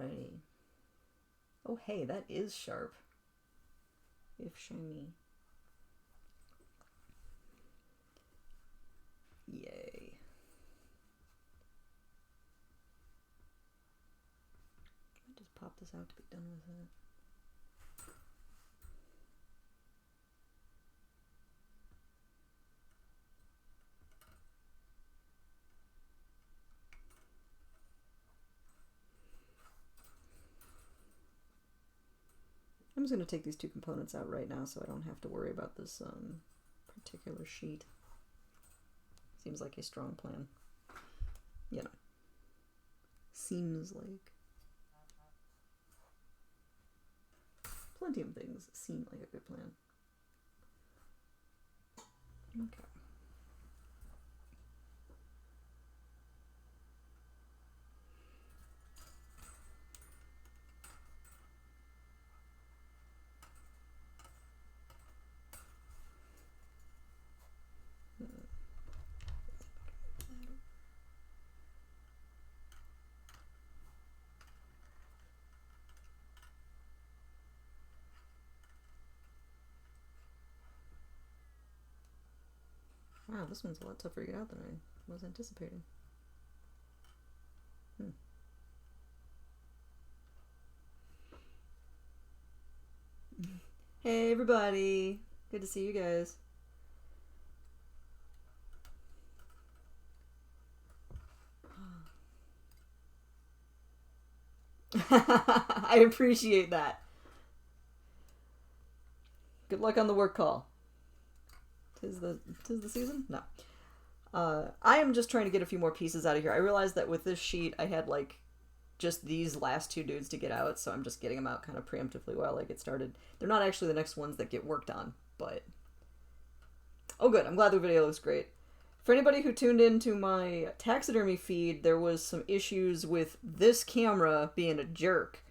Alrighty. Oh, hey, that is sharp. If shiny. Yay. I just pop this out to be done with it. I'm just going to take these two components out right now so I don't have to worry about this particular sheet. Seems like a strong plan. You know. Seems like. Plenty of things seem like a good plan. Okay. Wow, this one's a lot tougher to get out than I was anticipating. Hey everybody! Good to see you guys. I appreciate that. Good luck on the work call. Tis the season? No. I am just trying to get a few more pieces out of here. I realized that with this sheet I had like just these last two dudes to get out, so I'm just getting them out kind of preemptively while I get started. They're not actually the next ones that get worked on, but... Oh good, I'm glad the video looks great. For anybody who tuned into my taxidermy feed, there was some issues with this camera being a jerk.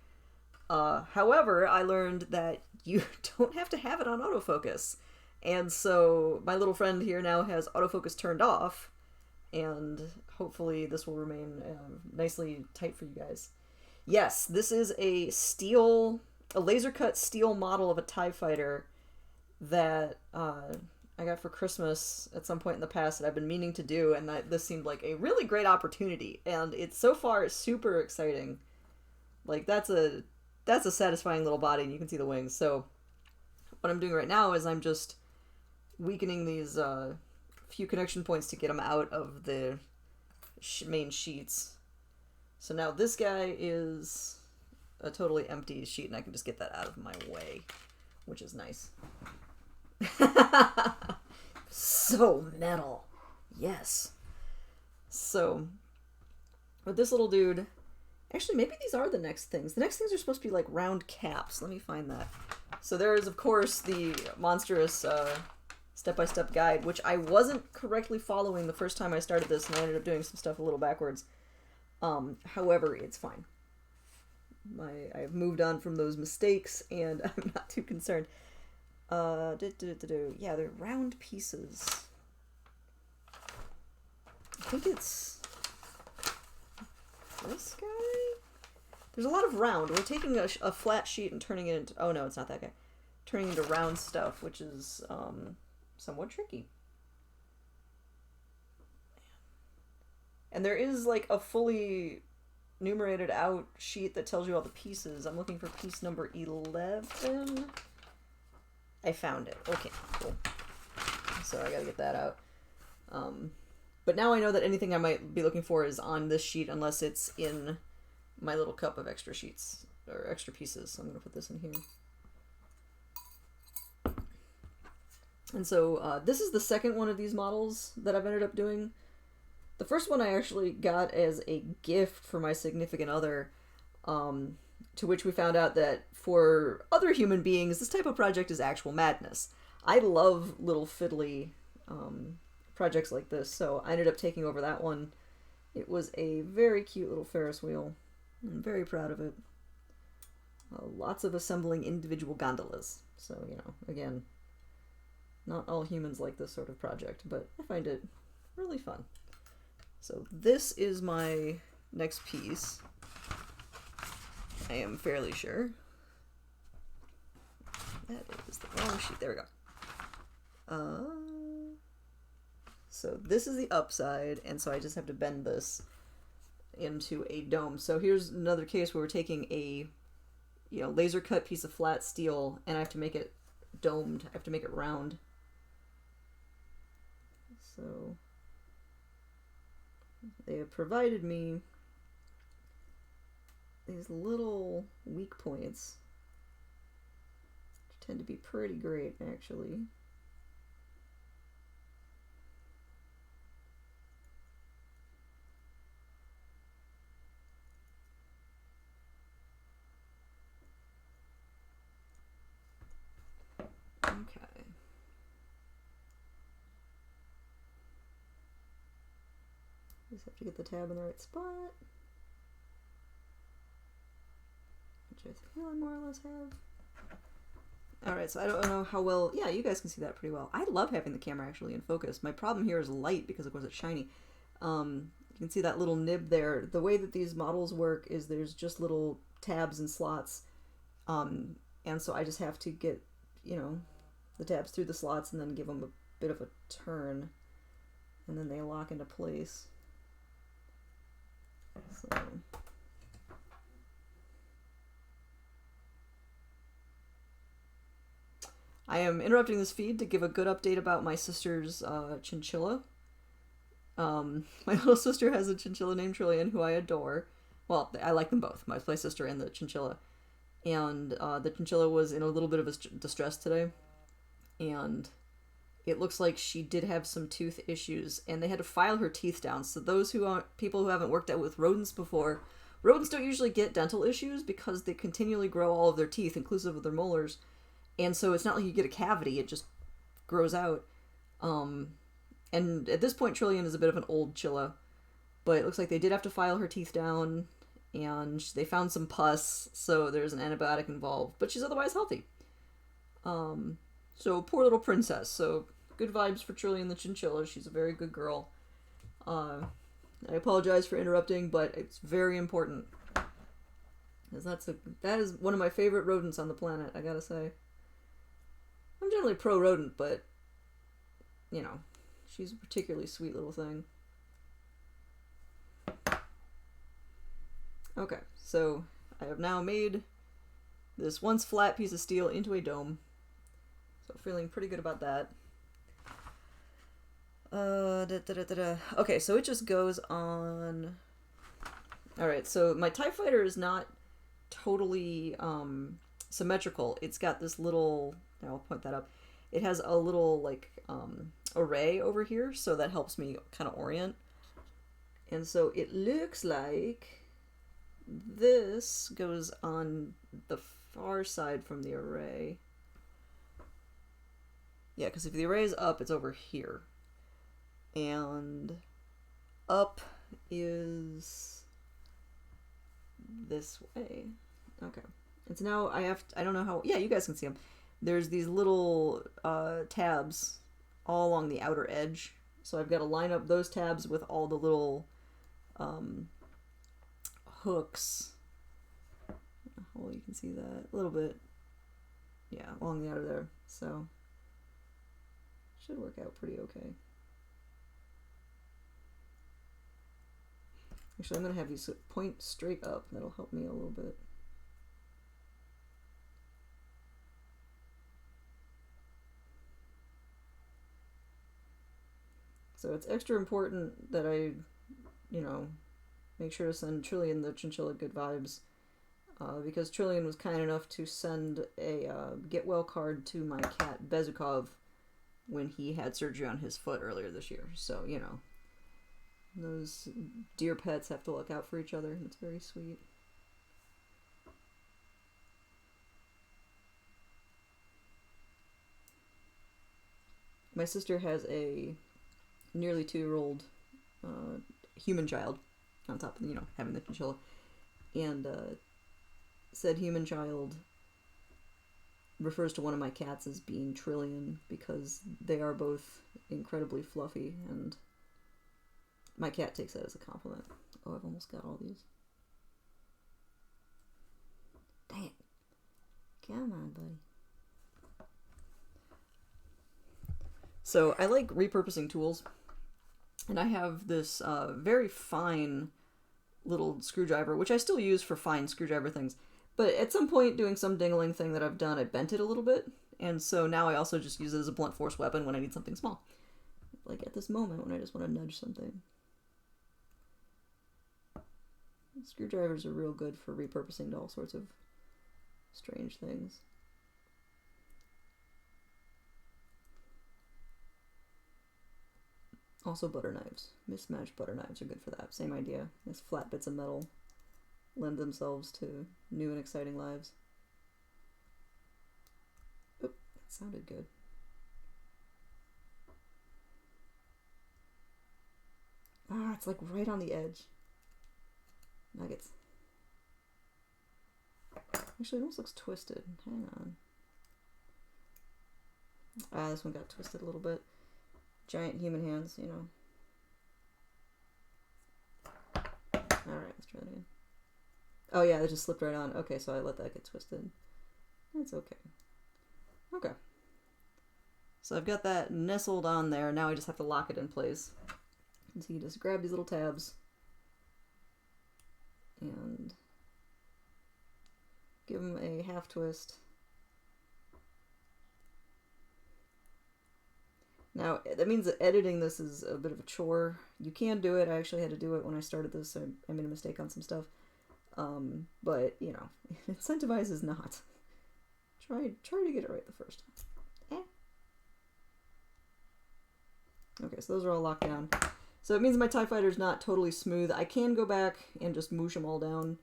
However, I learned that you don't have to have it on autofocus. And so my little friend here now has autofocus turned off, and hopefully this will remain nicely tight for you guys. Yes, this is a laser cut steel model of a TIE fighter that I got for Christmas at some point in the past that I've been meaning to do, and this seemed like a really great opportunity, and it's so far super exciting. Like that's a satisfying little body, and you can see the wings. So what I'm doing right now is I'm just weakening these few connection points to get them out of the main sheets. So now this guy is a totally empty sheet, and I can just get that out of my way, which is nice. So metal. Yes. So with this little dude, actually maybe these are the next things. The next things are supposed to be like round caps. Let me find that. So there is of course the monstrous step-by-step guide, which I wasn't correctly following the first time I started this, and I ended up doing some stuff a little backwards. However, it's fine. I've moved on from those mistakes, and I'm not too concerned. Yeah, they're round pieces. I think it's this guy? There's a lot of round. We're taking a flat sheet and turning it into... Oh, no, it's not that guy. Turning it into round stuff, which is somewhat tricky. And there is, like, a fully numerated out sheet that tells you all the pieces. I'm looking for piece number 11. I found it. Okay, cool. So I gotta get that out. But now I know that anything I might be looking for is on this sheet unless it's in my little cup of extra sheets, or extra pieces. So I'm gonna put this in here. And so this is the second one of these models that I've ended up doing. The first one I actually got as a gift for my significant other, to which we found out that for other human beings, this type of project is actual madness. I love little fiddly projects like this, so I ended up taking over that one. It was a very cute little Ferris wheel. I'm very proud of it. Lots of assembling individual gondolas. So, you know, again, not all humans like this sort of project, but I find it really fun. So this is my next piece. I am fairly sure. That is the wrong sheet. There we go. So this is the upside, and so I just have to bend this into a dome. So here's another case where we're taking a, you know, laser cut piece of flat steel, and I have to make it domed. I have to make it round. So they have provided me these little weak points, which tend to be pretty great, actually. Okay. Just have to get the tab in the right spot, which I feel I more or less have. Alright, so I don't know how well... Yeah, you guys can see that pretty well. I love having the camera actually in focus. My problem here is light because, of course, it's shiny. You can see that little nib there. The way that these models work is there's just little tabs and slots. And so I just have to get, you know, the tabs through the slots and then give them a bit of a turn. And then they lock into place. So... I am interrupting this feed to give a good update about my sister's chinchilla. My little sister has a chinchilla named Trillian, who I adore. Well, I like them both, my sister and the chinchilla. And the chinchilla was in a little bit of a distress today. And it looks like she did have some tooth issues, and they had to file her teeth down. So those people who haven't worked out with rodents before, rodents don't usually get dental issues because they continually grow all of their teeth, inclusive of their molars. And so it's not like you get a cavity, it just grows out. And at this point, Trillian is a bit of an old chilla, but it looks like they did have to file her teeth down, and they found some pus, so there's an antibiotic involved, but she's otherwise healthy. So poor little princess. So good vibes for Trillian the chinchilla. She's a very good girl. I apologize for interrupting, but it's very important. Because that is one of my favorite rodents on the planet, I gotta say. I'm generally pro-rodent, but, you know, she's a particularly sweet little thing. Okay, so I have now made this once flat piece of steel into a dome. So feeling pretty good about that. Okay, so it just goes on... Alright, so my TIE Fighter is not totally symmetrical. It's got this little... I'll point that up. It has a little, like, array over here, so that helps me kind of orient. And so it looks like this goes on the far side from the array. Yeah, because if the array is up, it's over here. And up is this way. Okay. It's now, I don't know how, yeah, you guys can see them. There's these little tabs all along the outer edge. So I've got to line up those tabs with all the little hooks. Well, you can see that a little bit. Yeah, along the outer there. So should work out pretty okay. Actually, I'm going to have these point straight up. That'll help me a little bit. So it's extra important that I, you know, make sure to send Trillian the chinchilla good vibes. Because Trillian was kind enough to send a get well card to my cat Bezukov when he had surgery on his foot earlier this year. So, you know, those dear pets have to look out for each other. It's very sweet. My sister has a nearly 2-year-old human child on top of, you know, having the chinchilla. And said human child refers to one of my cats as being Trillian because they are both incredibly fluffy, and my cat takes that as a compliment. Oh, I've almost got all these. Dang it. Come on, buddy. So I like repurposing tools. And I have this very fine little screwdriver, which I still use for fine screwdriver things. But at some point, doing some dingling thing that I've done, I bent it a little bit. And so now I also just use it as a blunt force weapon when I need something small. Like at this moment when I just want to nudge something. Screwdrivers are real good for repurposing to all sorts of strange things. Also butter knives. Mismatched butter knives are good for that. Same idea. These flat bits of metal lend themselves to new and exciting lives. Oop, that sounded good. Ah, it's like right on the edge. Nuggets. Actually, it almost looks twisted. Hang on. Ah, this one got twisted a little bit. Giant human hands, you know. Alright, let's try that again. Oh yeah, it just slipped right on. Okay, so I let that get twisted. That's okay. Okay. So I've got that nestled on there. Now I just have to lock it in place. And so you just grab these little tabs and give them a half twist. Now, that means that editing this is a bit of a chore. You can do it. I actually had to do it when I started this, so I made a mistake on some stuff. But, you know, incentivizes not. Try to get it right the first time. Okay, so those are all locked down. So it means my TIE Fighter's not totally smooth. I can go back and just moosh them all down.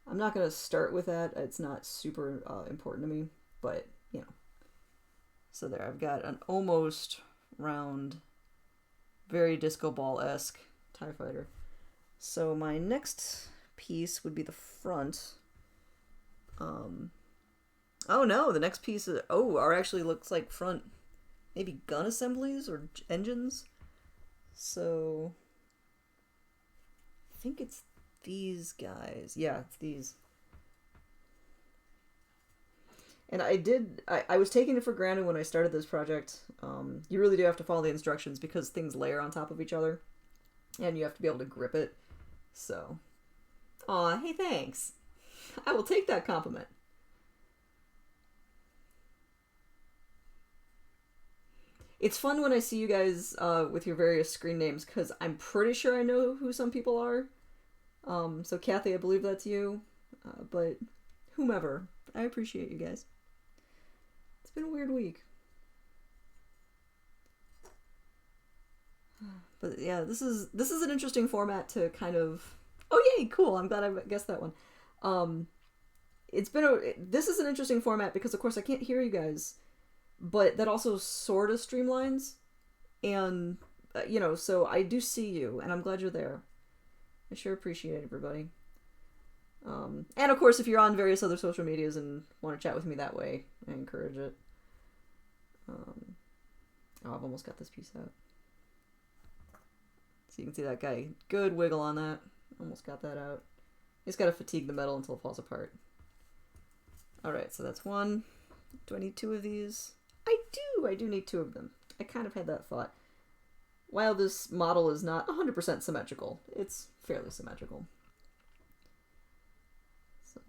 I'm not going to start with that. It's not super important to me, but, you know. So there, I've got an almost round, very disco ball-esque TIE Fighter. So my next piece would be the front. Oh no, the next piece is, actually looks like front, maybe gun assemblies or engines. So I think it's these guys. Yeah, it's these. And I was taking it for granted when I started this project. You really do have to follow the instructions because things layer on top of each other. And you have to be able to grip it. So, aw, hey, thanks. I will take that compliment. It's fun when I see you guys with your various screen names because I'm pretty sure I know who some people are. So Kathy, I believe that's you. But whomever, I appreciate you guys. It's been a weird week. But yeah, this is an interesting format to kind of... Oh yay, cool, I'm glad I guessed that one. This is an interesting format because of course I can't hear you guys, but that also sort of streamlines. And, you know, so I do see you, and I'm glad you're there. I sure appreciate it, everybody. And of course, if you're on various other social medias and want to chat with me that way, I encourage it. I've almost got this piece out. So you can see that guy. Good wiggle on that. Almost got that out. Just gotta fatigue the metal until it falls apart. Alright, so that's one. Do I need two of these? I do! I do need two of them. I kind of had that thought. While this model is not 100% symmetrical, it's fairly symmetrical. So,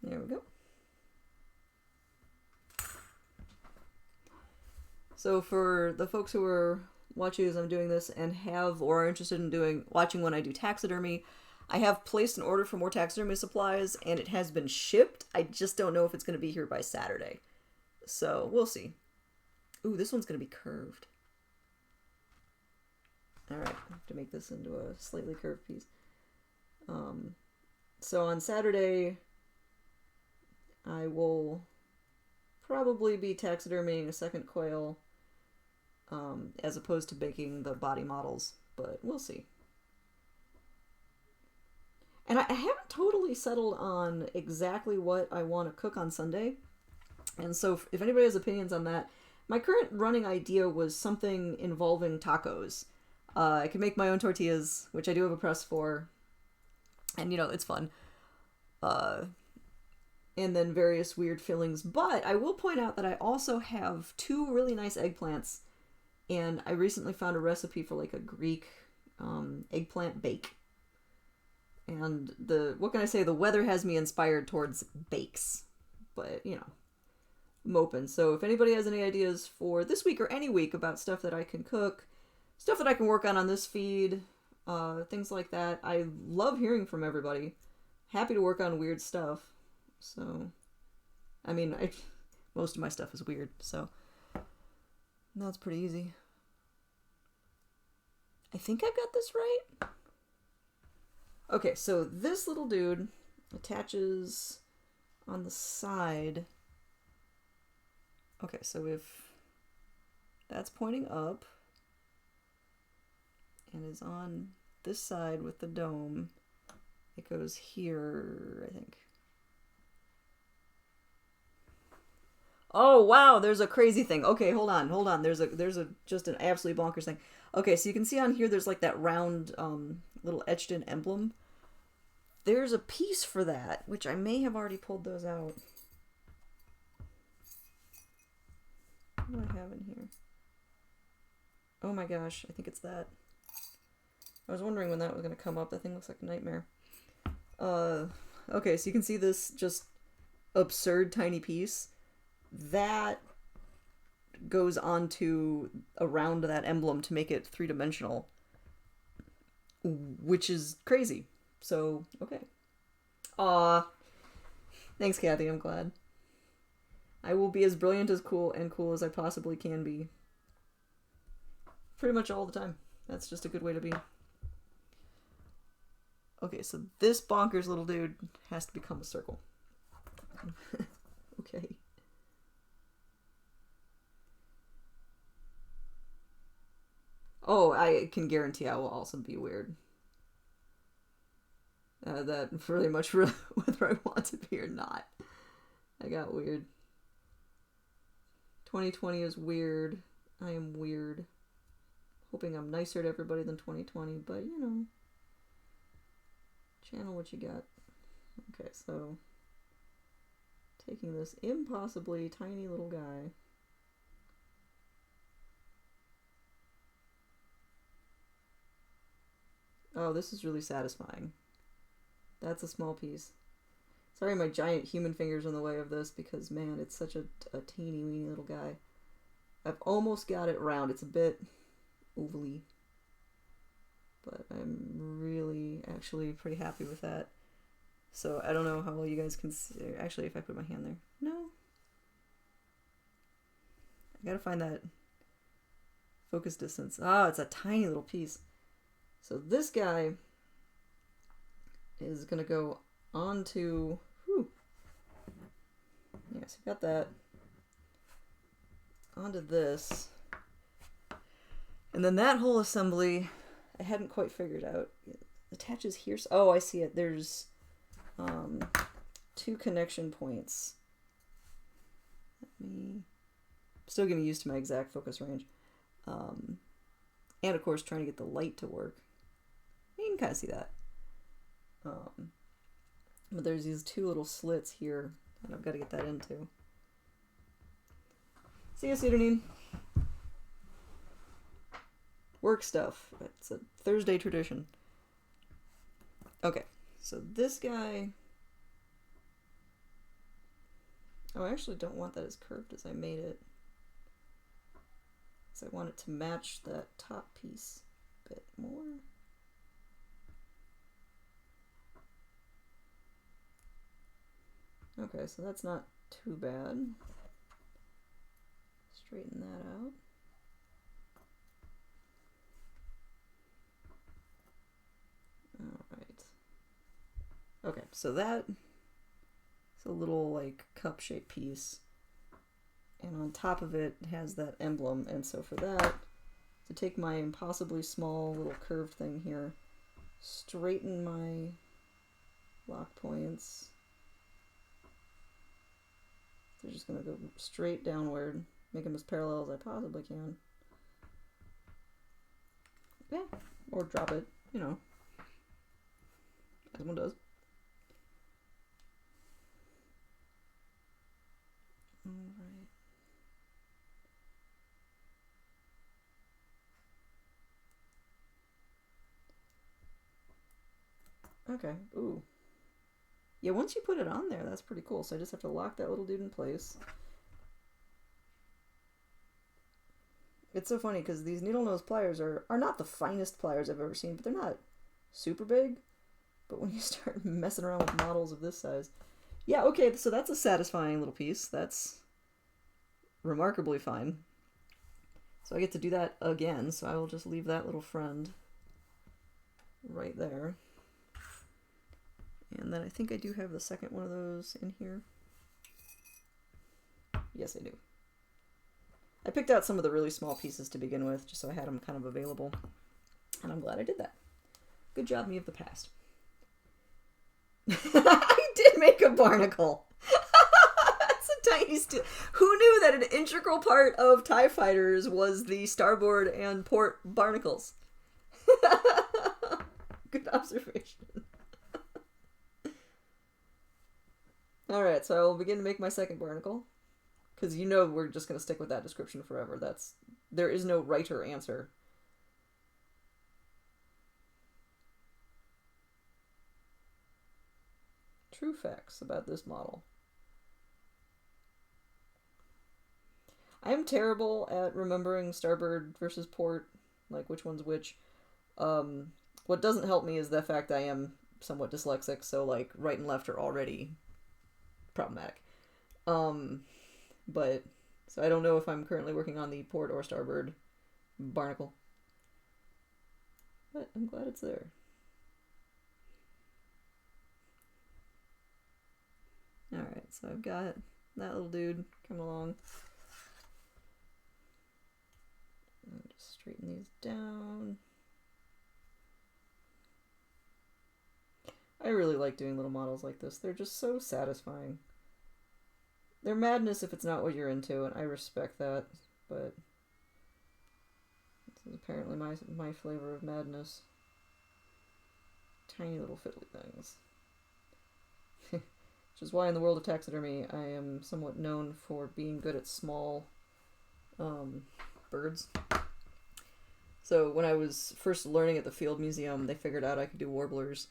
there we go. So for the folks who are watching as I'm doing this and have or are interested in watching when I do taxidermy, I have placed an order for more taxidermy supplies and it has been shipped. I just don't know if it's going to be here by Saturday. So we'll see. Ooh, this one's going to be curved. Alright, I have to make this into a slightly curved piece. So on Saturday, I will probably be taxidermying a second quail, as opposed to baking the body models, but we'll see. And I haven't totally settled on exactly what I want to cook on Sunday, and so if anybody has opinions on that, my current running idea was something involving tacos. I can make my own tortillas, which I do have a press for. And, you know, it's fun. And then various weird fillings. But I will point out that I also have 2 really nice eggplants. And I recently found a recipe for like a Greek eggplant bake. And what can I say? The weather has me inspired towards bakes. But, you know, I'm open. So if anybody has any ideas for this week or any week about stuff that I can cook, stuff that I can work on this feed, things like that, I love hearing from everybody. Happy to work on weird stuff. So, I mean, most of my stuff is weird, so that's pretty easy. I think I've got this right. Okay, so this little dude attaches on the side. Okay, so if that's pointing up and is on this side with the dome, it goes here, I think. Oh wow, there's a crazy thing. Okay, hold on. There's a just an absolutely bonkers thing. Okay, so you can see on here there's like that round little etched in emblem. There's a piece for that, which I may have already pulled those out. What do I have in here? Oh my gosh, I think it's that. I was wondering when that was going to come up. That thing looks like a nightmare. Okay, so you can see this just absurd tiny piece. That goes onto around that emblem to make it 3-dimensional, which is crazy. So, okay. Aw. Thanks, Kathy. I'm glad. I will be as brilliant as cool as I possibly can be. Pretty much all the time. That's just a good way to be. Okay, so this bonkers little dude has to become a circle. Okay. Oh, I can guarantee I will also be weird. That pretty much whether I want to be or not. I got weird. 2020 is weird. I am weird. Hoping I'm nicer to everybody than 2020, but you know. Channel what you got. Okay, so taking this impossibly tiny little guy. Oh, this is really satisfying. That's a small piece. Sorry my giant human fingers are in the way of this because, man, it's such a teeny weeny little guy. I've almost got it round. It's a bit ovally. But I'm really actually pretty happy with that. So I don't know how well you guys can see. Actually, if I put my hand there. No. I gotta find that focus distance. Ah, it's a tiny little piece. So this guy is gonna go onto. Whew. Yes, got that. Onto this. And then that whole assembly, I hadn't quite figured out. It attaches here. Oh, I see it. There's 2 connection points. Still getting used to my exact focus range. And of course trying to get the light to work. You can kind of see that. But there's these 2 little slits here that I've got to get that into. See you, Pseudonym. Work stuff. It's a Thursday tradition. Okay, so this guy... Oh, I actually don't want that as curved as I made it. Because I want it to match that top piece a bit more. Okay, so that's not too bad. Straighten that out. Alright. Okay, so that is a little like cup-shaped piece. And on top of it has that emblem. And so for that, to take my impossibly small little curved thing here, straighten my lock points. They're just going to go straight downward, make them as parallel as I possibly can. Yeah, or drop it, you know. this one does. Alright. Okay. Ooh. Yeah, once you put it on there, that's pretty cool. So I just have to lock that little dude in place. It's so funny because these needle nose pliers are not the finest pliers I've ever seen, but they're not super big. But when you start messing around with models of this size... Yeah, okay, so that's a satisfying little piece. That's remarkably fine. So I get to do that again, so I will just leave that little friend right there. And then I think I do have the second one of those in here. Yes, I do. I picked out some of the really small pieces to begin with, just so I had them kind of available. And I'm glad I did that. Good job, me of the past. I did make a barnacle. That's a tiny Who knew that an integral part of TIE fighters was the starboard and port barnacles? Good observation. Alright, so I will begin to make my second barnacle. Because you know we're just going to stick with that description forever. There is no right or answer. True facts about this model. I am terrible at remembering starboard versus port, like which one's which. What doesn't help me is the fact I am somewhat dyslexic, so like right and left are already problematic. But, so I don't know if I'm currently working on the port or starboard barnacle. But I'm glad it's there. Alright, so I've got that little dude coming along. Just straighten these down. I really like doing little models like this. They're just so satisfying. They're madness if it's not what you're into, and I respect that, but this is apparently my flavor of madness. Tiny little fiddly things. Which is why in the world of taxidermy I am somewhat known for being good at small birds. So when I was first learning at the Field Museum, they figured out I could do warblers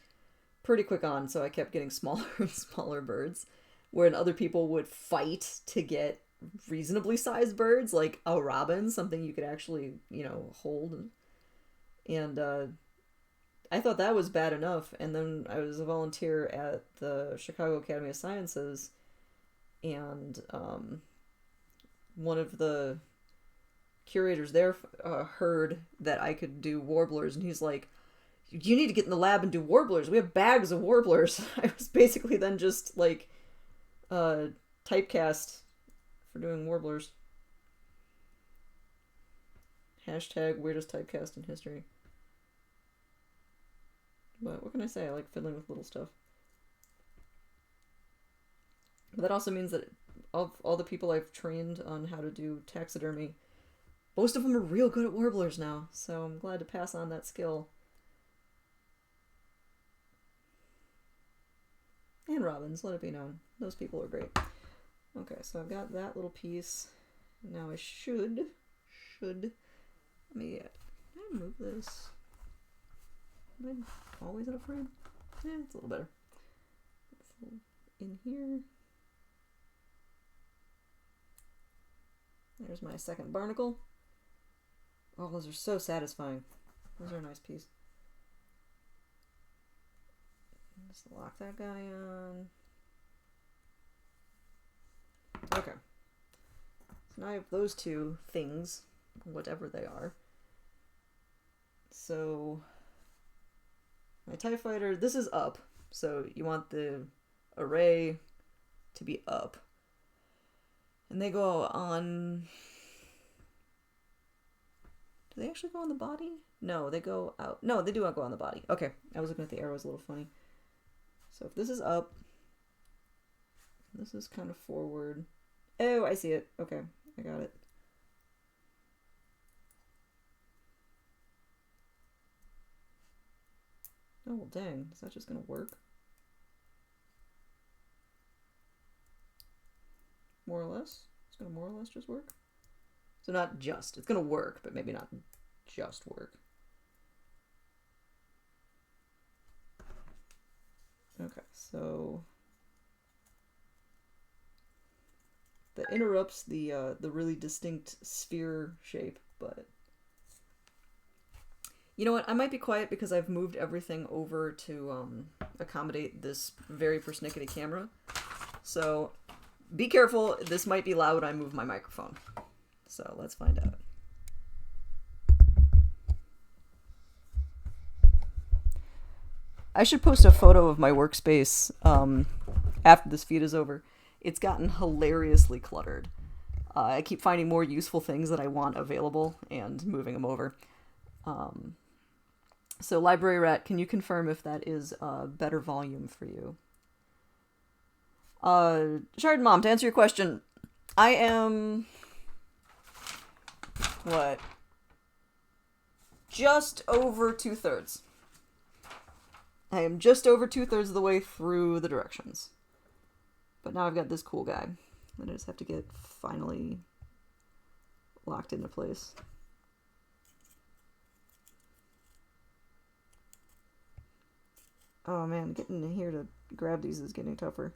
pretty quick on, so I kept getting smaller and smaller birds. Wherein other people would fight to get reasonably sized birds, like a robin, something you could actually, you know, hold. And I thought that was bad enough. And then I was a volunteer at the Chicago Academy of Sciences, and one of the curators there heard that I could do warblers, and he's like, "You need to get in the lab and do warblers. We have bags of warblers." I was basically then just like typecast for doing warblers. Hashtag weirdest typecast in history. But what can I say? I like fiddling with little stuff. But that also means that of all the people I've trained on how to do taxidermy, most of them are real good at warblers now, so I'm glad to pass on that skill. And robins, let it be known. Those people are great. Okay, so I've got that little piece. Now I should, let me move this. Am I always in a frame? Yeah, it's a little better. It's in here. There's my second barnacle. Oh, those are so satisfying. Those are a nice piece. Just lock that guy on. Okay. So now I have those two things, whatever they are. So my TIE fighter, this is up. So you want the array to be up. And they go on... Do they actually go on the body? No, they go out. No, they do not go on the body. Okay, I was looking at the arrows a little funny. So if this is up, this is kind of forward. Oh, I see it. Okay, I got it. Oh, well, dang. Is that just gonna work? More or less? It's gonna more or less just work? So not just. It's gonna work, but maybe not just work. Okay, so that interrupts the really distinct sphere shape, but you know what? I might be quiet because I've moved everything over to accommodate this very persnickety camera. So be careful. This might be loud. I move my microphone. So let's find out. I should post a photo of my workspace after this feed is over. It's gotten hilariously cluttered. I keep finding more useful things that I want available and moving them over. So Library Rat, can you confirm if that is a better volume for you? Shard Mom, to answer your question, I am... what? Just over 2/3. I am just over 2/3 of the way through the directions. But now I've got this cool guy that I just have to get finally locked into place. Oh man, getting in here to grab these is getting tougher.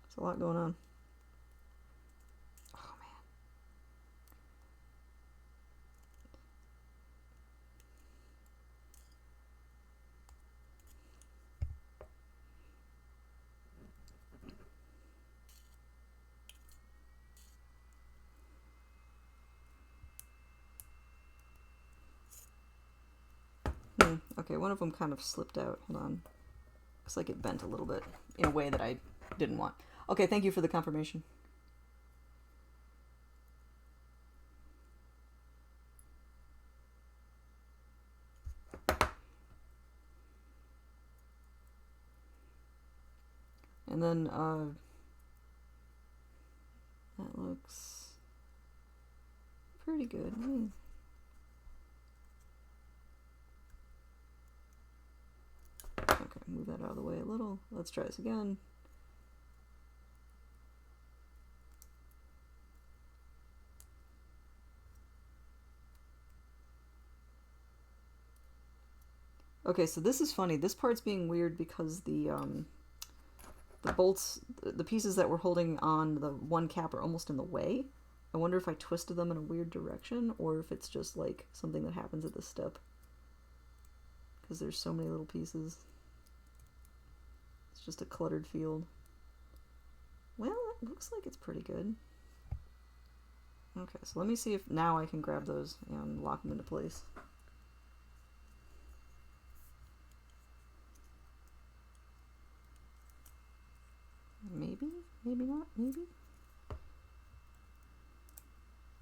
There's a lot going on. Oh man. Okay, one of them kind of slipped out. Hold on. Looks like it bent a little bit in a way that I didn't want. Okay, thank you for the confirmation. And then, that looks pretty good. Okay, move that out of the way a little. Let's try this again. Okay, so this is funny. This part's being weird because the bolts, the pieces that we're holding on the one cap are almost in the way. I wonder if I twisted them in a weird direction or if it's just like something that happens at this step. Because there's so many little pieces. It's just a cluttered field. Well, it looks like it's pretty good. Okay, so let me see if now I can grab those and lock them into place. Maybe? Maybe not? Maybe?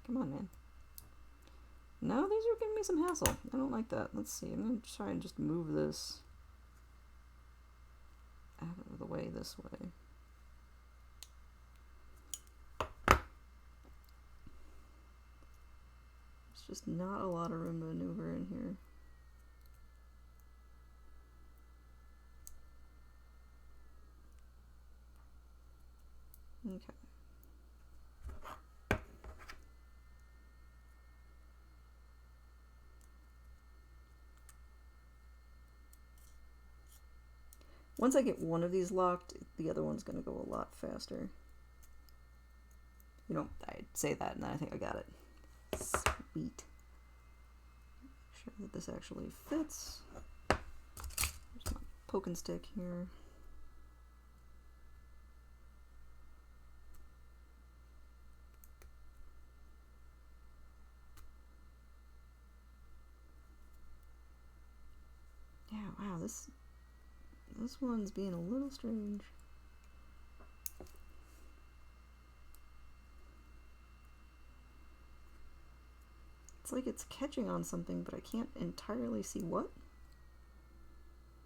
Come on, man. No, these are giving me some hassle. I don't like that. Let's see. I'm going to try and just move this out of the way this way. There's just not a lot of room to maneuver in here. Okay. Once I get one of these locked, the other one's going to go a lot faster. You know, I'd say that and then I think I got it. Sweet. Make sure that this actually fits. There's my poke and stick here. Yeah, wow, this one's being a little strange. It's like it's catching on something, but I can't entirely see what.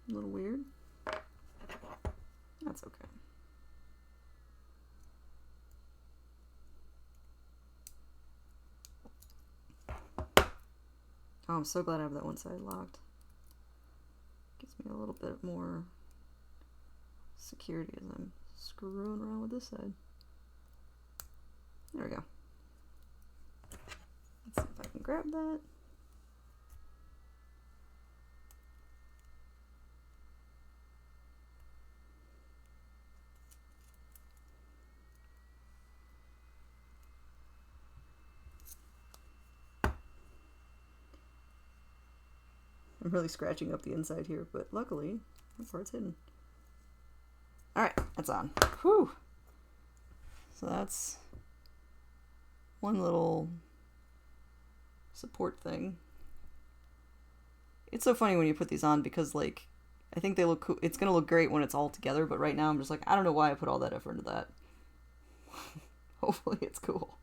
A little weird. That's okay. Oh, I'm so glad I have that one side locked. me a little bit more security as I'm screwing around with this side. There we go. Let's see if I can grab that. I'm really scratching up the inside here, but luckily, that part's hidden. Alright, that's on. Whew! So that's one little support thing. It's so funny when you put these on because, like, I think they look cool. It's gonna look great when it's all together, but right now I'm just like, I don't know why I put all that effort into that. Hopefully it's cool.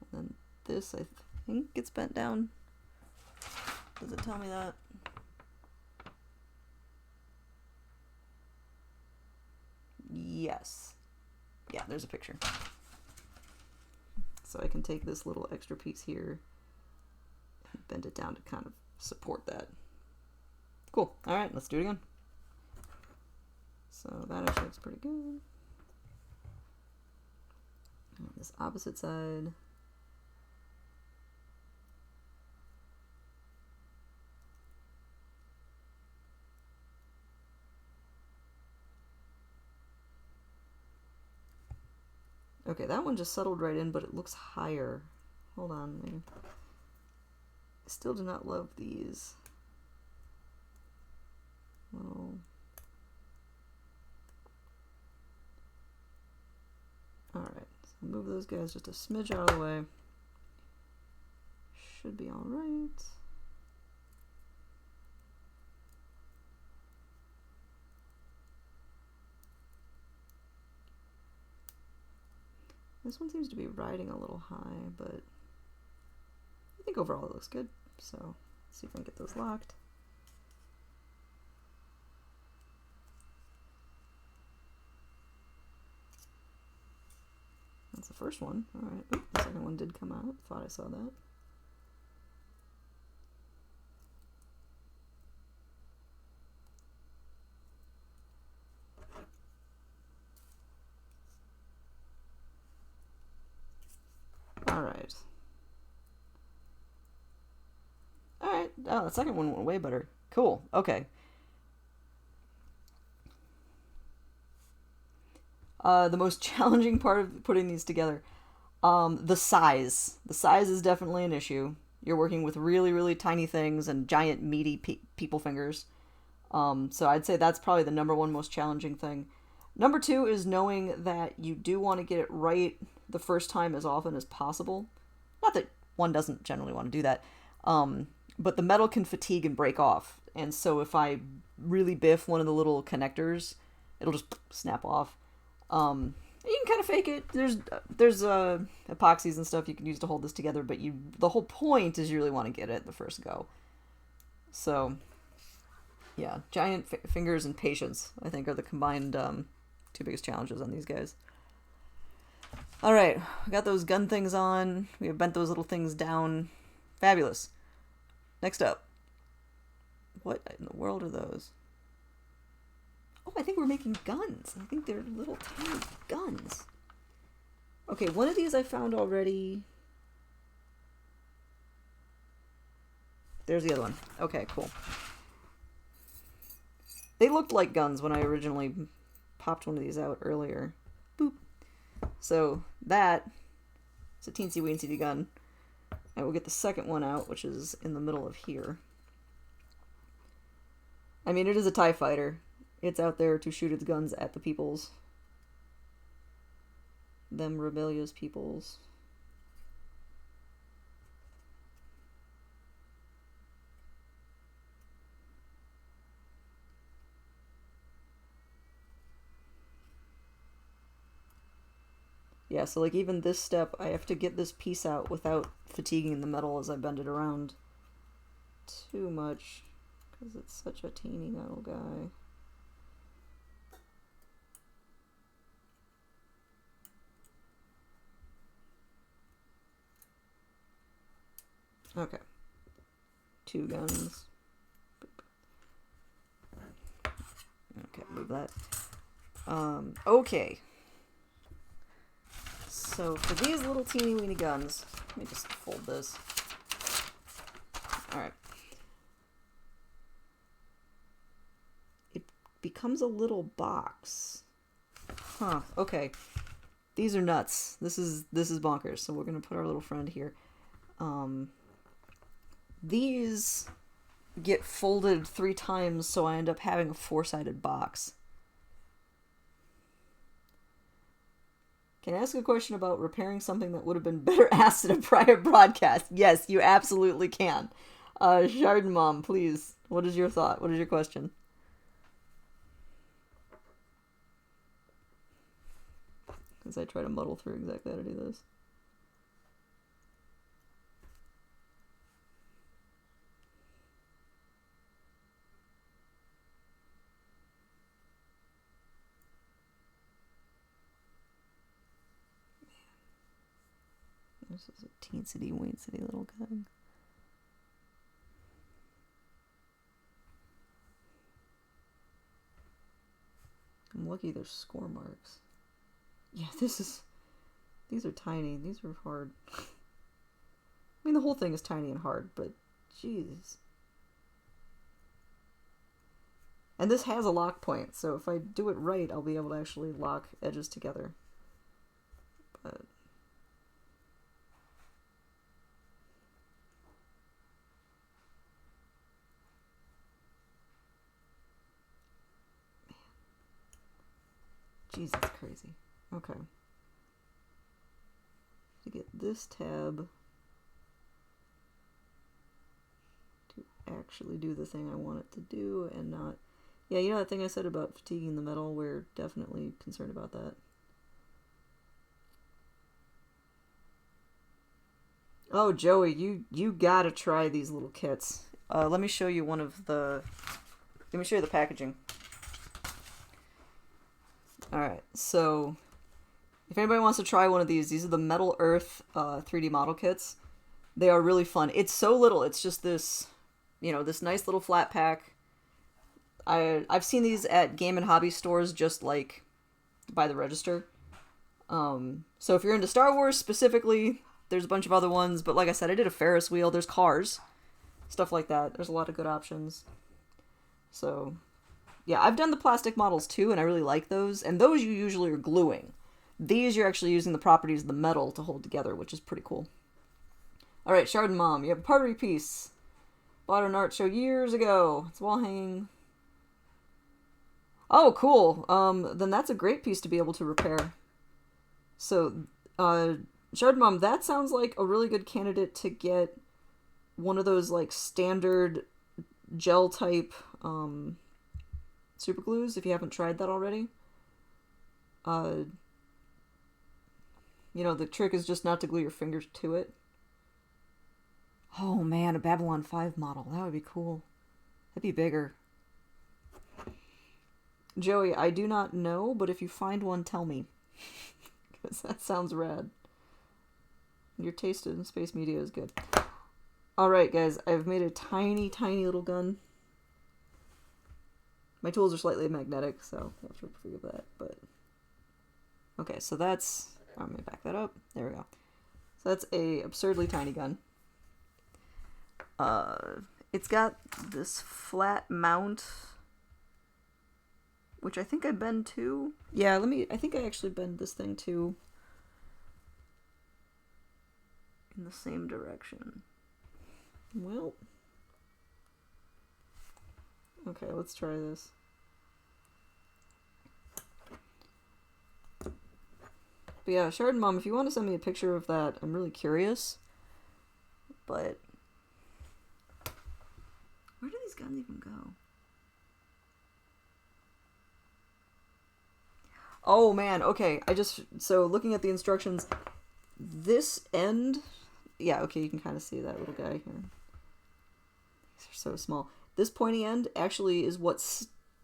And then this, I think, gets bent down. Does it tell me that? Yes. Yeah, there's a picture. So I can take this little extra piece here and bend it down to kind of support that. Cool. All right, let's do it again. So that actually looks pretty good. And this opposite side. Okay, that one just settled right in, but it looks higher. Hold on, maybe. I still do not love these. Well, alright, so move those guys just a smidge out of the way. Should be alright. This one seems to be riding a little high, but I think overall it looks good. So let's see if I can get those locked. That's the first one. All right. Oop, the second one did come out. Thought I saw that. Alright. Alright. Oh, the second one went way better. Cool. Okay. The most challenging part of putting these together. The size. The size is definitely an issue. You're working with really, really tiny things and giant, meaty people fingers. So I'd say that's probably the number one most challenging thing. Number two is knowing that you do want to get it right the first time as often as possible. Not that one doesn't generally want to do that, but the metal can fatigue and break off. And so if I really biff one of the little connectors, it'll just snap off. You can kind of fake it. There's epoxies and stuff you can use to hold this together, but the whole point is you really want to get it the first go. So, yeah, giant fingers and patience, I think, are the combined two biggest challenges on these guys. All right, we got those gun things on. We have bent those little things down. Fabulous. Next up. What in the world are those? Oh, I think we're making guns. I think they're little tiny guns. Okay, one of these I found already. There's the other one. Okay, cool. They looked like guns when I originally popped one of these out earlier. Boop. So that is a teensy weensy gun. I will get the second one out, which is in the middle of here. I mean, it is a TIE fighter. It's out there to shoot its guns at the peoples. Them rebellious peoples. Yeah, so like even this step, I have to get this piece out without fatiguing the metal as I bend it around too much, because it's such a teeny metal guy. Okay. Two guns. Okay, move that. Okay. So for these little teeny weeny guns, let me just fold this. Alright. It becomes a little box. Huh, okay. These are nuts. This is bonkers. So we're gonna put our little friend here. These get folded 3 times, so I end up having a 4-sided box. Can I ask a question about repairing something that would have been better asked in a prior broadcast? Yes, you absolutely can. Chardon Mom, please. What is your thought? What is your question? As I try to muddle through exactly how to do this. This is a teensity weensity little guy. I'm lucky there's score marks. Yeah, these are tiny. These are hard. I mean, the whole thing is tiny and hard, but jeez. And this has a lock point, so if I do it right, I'll be able to actually lock edges together. But jeez, that's crazy. Okay. To get this tab to actually do the thing I want it to do and not... Yeah, you know that thing I said about fatiguing the metal? We're definitely concerned about that. Oh, Joey, you gotta try these little kits. Let me show you one of the... Let me show you the packaging. Alright, so if anybody wants to try one of these are the Metal Earth 3D model kits. They are really fun. It's so little. It's just this, this nice little flat pack. I've seen these at game and hobby stores just like by the register. So if you're into Star Wars specifically, there's a bunch of other ones. But like I said, I did a Ferris wheel. There's cars. Stuff like that. There's a lot of good options. So... yeah, I've done the plastic models too, and I really like those. And those you usually are gluing. These you're actually using the properties of the metal to hold together, which is pretty cool. Alright, Chardon Mom, you have a pottery piece. Bought an art show years ago. It's wall hanging. Oh, cool. Then that's a great piece to be able to repair. So, Chardon Mom, that sounds like a really good candidate to get one of those, like, standard gel type, super glues, if you haven't tried that already. The trick is just not to glue your fingers to it. Oh man, a Babylon 5 model. That would be cool. That'd be bigger. Joey, I do not know, but if you find one, tell me. Because that sounds rad. Your taste in space media is good. Alright guys, I've made a tiny, tiny little gun. My tools are slightly magnetic, so you have to forgive that, but... okay, so that's... I'm going to back that up. There we go. So that's a absurdly tiny gun. It's got this flat mount, which I think I bend too. Yeah, I think I actually bend this thing too. In the same direction. Well... okay, let's try this. But yeah, Chardon Mom, if you want to send me a picture of that, I'm really curious. But... where do these guns even go? Oh man, okay, so looking at the instructions, this end... yeah, okay, you can kind of see that little guy here. These are so small. This pointy end actually is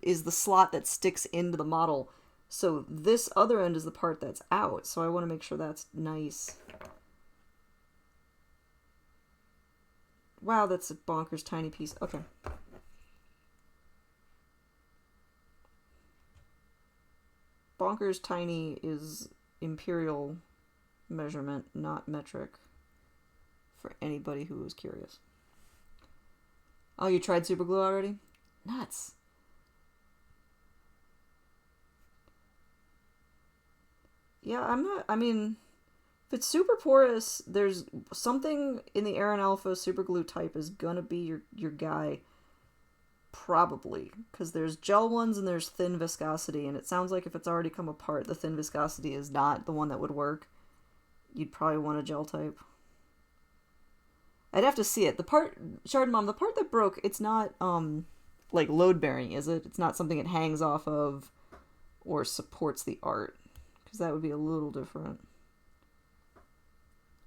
is the slot that sticks into the model. So this other end is the part that's out. So I want to make sure that's nice. Wow, that's a bonkers tiny piece. Okay. bonkers tiny is imperial measurement, not metric, for anybody who was curious. Oh, you tried super glue already? Nuts. Yeah, I mean, if it's super porous, there's something in the Aran Alpha super glue type is gonna be your guy. Probably. Because there's gel ones and there's thin viscosity, and it sounds like if it's already come apart, the thin viscosity is not the one that would work. You'd probably want a gel type. I'd have to see it. The part, Shard Mom, the part that broke, it's not, like, load-bearing, is it? It's not something it hangs off of or supports the art. Because that would be a little different.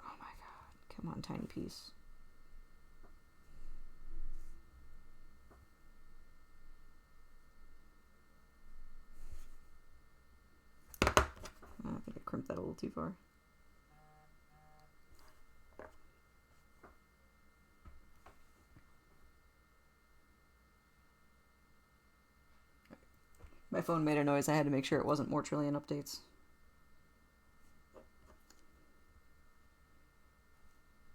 Oh my god. Come on, tiny piece. I think I crimped that a little too far. My phone made a noise. I had to make sure it wasn't more Trillion updates.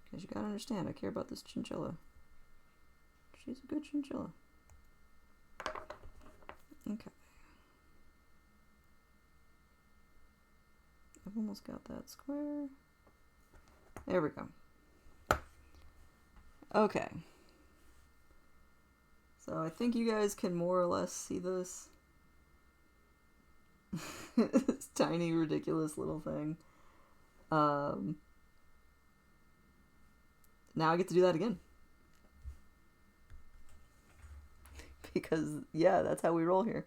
Because you gotta understand, I care about this chinchilla. She's a good chinchilla. Okay. I've almost got that square. There we go. Okay. So I think you guys can more or less see this. This tiny, ridiculous little thing. Now I get to do that again. Because, yeah, that's how we roll here.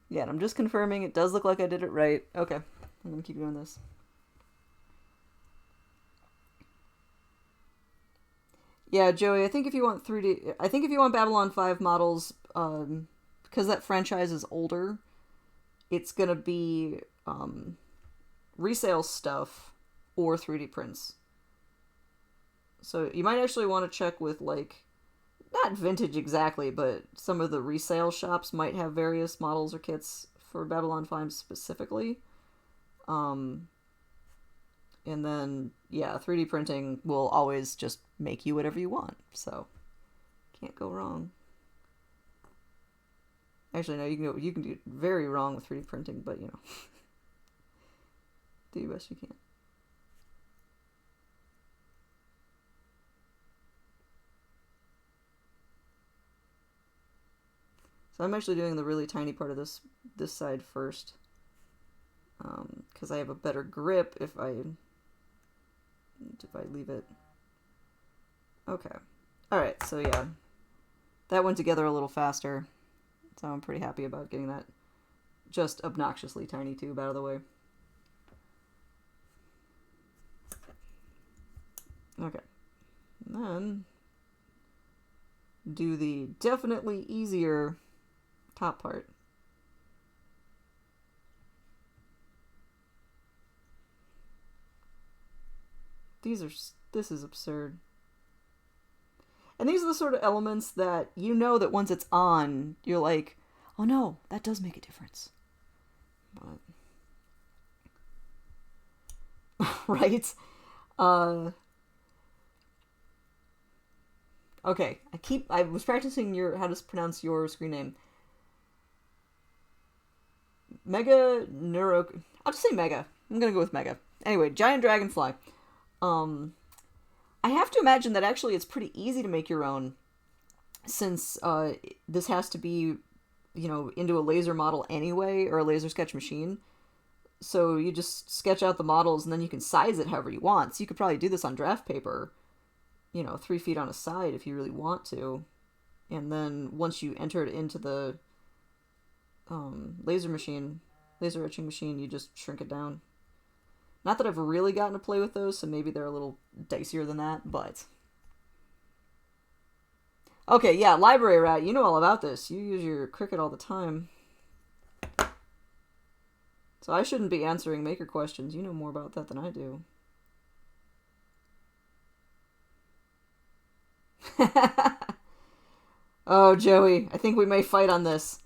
Yeah, and I'm just confirming it does look like I did it right. Okay, I'm gonna keep doing this. Yeah, Joey, I think if you want 3D... I think if you want Babylon 5 models, because that franchise is older, it's gonna be resale stuff or 3D prints. So you might actually want to check with, like, not vintage exactly, but some of the resale shops might have various models or kits for Babylon 5 specifically. And then, yeah, 3D printing will always just make you whatever you want, so can't go wrong. Actually, no, you can do very wrong with 3D printing, but, you know, do your best you can. So I'm actually doing the really tiny part of this side first, because I have a better grip if I leave it. Okay. Alright, so yeah. That went together a little faster, so I'm pretty happy about getting that just obnoxiously tiny tube out of the way. Okay. And then do the definitely easier top part. This is absurd. And these are the sort of elements that you know that once it's on, you're like, oh no, that does make a difference. But... right? Okay, I was practicing how to pronounce your screen name. Mega Neuro... I'll just say Mega. I'm gonna go with Mega. Anyway, Giant Dragonfly. I have to imagine that actually it's pretty easy to make your own, since this has to be, you know, into a laser model anyway, or a laser sketch machine. So you just sketch out the models, and then you can size it however you want. So you could probably do this on draft paper, you know, 3 feet on a side if you really want to. And then once you enter it into the laser etching machine, you just shrink it down. Not that I've really gotten to play with those, so maybe they're a little dicier than that, but... Okay, yeah, Library Rat, you know all about this. You use your Cricut all the time. So I shouldn't be answering maker questions. You know more about that than I do. Oh, Joey, I think we may fight on this.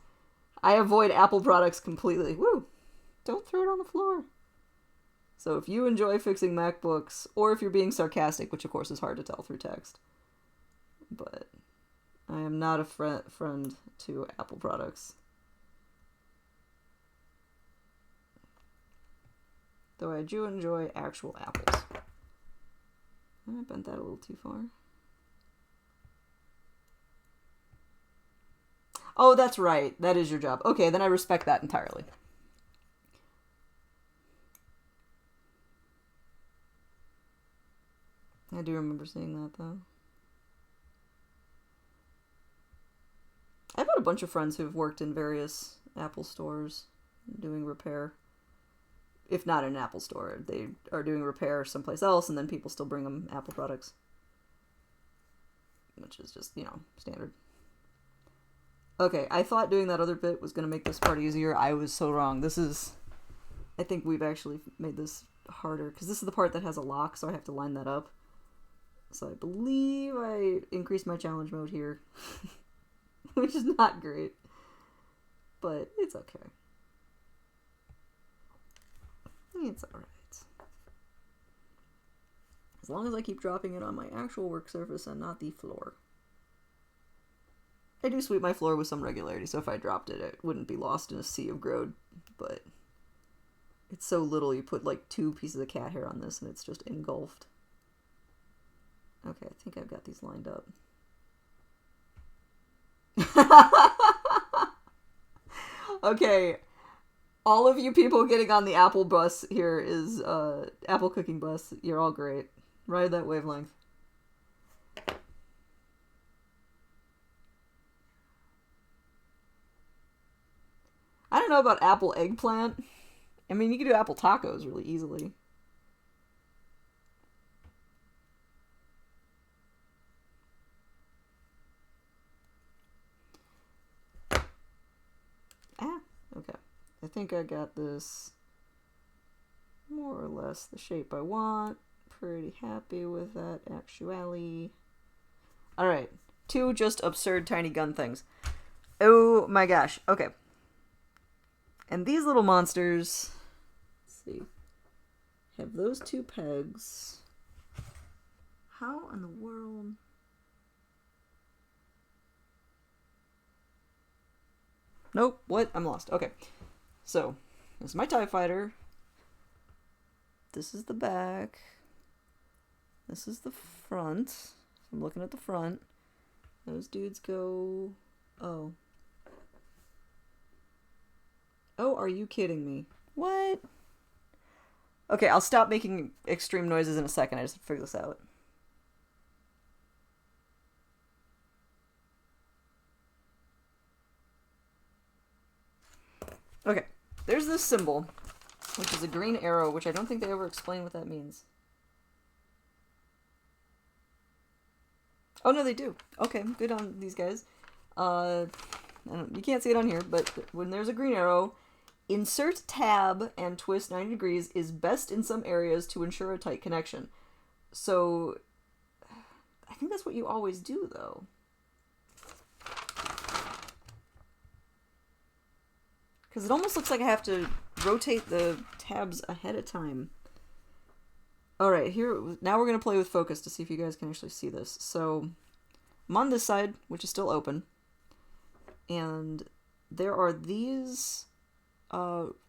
I avoid Apple products completely. Woo! Don't throw it on the floor. So if you enjoy fixing MacBooks, or if you're being sarcastic, which of course is hard to tell through text, but I am not a friend to Apple products. Though I do enjoy actual apples. I bent that a little too far. Oh, that's right. That is your job. Okay, then I respect that entirely. I do remember seeing that, though. I've had a bunch of friends who've worked in various Apple stores doing repair. If not in an Apple store, they are doing repair someplace else, and then people still bring them Apple products. Which is just, standard. Okay, I thought doing that other bit was going to make this part easier. I was so wrong. I think we've actually made this harder, because this is the part that has a lock, so I have to line that up. So I believe I increased my challenge mode here. Which is not great. But it's okay. It's alright. As long as I keep dropping it on my actual work surface and not the floor. I do sweep my floor with some regularity, so if I dropped it, it wouldn't be lost in a sea of grode, but it's so little, you put like 2 pieces of cat hair on this and it's just engulfed. Okay, I think I've got these lined up. Okay, all of you people getting on the Apple bus here is, Apple cooking bus. You're all great. Ride that wavelength. I don't know about apple eggplant. I mean, you can do apple tacos really easily. Okay. I think I got this more or less the shape I want. Pretty happy with that, actually. Alright. 2 just absurd tiny gun things. Oh my gosh. Okay. And these little monsters, let's see, have those 2 pegs. How in the world? Nope, what? I'm lost. Okay. So, this is my TIE fighter. This is the back. This is the front. I'm looking at the front. Those dudes go... Oh. Oh, are you kidding me? What? Okay, I'll stop making extreme noises in a second. I just have to figure this out. Okay, there's this symbol, which is a green arrow, which I don't think they ever explain what that means. Oh, no, they do. Okay, good on these guys. You can't see it on here, but when there's a green arrow, insert tab and twist 90 degrees is best in some areas to ensure a tight connection. So, I think that's what you always do, though. Because it almost looks like I have to rotate the tabs ahead of time. Alright, now we're going to play with focus to see if you guys can actually see this. So, I'm on this side, which is still open. And there are these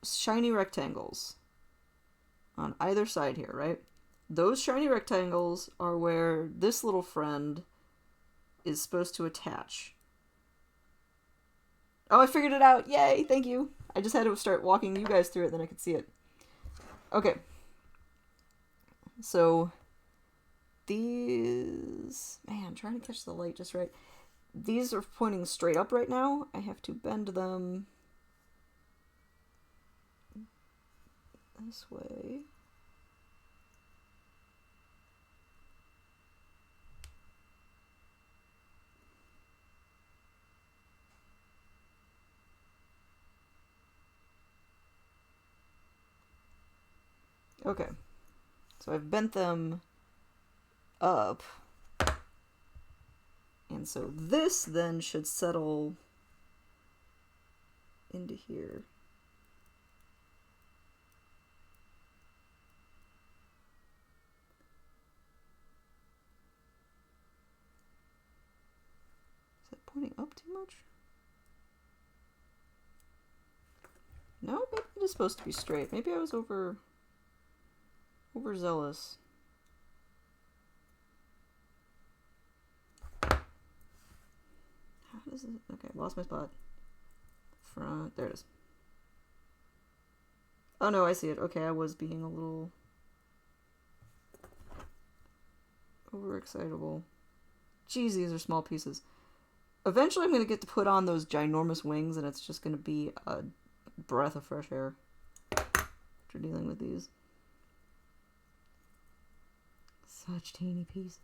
shiny rectangles on either side here, right? Those shiny rectangles are where this little friend is supposed to attach. Oh, I figured it out! Yay! Thank you! I just had to start walking you guys through it, then I could see it. Okay. So, these... Man, I'm trying to catch the light just right. These are pointing straight up right now. I have to bend them this way. Okay. So I've bent them up. And And so this then should settle into here. Is that pointing up too much? No, maybe it is supposed to be straight. Maybe I was overzealous. How does it? Okay, lost my spot. Front. There it is. Oh no, I see it. Okay, I was being a little overexcitable. Geez, these are small pieces. Eventually I'm going to get to put on those ginormous wings and it's just going to be a breath of fresh air after dealing with these. Such teeny pieces.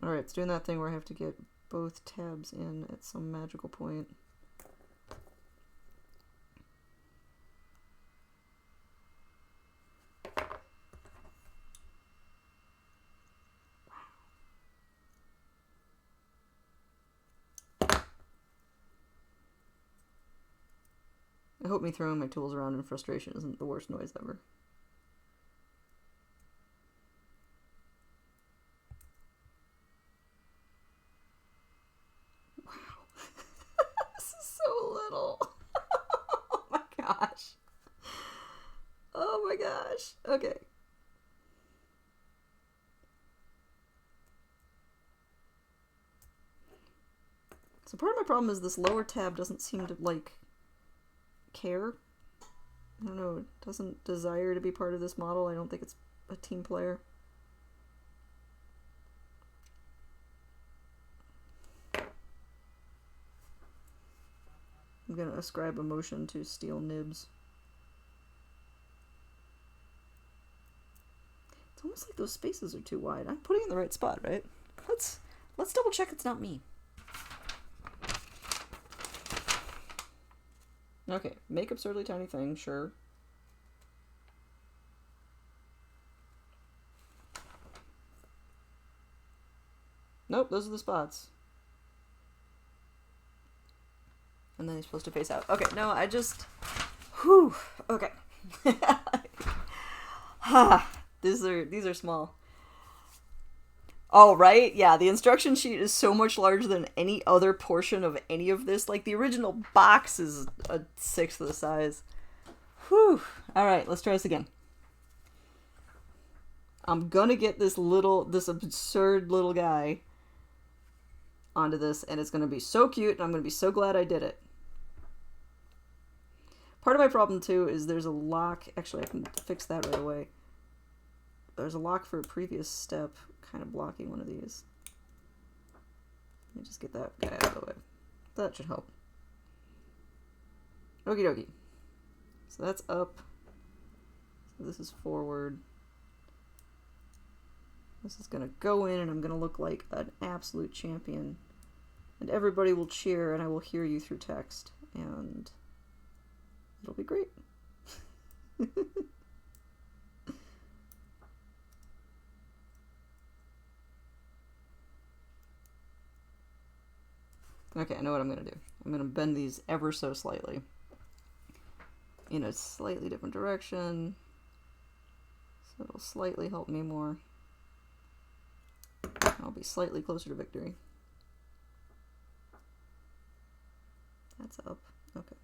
Alright, it's doing that thing where I have to get both tabs in at some magical point. I hope me throwing my tools around in frustration isn't the worst noise ever. Wow. This is so little. Oh my gosh. Oh my gosh. Okay. So part of my problem is this lower tab doesn't seem to, like, care. I don't know, it doesn't desire to be part of this model. I don't think it's a team player. I'm gonna ascribe emotion to steel nibs. It's almost like those spaces are too wide. I'm putting it in the right spot, right? Let's double check it's not me. Okay, make absurdly tiny thing, sure. Nope, those are the spots. And then he's supposed to face out. Okay, no, I just... Whew, okay. These are small. Oh, right? Yeah, the instruction sheet is so much larger than any other portion of any of this. Like, the original box is a sixth of the size. Whew. Alright, let's try this again. I'm gonna get this absurd little guy onto this, and it's gonna be so cute, and I'm gonna be so glad I did it. Part of my problem, too, is there's a lock. Actually, I can fix that right away. There's a lock for a previous step kind of blocking one of these. Let me just get that guy out of the way. That should help. Okie dokie. So that's up. So this is forward. This is going to go in and I'm going to look like an absolute champion. And everybody will cheer and I will hear you through text. And it'll be great. Okay, I know what I'm going to do. I'm going to bend these ever so slightly in a slightly different direction. So it'll slightly help me more. I'll be slightly closer to victory. That's up. Okay.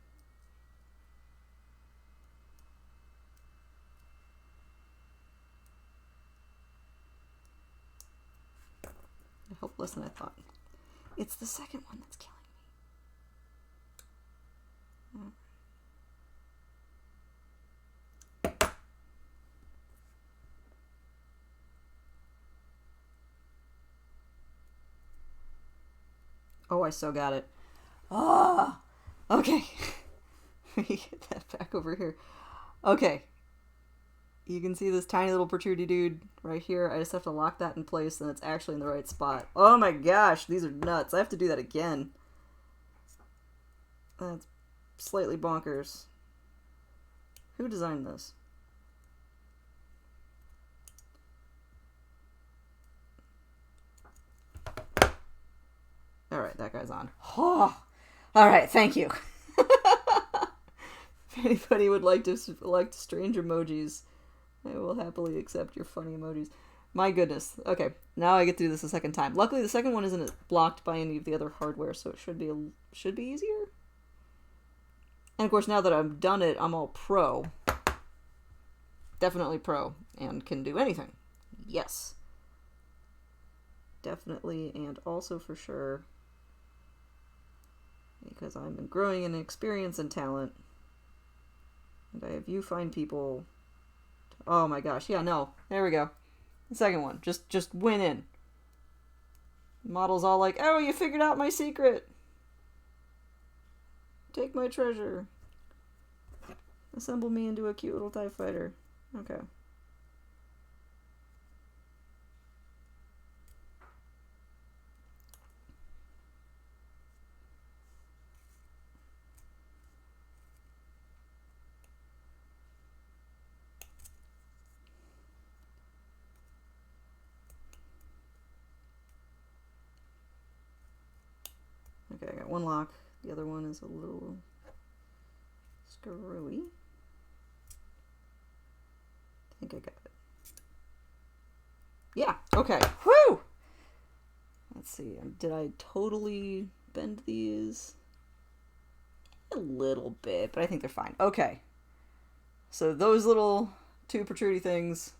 I hope less than I thought. It's the second one that's killing me. Oh, I so got it. Ah, okay. Let me get that back over here. Okay. You can see this tiny little protrudy dude right here. I just have to lock that in place and it's actually in the right spot. Oh my gosh, these are nuts. I have to do that again. That's slightly bonkers. Who designed this? Alright, that guy's on. Oh, alright, thank you. If anybody would like to strange emojis, I will happily accept your funny emojis. My goodness. Okay, now I get to do this a second time. Luckily, the second one isn't blocked by any of the other hardware, so it should be easier. And of course, now that I've done it, I'm all pro. Definitely pro, and can do anything. Yes. Definitely, and also for sure, because I'm growing in experience and talent, and I have you find people. Oh my gosh, yeah, no, there we go. The second one, just win in. The model's all like, oh, you figured out my secret. Take my treasure. Assemble me into a cute little TIE fighter. Okay. Okay, I got one lock. The other one is a little screwy. I think I got it. Yeah, okay. Woo! Let's see. Did I totally bend these? A little bit, but I think they're fine. Okay. So those little two protrudy things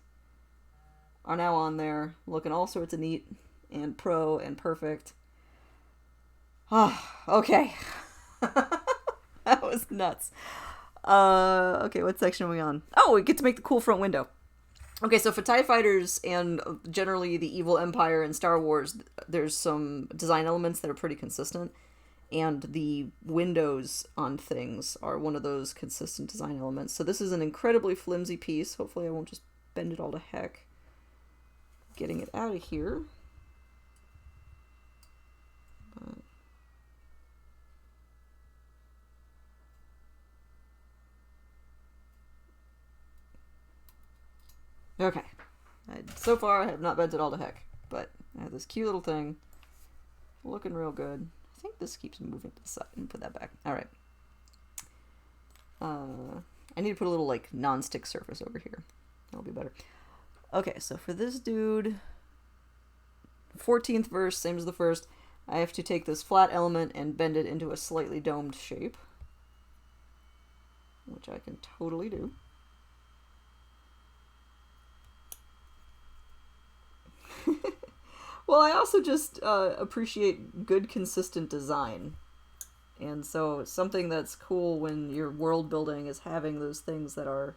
are now on there, looking all sorts of neat and pro and perfect. Oh, okay. That was nuts. Okay, what section are we on? Oh, we get to make the cool front window. Okay, so for TIE Fighters and generally the Evil Empire and Star Wars, there's some design elements that are pretty consistent, and the windows on things are one of those consistent design elements. So this is an incredibly flimsy piece. Hopefully I won't just bend it all to heck. Getting it out of here. Okay. So far, I have not bent it all to heck, but I have this cute little thing looking real good. I think this keeps moving to the side and put that back. All right. I need to put a little, like, non-stick surface over here. That'll be better. Okay, so for this dude, 14th verse, same as the first, I have to take this flat element and bend it into a slightly domed shape, which I can totally do. Well, I also just appreciate good, consistent design. And so something that's cool when you're world building is having those things that are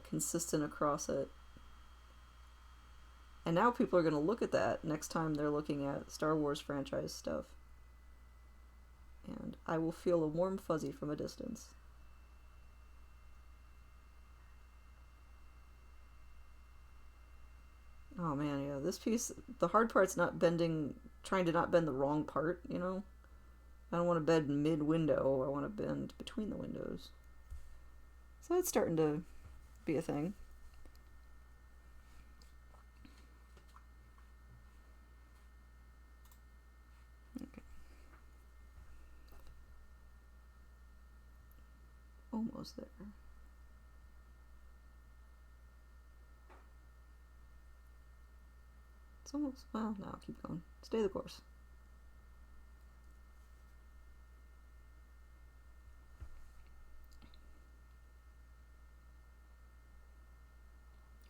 consistent across it. And now people are going to look at that next time they're looking at Star Wars franchise stuff. And I will feel a warm fuzzy from a distance. Oh man, yeah, this piece, the hard part's not bending, trying to not bend the wrong part, you know? I don't want to bend mid-window, I want to bend between the windows. So it's starting to be a thing. Okay. Almost there. It's almost, well, no, keep going. Stay the course.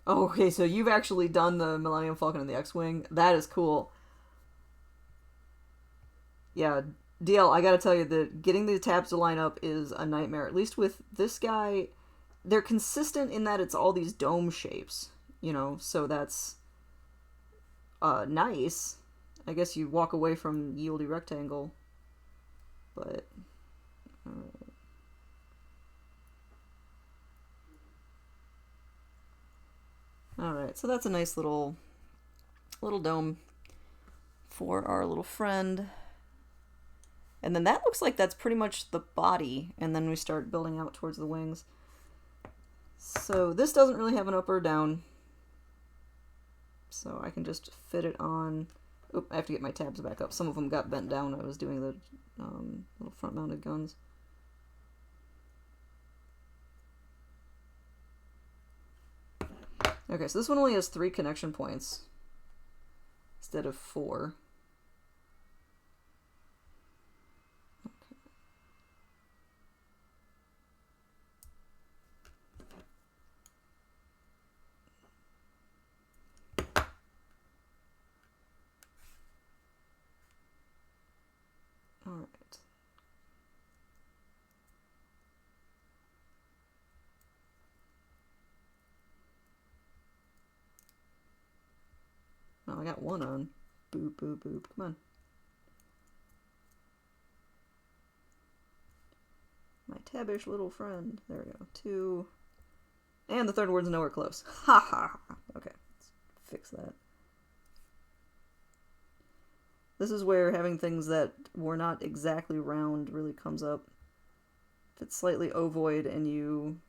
Oh, okay, so you've actually done the Millennium Falcon and the X-Wing. That is cool. Yeah, DL, I gotta tell you that getting the tabs to line up is a nightmare. At least with this guy, they're consistent in that it's all these dome shapes, you know, so that's nice. I guess you walk away from yieldy rectangle, but alright, so that's a nice little dome for our little friend. And then that looks like that's pretty much the body, and then we start building out towards the wings. So this doesn't really have an up or down. So I can just fit it on. Oop, I have to get my tabs back up. Some of them got bent down. I was doing the little front-mounted guns. Okay, so this one only has 3 connection points instead of 4. Alright. Oh, I got one on. Boop, boop, boop. Come on. My tabbish little friend. There we go. 2. And the third word's nowhere close. Ha ha ha. Okay, let's fix that. This is where having things that were not exactly round really comes up. If it's slightly ovoid and you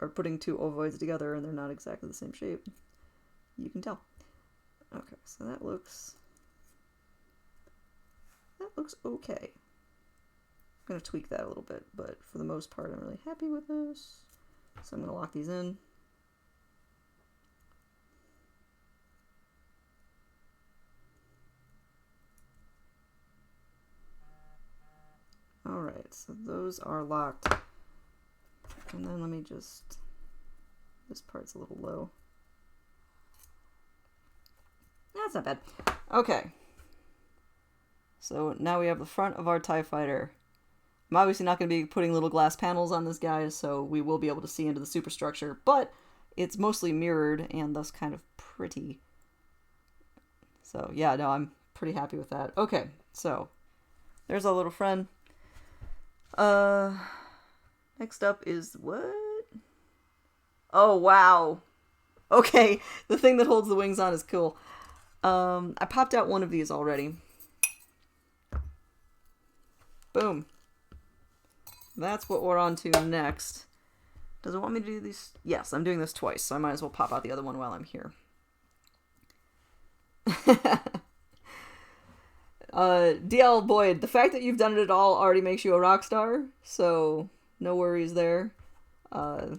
are putting 2 ovoids together and they're not exactly the same shape, you can tell. Okay, so that looks okay. I'm going to tweak that a little bit, but for the most part I'm really happy with this. So I'm going to lock these in. Alright, so those are locked. And then let me just... This part's a little low. That's not bad. Okay. So now we have the front of our TIE Fighter. I'm obviously not going to be putting little glass panels on this guy, so we will be able to see into the superstructure, but it's mostly mirrored and thus kind of pretty. So yeah, no, I'm pretty happy with that. Okay, so there's our little friend. Next up is what? Oh, wow. Okay, the thing that holds the wings on is cool. I popped out one of these already. Boom. That's what we're on to next. Does it want me to do these? Yes, I'm doing this twice, so I might as well pop out the other one while I'm here. DL Boyd, the fact that you've done it at all already makes you a rock star, so no worries there. I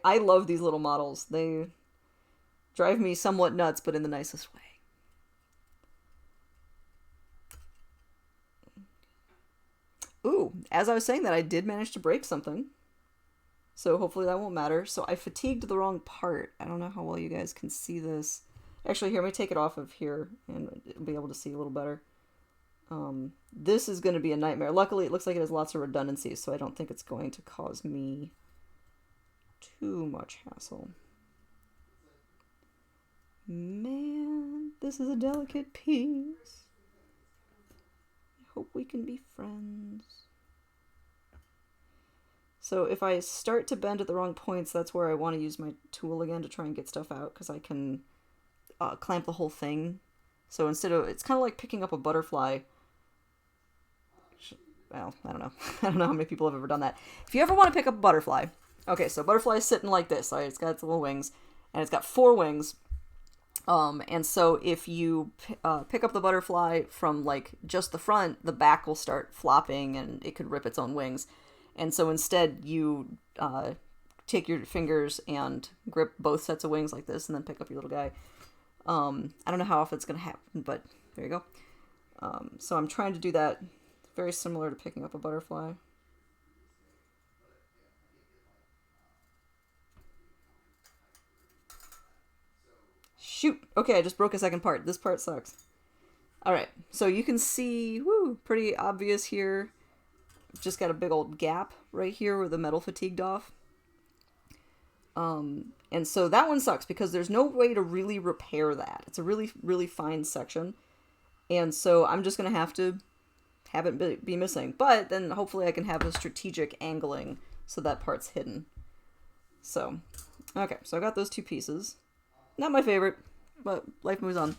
love these little models. They drive me somewhat nuts, but in the nicest way. Ooh, as I was saying that, I did manage to break something. So hopefully that won't matter. So I fatigued the wrong part. I don't know how well you guys can see this. Actually, here, let me take it off of here and be able to see a little better. This is going to be a nightmare. Luckily, it looks like it has lots of redundancies, so I don't think it's going to cause me too much hassle. Man, this is a delicate piece. I hope we can be friends. So if I start to bend at the wrong points, that's where I want to use my tool again to try and get stuff out, because I can clamp the whole thing. So instead of, it's kind of like picking up a butterfly. Well, I don't know. I don't know how many people have ever done that. If you ever want to pick up a butterfly, okay, so butterfly is sitting like this. Right? It's got its little wings, and it's got 4 wings. And so if you pick up the butterfly from like just the front, the back will start flopping and it could rip its own wings. And so instead you take your fingers and grip both sets of wings like this and then pick up your little guy. I don't know how often it's going to happen, but there you go. So I'm trying to do that very similar to picking up a butterfly. Shoot! Okay, I just broke a second part. This part sucks. Alright, so you can see, woo, pretty obvious here. Just got a big old gap right here where the metal fatigued off. And so that one sucks because there's no way to really repair that. It's a really, really fine section. And so I'm just going to have it be missing. But then hopefully I can have a strategic angling so that part's hidden. So, okay, so I got those 2 pieces. Not my favorite, but life moves on.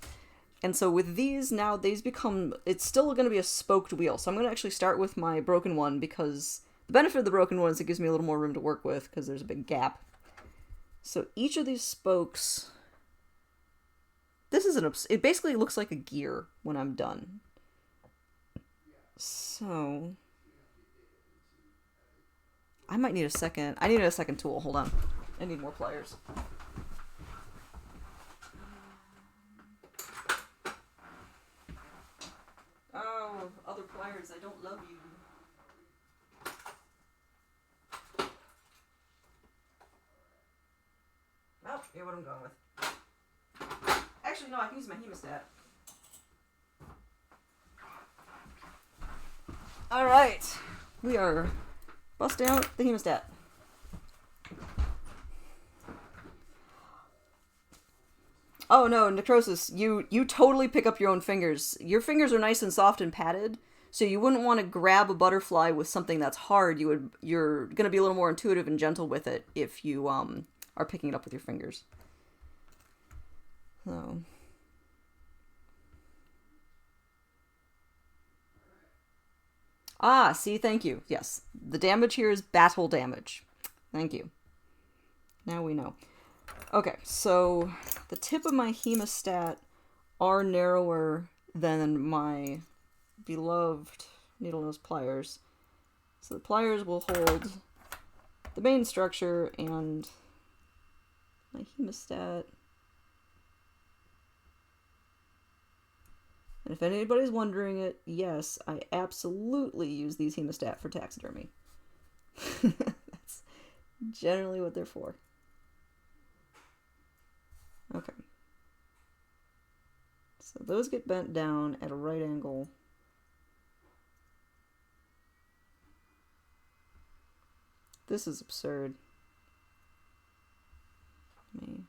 And so with these, now these become, it's still going to be a spoked wheel. So I'm going to actually start with my broken one because The benefit of the broken one is it gives me a little more room to work with because there's a big gap. So each of these spokes, this is it basically looks like a gear when I'm done. So I might need a second. I need a second tool. Hold on. I need more pliers. Oh, other pliers. I don't love you. Oh, yeah, what I'm going with. Actually, no, I can use my hemostat. Alright. We are busting out the hemostat. Oh no, necrosis, you totally pick up your own fingers. Your fingers are nice and soft and padded, so you wouldn't want to grab a butterfly with something that's hard. You're going to be a little more intuitive and gentle with it if you are picking it up with your fingers. So see, thank you. Yes. The damage here is battle damage. Thank you. Now we know. Okay, so the tip of my hemostat are narrower than my beloved needle nose pliers. So the pliers will hold the main structure and my hemostat. And if anybody's wondering it, yes, I absolutely use these hemostat for taxidermy. That's generally what they're for. Okay. So those get bent down at a right angle. This is absurd. Let me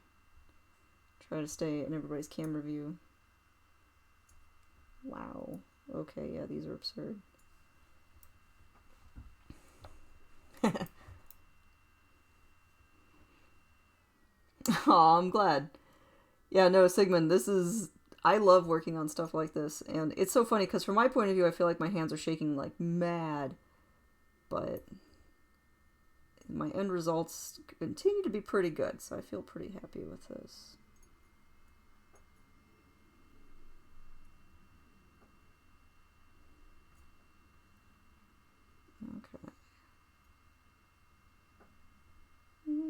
try to stay in everybody's camera view. Wow. Okay, yeah, these are absurd. Aw, I'm glad. Yeah, no, Sigmund, I love working on stuff like this, and it's so funny, because from my point of view, I feel like my hands are shaking like mad, but my end results continue to be pretty good, so I feel pretty happy with this. Okay.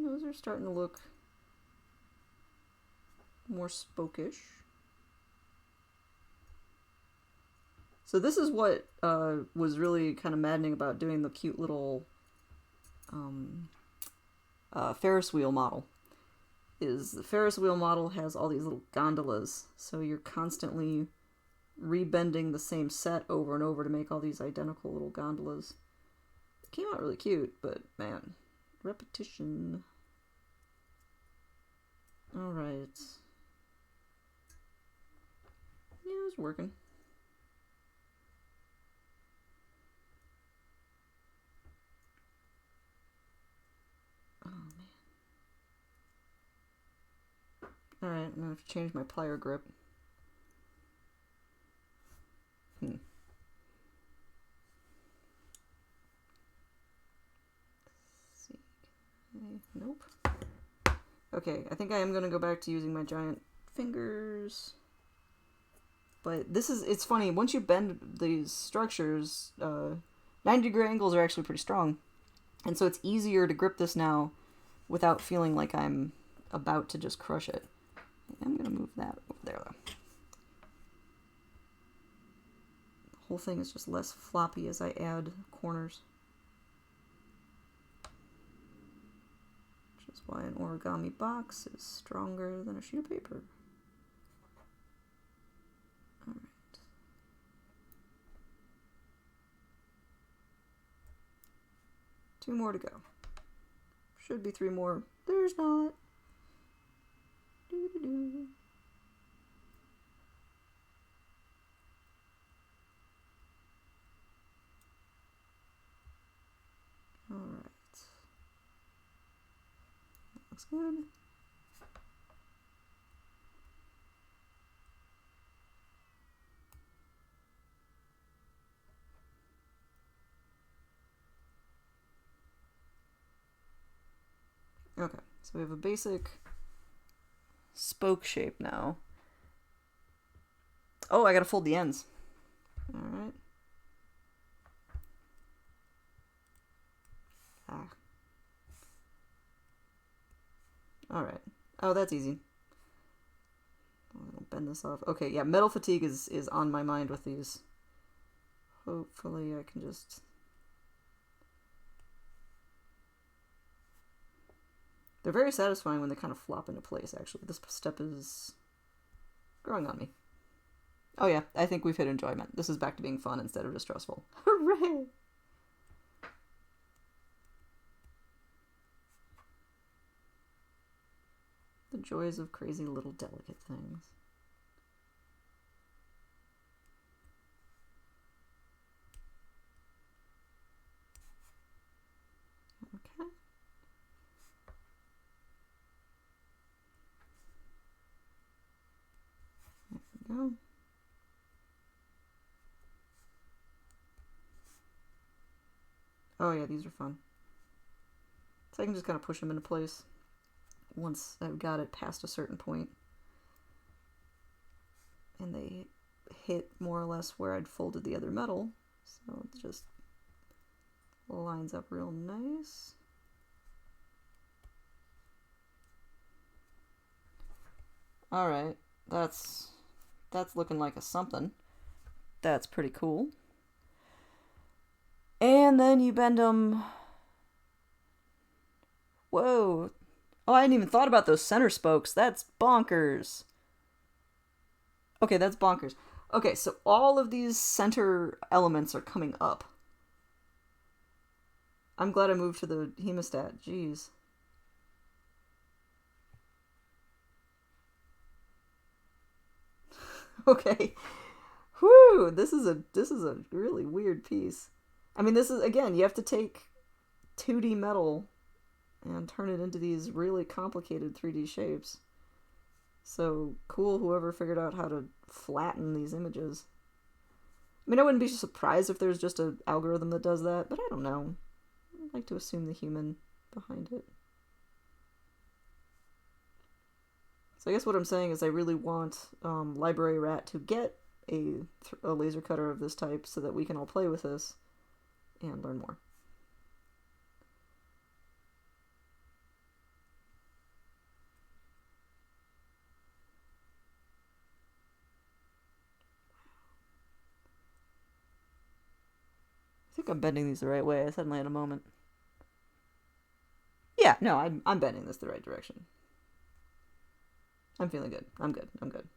Those are starting to look more spokish. So this is what was really kind of maddening about doing the cute little Ferris wheel model. Is the Ferris wheel model has all these little gondolas, so you're constantly rebending the same set over and over to make all these identical little gondolas. It came out really cute, but man, repetition. Alright. Yeah, it was working. Oh, man. Alright, I'm gonna have to change my plier grip. Let's see. Nope. Okay, I think I am gonna go back to using my giant fingers. But it's funny, once you bend these structures, 90-degree angles are actually pretty strong. And so it's easier to grip this now without feeling like I'm about to just crush it. I'm going to move that over there, though. The whole thing is just less floppy as I add corners. Which is why an origami box is stronger than a sheet of paper. Alright. Two more to go. Should be three more. There's not. Doo-doo-doo. Alright. That looks good. Okay, so we have a basic spoke shape now. Oh, I gotta fold the ends. Alright. Ah. Alright. Oh, that's easy. I'll bend this off. Okay, yeah, metal fatigue is on my mind with these. Hopefully I can just... They're very satisfying when they kind of flop into place, actually. This step is growing on me. Oh yeah, I think we've hit enjoyment. This is back to being fun instead of just stressful. Hooray! The joys of crazy little delicate things. Okay. There we go. Oh yeah, these are fun. So I can just kind of push them into place once I've got it past a certain point. And they hit more or less where I'd folded the other metal. So it just lines up real nice. Alright, that's looking like a something. That's pretty cool. And then you bend them. Whoa. Oh, I hadn't even thought about those center spokes. That's bonkers. Okay, that's bonkers. Okay, so all of these center elements are coming up. I'm glad I moved to the hemostat. Jeez. Okay. Whew, this is a really weird piece. I mean, this is, again, you have to take 2D metal and turn it into these really complicated 3D shapes. So, cool whoever figured out how to flatten these images. I mean, I wouldn't be surprised if there's just an algorithm that does that, but I don't know. I'd like to assume the human behind it. So I guess what I'm saying is I really want Library Rat to get a laser cutter of this type so that we can all play with this and learn more. I think I'm bending these the right way. I suddenly had a moment. Yeah, no, I'm bending this the right direction. I'm feeling good. I'm good. I'm good.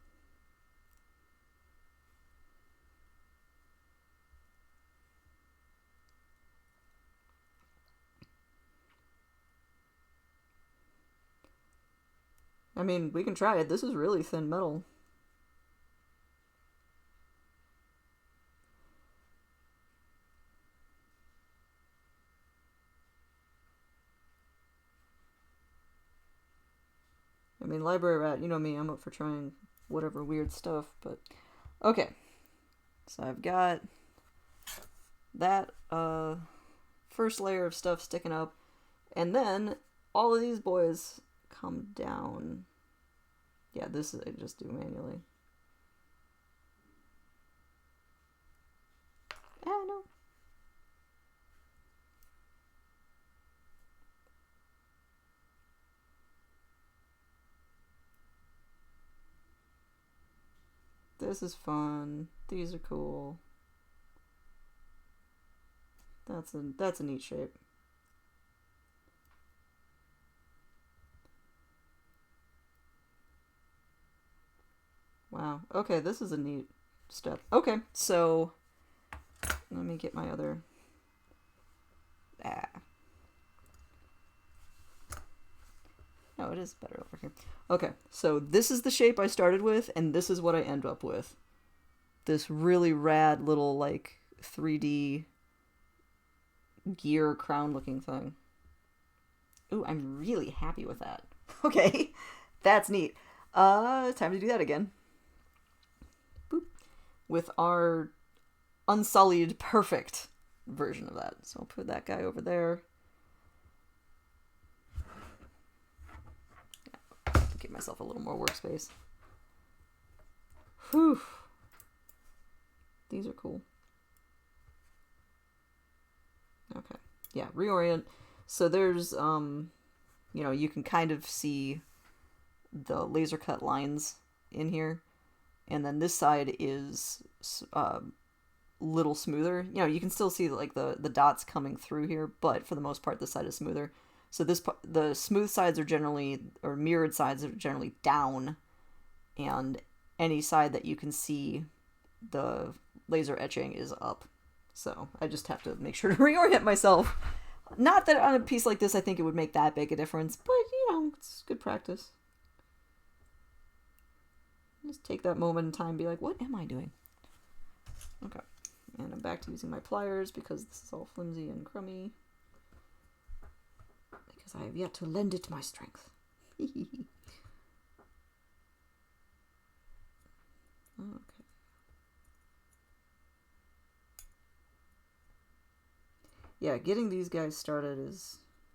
I mean, we can try it. This is really thin metal. I mean, Library Rat, you know me, I'm up for trying whatever weird stuff, but... Okay. So I've got that first layer of stuff sticking up, and then all of these boys come down. Yeah, this I just do manually. Ah, no. This is fun. These are cool. That's a neat shape. Wow. Okay, this is a neat step. Okay, so let me get my other... No, it is better over here. Okay, so this is the shape I started with, and this is what I end up with. This really rad little, like, 3D gear crown looking thing. Ooh, I'm really happy with that. Okay, that's neat. Time to do that again. Boop. With our unsullied, perfect version of that. So I'll put that guy over there. give myself a little more workspace. Whew. These are cool. Okay. Yeah, reorient. So there's, you know, you can kind of see the laser cut lines in here. And then this side is little smoother. You know, you can still see like the dots coming through here, but for the most part, this side is smoother. So the smooth sides are generally, or mirrored sides are generally down, and any side that you can see the laser etching is up. So I just have to make sure to reorient myself. Not that on a piece like this I think it would make that big a difference, but you know, it's good practice. Just take that moment in time and be like, what am I doing? Okay. And I'm back to using my pliers because this is all flimsy and crummy. Because I have yet to lend it my strength. Okay. Yeah, getting these guys started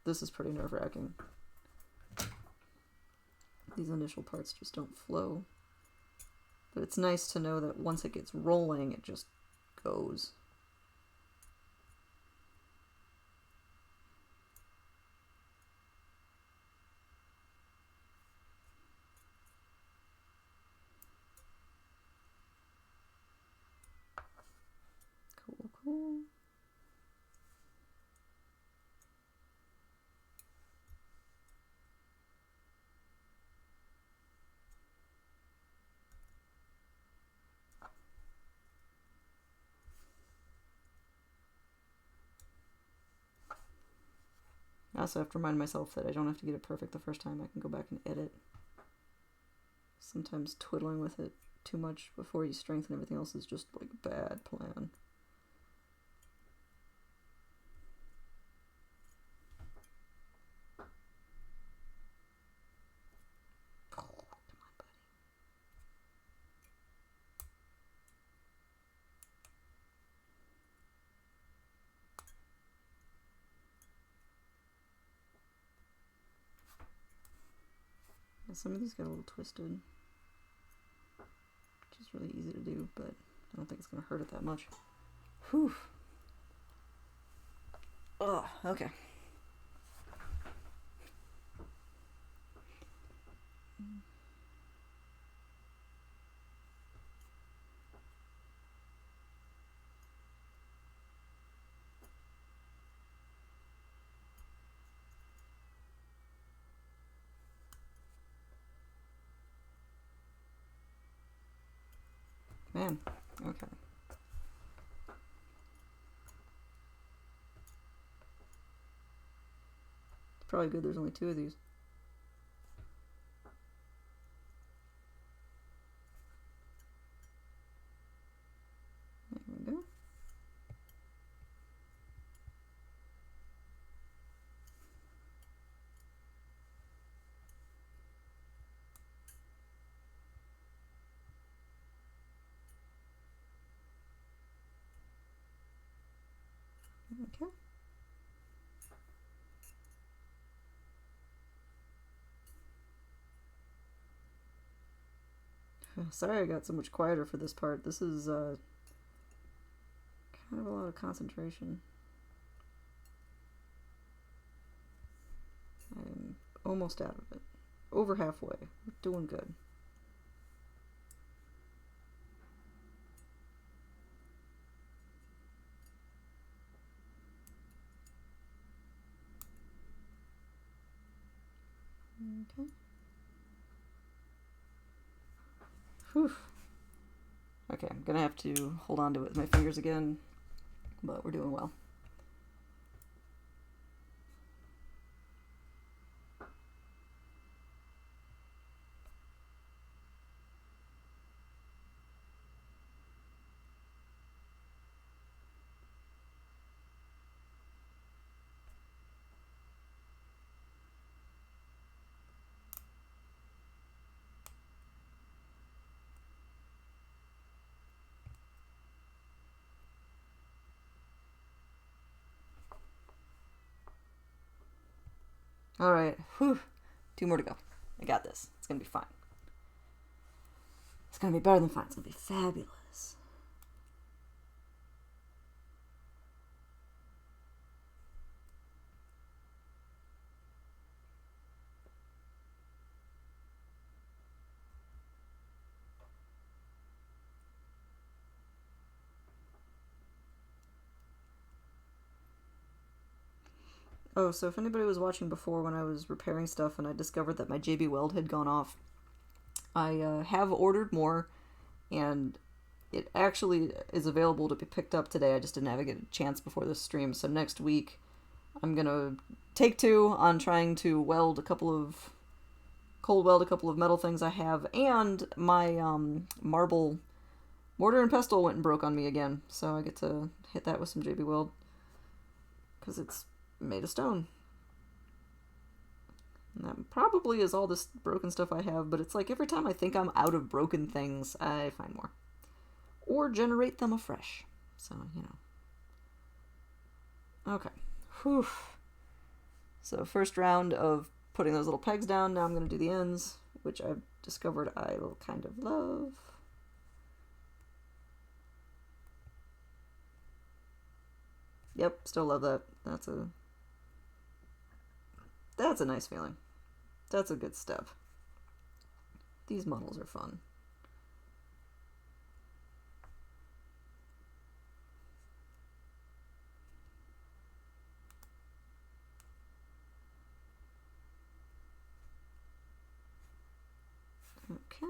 this is pretty nerve-wracking. These initial parts just don't flow. But it's nice to know that once it gets rolling, it just goes. Cool, cool. I also have to remind myself that I don't have to get it perfect the first time. I can go back and edit. Sometimes twiddling with it too much before you strengthen everything else is just like a bad plan. Come on, buddy. Yeah, some of these got a little twisted, which is really easy to do, but I don't think it's going to hurt it that much. Whew. Oh, okay. Man, okay. It's probably good there's only 2 of these. There we go. Okay. Sorry I got so much quieter for this part. This is kind of a lot of concentration. I'm almost out of it. Over halfway. Doing good. Okay. Whew. Okay, I'm gonna have to hold on to it with my fingers again, but we're doing well. Alright, whew. 2 more to go. I got this. It's gonna be fine. It's gonna be better than fine. It's gonna be fabulous. Oh, so if anybody was watching before when I was repairing stuff and I discovered that my JB Weld had gone off, I have ordered more, and it actually is available to be picked up today. I just didn't have a chance before this stream, so next week I'm gonna take two on trying to cold weld a couple of metal things I have, and my marble mortar and pestle went and broke on me again, so I get to hit that with some JB Weld, because it's made of stone. And that probably is all this broken stuff I have, but it's like every time I think I'm out of broken things, I find more. Or generate them afresh. So, you know. Okay. Whew. So, first round of putting those little pegs down. Now I'm going to do the ends, which I've discovered I will kind of love. Yep, still love that. That's a nice feeling. That's a good step. These models are fun. Okay.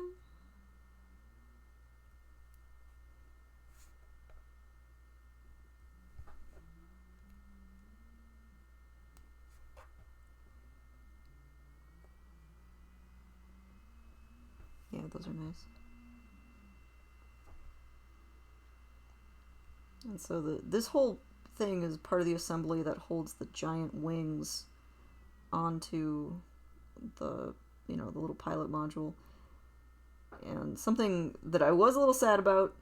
Yeah, those are nice. And so this whole thing is part of the assembly that holds the giant wings onto the, the little pilot module. And something that I was a little sad about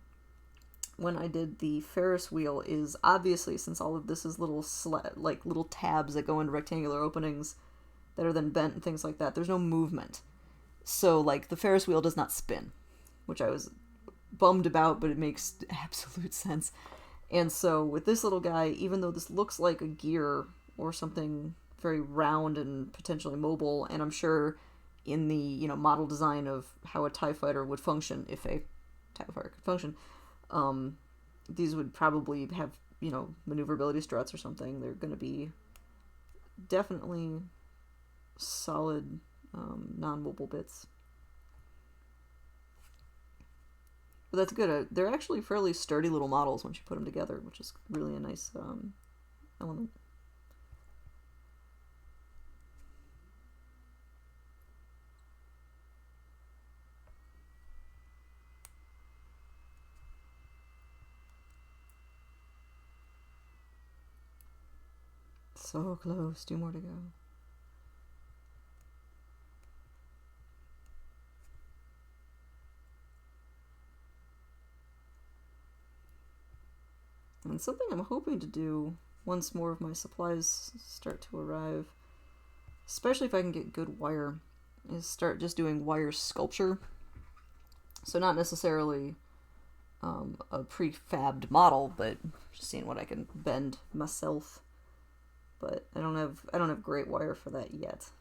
when I did the Ferris wheel is, obviously, since all of this is little little tabs that go into rectangular openings that are then bent and things like that, there's no movement. So, like, the Ferris wheel does not spin, which I was bummed about, but it makes absolute sense. And so, with this little guy, even though this looks like a gear or something very round and potentially mobile, and I'm sure in the, model design of how a TIE fighter would function, if a TIE fighter could function, these would probably have, maneuverability struts or something. They're going to be definitely solid non-mobile bits. But that's good. They're actually fairly sturdy little models once you put them together, which is really a nice element. So close. 2 more to go. And something I'm hoping to do once more of my supplies start to arrive, especially if I can get good wire, is start just doing wire sculpture. So not necessarily a prefabbed model, but just seeing what I can bend myself. But I don't have great wire for that yet.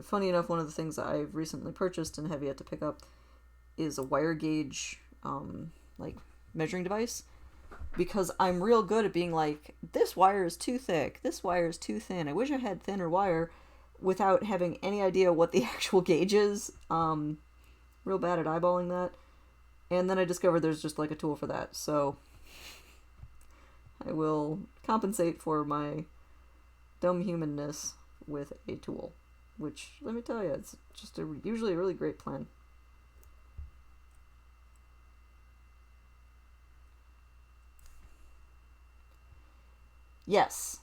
Funny enough, one of the things I've recently purchased and have yet to pick up is a wire gauge measuring device, because I'm real good at being like, this wire is too thick, this wire is too thin, I wish I had thinner wire, without having any idea what the actual gauge is. Real bad at eyeballing that. And then I discovered there's just like a tool for that, so I will compensate for my dumb humanness with a tool, which, let me tell you, it's just usually a really great plan. Yes.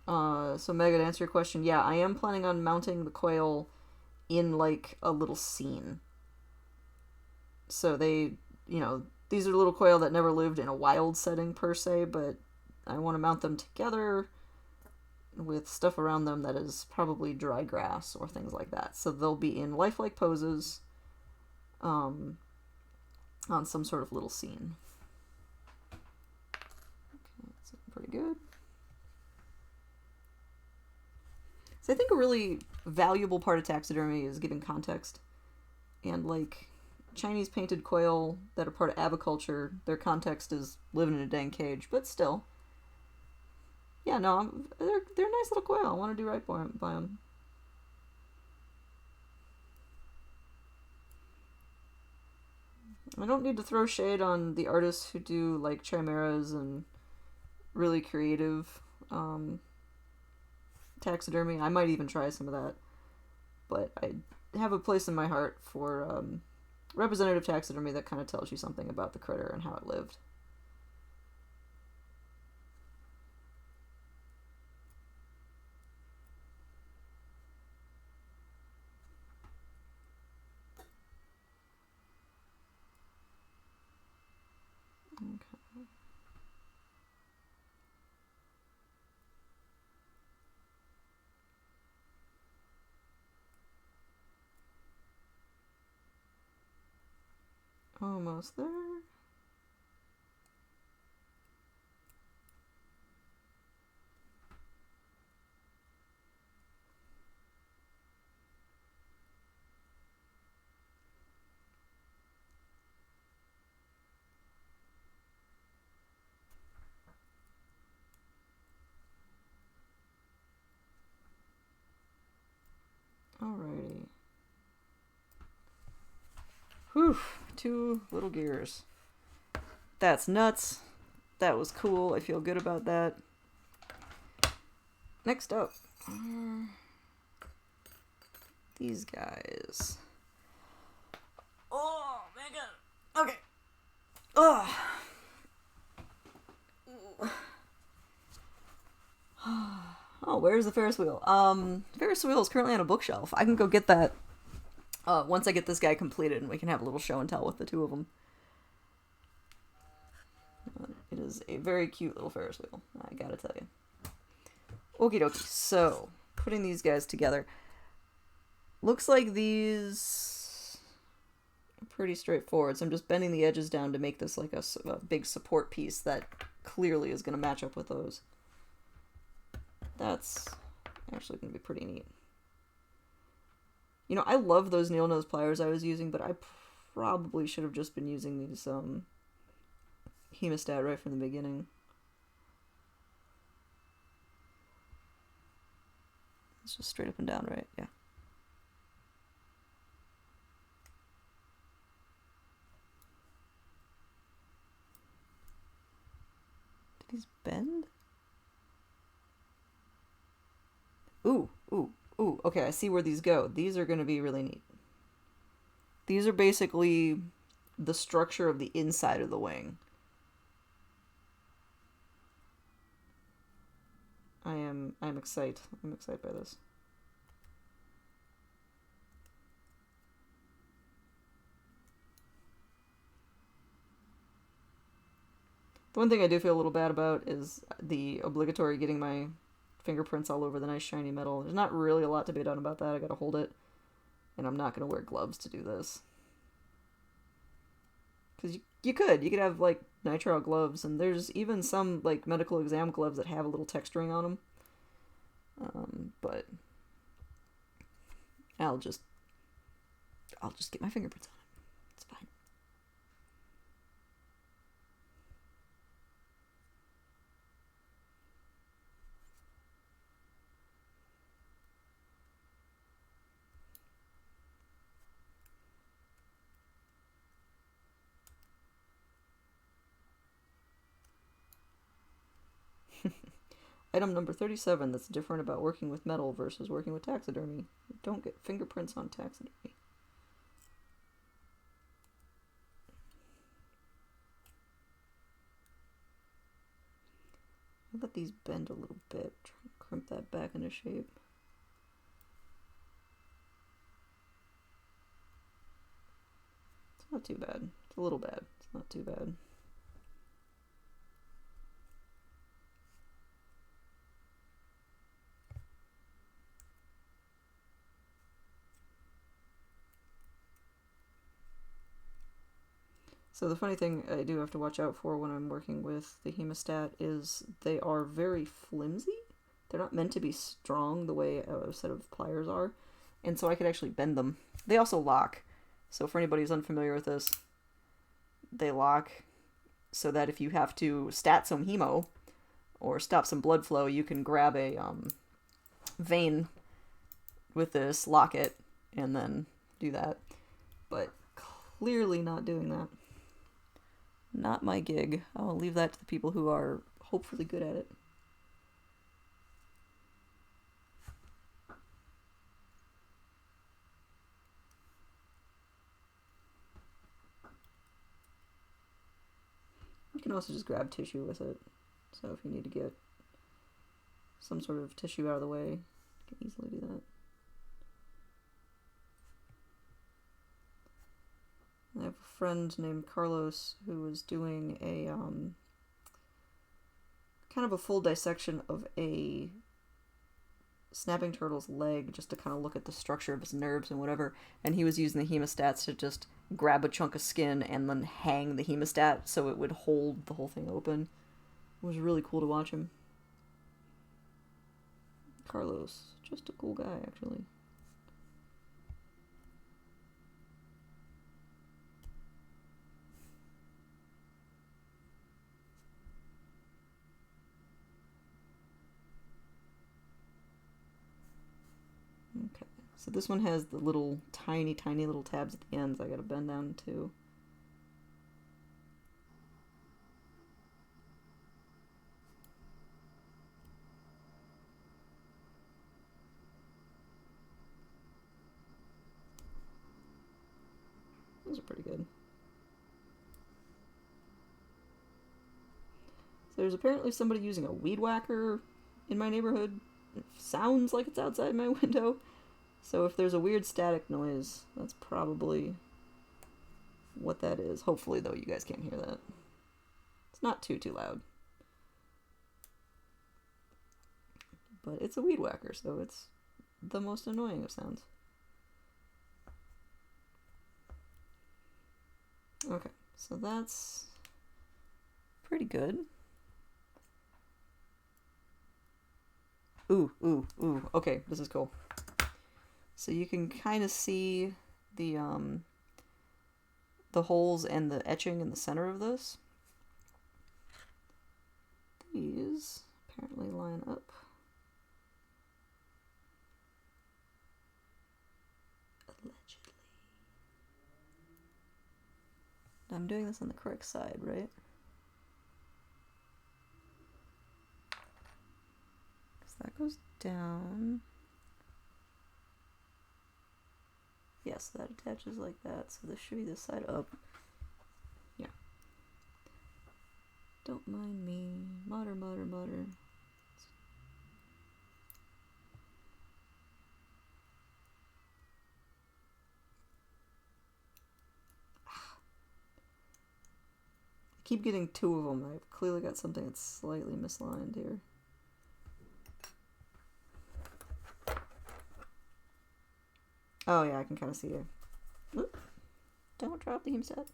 So Megan, to answer your question, yeah, I am planning on mounting the quail in, like, a little scene. So they, these are little quail that never lived in a wild setting per se, but I want to mount them together with stuff around them that is probably dry grass or things like that. So they'll be in lifelike poses on some sort of little scene. Okay, that's looking pretty good. So I think a really valuable part of taxidermy is giving context. And like Chinese painted quail that are part of aviculture, their context is living in a dang cage, but still. Yeah, no, they're a nice little quail. I want to do right by them. I don't need to throw shade on the artists who do like chimeras and really creative taxidermy. I might even try some of that. But I have a place in my heart for representative taxidermy that kind of tells you something about the critter and how it lived. Okay. Almost there. Alrighty. Whew, 2 little gears. That's nuts. That was cool. I feel good about that. Next up are these guys. Oh, man. Okay. Oh. Oh, where's the Ferris wheel? Ferris wheel is currently on a bookshelf. I can go get that once I get this guy completed, and we can have a little show and tell with the 2 of them. It is a very cute little Ferris wheel, I gotta tell you. Okie dokie, so, putting these guys together. Looks like these are pretty straightforward, so I'm just bending the edges down to make this like a big support piece that clearly is going to match up with those. That's actually going to be pretty neat. You know, I love those nail nose pliers I was using, but I probably should have just been using these hemostat right from the beginning. It's just straight up and down, right? Yeah. Did these bend? Ooh. Okay, I see where these go. These are going to be really neat. These are basically the structure of the inside of the wing. I'm excited. I'm excited by this. The one thing I do feel a little bad about is the obligatory getting my fingerprints all over the nice shiny metal. There's not really a lot to be done about that. I gotta hold it. And I'm not gonna wear gloves to do this. Because you could have, like, nitrile gloves, and there's even some, like, medical exam gloves that have a little texturing on them. But I'll just get my fingerprints on it. It's fine. Item number 37 that's different about working with metal versus working with taxidermy. You don't get fingerprints on taxidermy. I'll let these bend a little bit. Try and crimp that back into shape. It's not too bad. It's a little bad. It's not too bad. So the funny thing I do have to watch out for when I'm working with the hemostat is they are very flimsy. They're not meant to be strong the way a set of pliers are, and so I could actually bend them. They also lock. So for anybody who's unfamiliar with this, they lock so that if you have to stat some hemo or stop some blood flow, you can grab a vein with this, lock it, and then do that. But clearly not doing that. Not my gig. I'll leave that to the people who are hopefully good at it. You can also just grab tissue with it. So if you need to get some sort of tissue out of the way, you can easily do that. I have a friend named Carlos who was doing a kind of a full dissection of a snapping turtle's leg just to kind of look at the structure of his nerves and whatever, and he was using the hemostats to just grab a chunk of skin and then hang the hemostat so it would hold the whole thing open. It was really cool to watch him. Carlos, just a cool guy, actually. Okay, so this one has the little tiny little tabs at the ends I gotta bend down to. Those are pretty good. So there's apparently somebody using a weed whacker in my neighborhood. It sounds like it's outside my window. So if there's a weird static noise, that's probably what that is. Hopefully, though, you guys can't hear that. It's not too loud. But it's a weed whacker, so it's the most annoying of sounds. Okay, so that's pretty good. Ooh. Okay, this is cool. So you can kind of see the holes and the etching in the center of this. These apparently line up. Allegedly. I'm doing this on the correct side, right? Because that goes down. Yes, that attaches like that, so this should be this side up. Yeah. Don't mind me. Mutter. I keep getting two of them. I've clearly got something that's slightly misaligned here. Oh yeah, I can kind of see it. Oop. Don't drop the hemostat.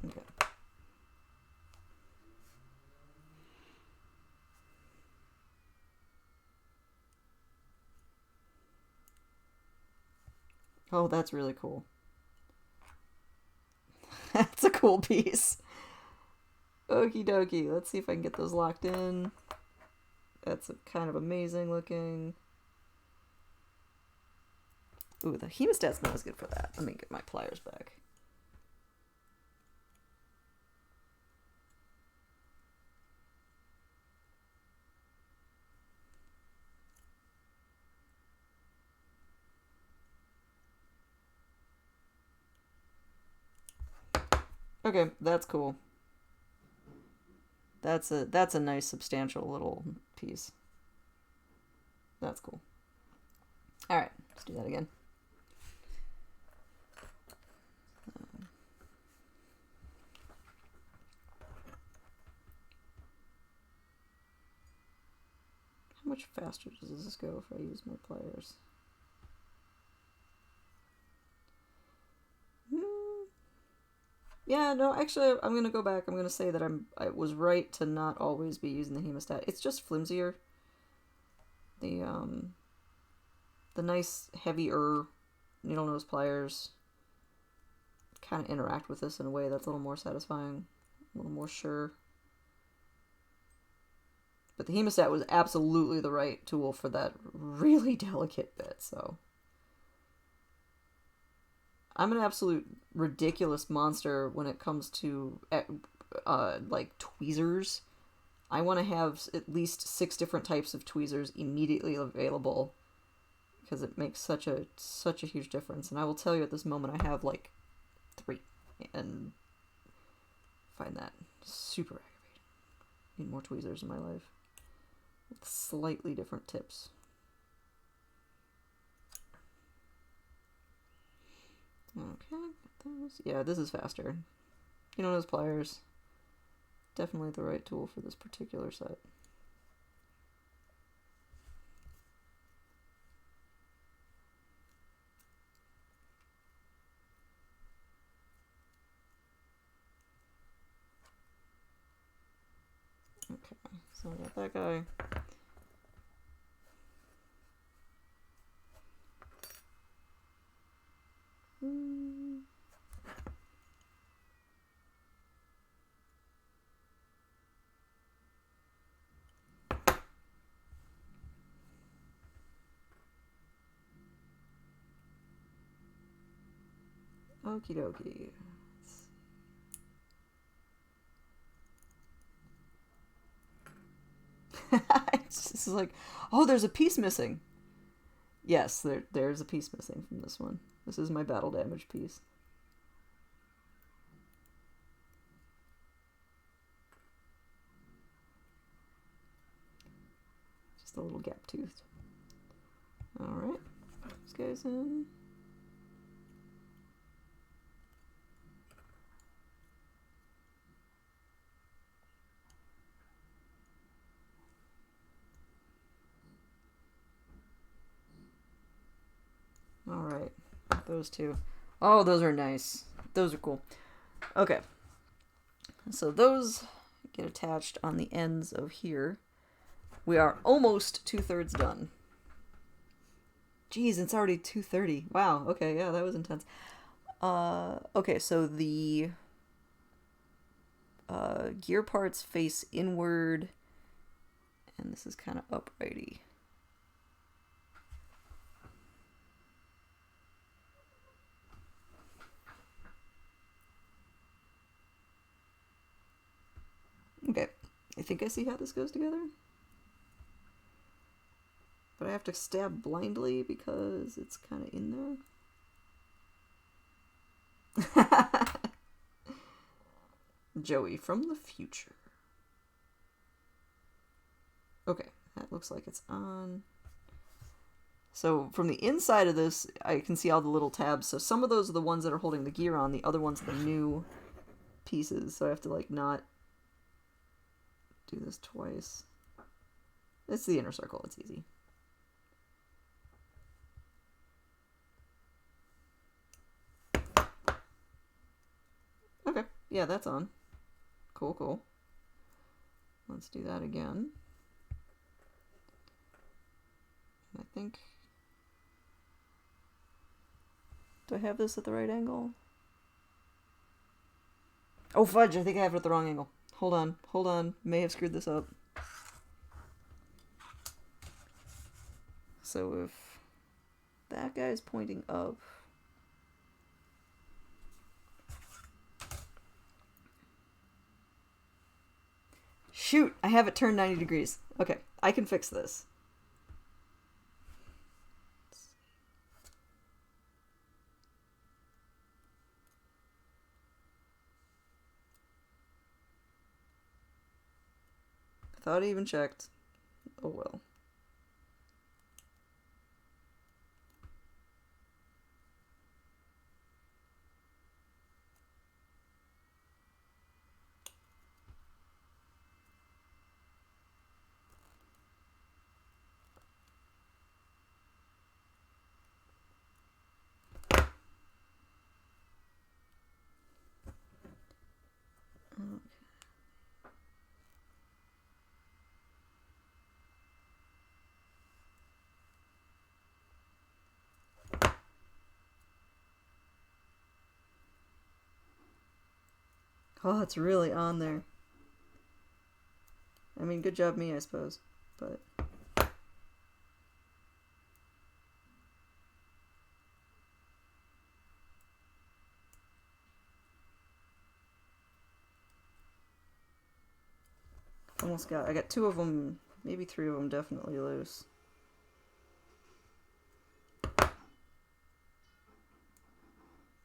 Okay. Oh, that's really cool. That's a cool piece. Okie dokie. Let's see if I can get those locked in. That's kind of amazing looking. Ooh, the hemostat's not as good for that. Let me get my pliers back. Okay, that's cool. That's a nice substantial little piece. That's cool. All right, let's do that again. much faster does this go if I use more pliers? Yeah, no, actually, I'm gonna go back. I'm gonna say that I was right to not always be using the hemostat. It's just flimsier. The nice heavier needle nose pliers kind of interact with this in a way that's a little more satisfying, a little more sure. But the hemostat was absolutely the right tool for that really delicate bit, so. I'm an absolute ridiculous monster when it comes to, like, tweezers. I want to have at least 6 different types of tweezers immediately available because it makes such a huge difference. And I will tell you at this moment I have, like, 3 and find that super aggravating. Need more tweezers in my life with slightly different tips. Okay, those. Yeah, this is faster. You know, those pliers. Definitely the right tool for this particular set. Okay, so I got that guy. Okie dokie. It's just like, oh, there's a piece missing. Yes, there's a piece missing from this one. This is my battle damage piece. Just a little gap-toothed. Alright, these guys in. Alright, those two. Oh, those are nice. Those are cool. Okay. So those get attached on the ends of here. We are almost 2/3 done. Jeez, it's already 2:30. Wow, okay, yeah, that was intense. Okay, so the gear parts face inward, and this is kind of uprighty. Okay, I think I see how this goes together. But I have to stab blindly because it's kind of in there. Joey from the future. Okay, that looks like it's on. So from the inside of this, I can see all the little tabs. So some of those are the ones that are holding the gear on. The other ones are the new pieces. So I have to, like, not do this twice. It's the inner circle. It's easy. Okay. Yeah, that's on. Cool, cool. Let's do that again. I think... Do I have this at the right angle? Oh, fudge! I think I have it at the wrong angle. Hold on, hold on. May have screwed this up. So if that guy's pointing up... Shoot! I have it turned 90 degrees. Okay, I can fix this. Thought I even checked. Oh well. Oh, it's really on there. I mean, good job me, I suppose. But... I got 2 of them, maybe 3 of them definitely loose.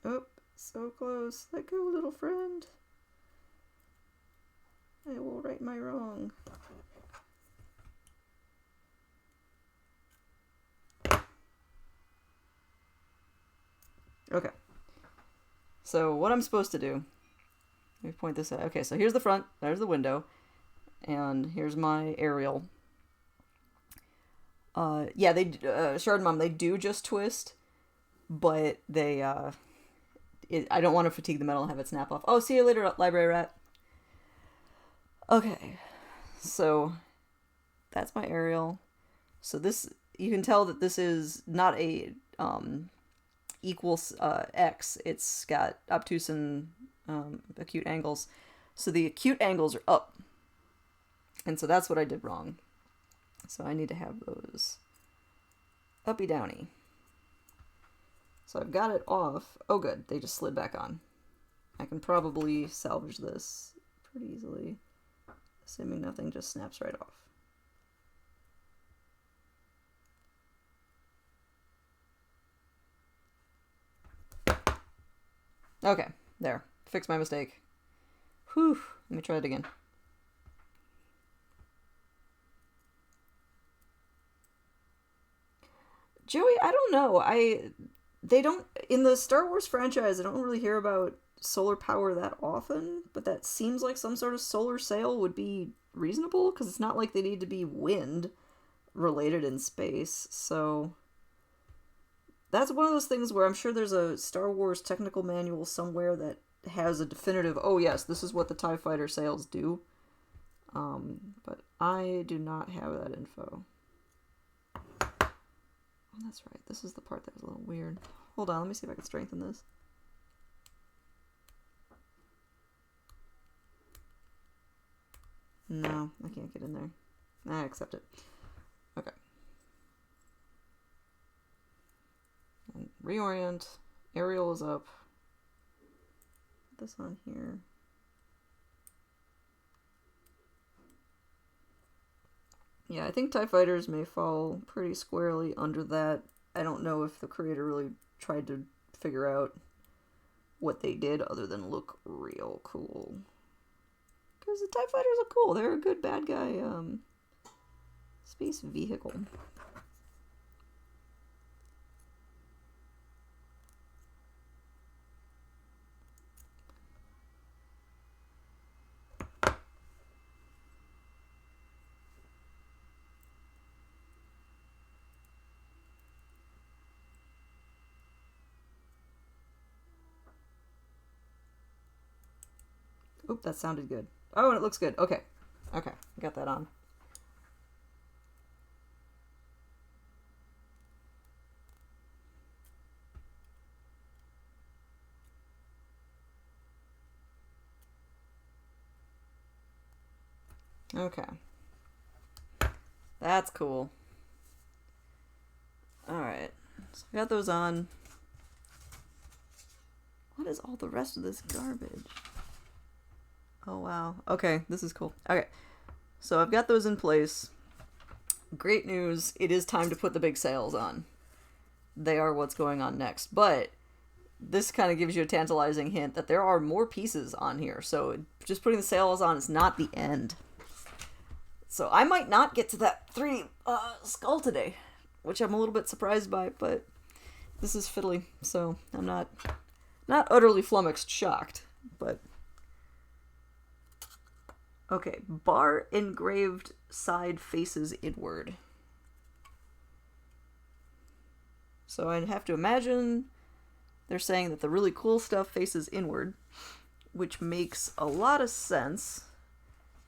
Oh, so close. Let go, little friend. I will right my wrong. Okay. So what I'm supposed to do, let me point this out. Okay, so here's the front, there's the window, and here's my aerial. Yeah, Shard Mom, they do just twist, but they, I don't want to fatigue the metal and have it snap off. Oh, see you later, library rat. Okay, so that's my aerial. So this, you can tell that this is not a equals X. It's got obtuse and acute angles. So the acute angles are up. And so that's what I did wrong. So I need to have those uppy downy. So I've got it off. Oh good, they just slid back on. I can probably salvage this pretty easily, assuming nothing just snaps right off. Okay, there. Fix my mistake. Whew. Let me try it again. Joey, I don't know. They don't, in the Star Wars franchise, I don't really hear about solar power that often, but that seems like some sort of solar sail would be reasonable, because it's not like they need to be wind related in space, so that's one of those things where I'm sure there's a Star Wars technical manual somewhere that has a definitive, oh yes, this is what the TIE fighter sails do, but I do not have that info. Oh, that's right, this is the part that was a little weird. Hold on, let me see if I can strengthen this. No, I can't get in there. I accept it. Okay. And reorient. Aerial is up. Put this on here. Yeah, I think TIE fighters may fall pretty squarely under that. I don't know if the creator really tried to figure out what they did other than look real cool. Because the TIE fighters are cool. They're a good bad guy space vehicle. Oop, that sounded good. Oh, and it looks good. Okay. Okay, got that on. Okay. That's cool. Alright. So I got those on. What is all the rest of this garbage? Oh, wow. Okay, this is cool. Okay, so I've got those in place. Great news. It is time to put the big sails on. They are what's going on next. But this kind of gives you a tantalizing hint that there are more pieces on here. So just putting the sails on is not the end. So I might not get to that 3D skull today, which I'm a little bit surprised by, but this is fiddly, so I'm not utterly flummoxed shocked, but... Okay, bar engraved side faces inward. So I'd have to imagine they're saying that the really cool stuff faces inward, which makes a lot of sense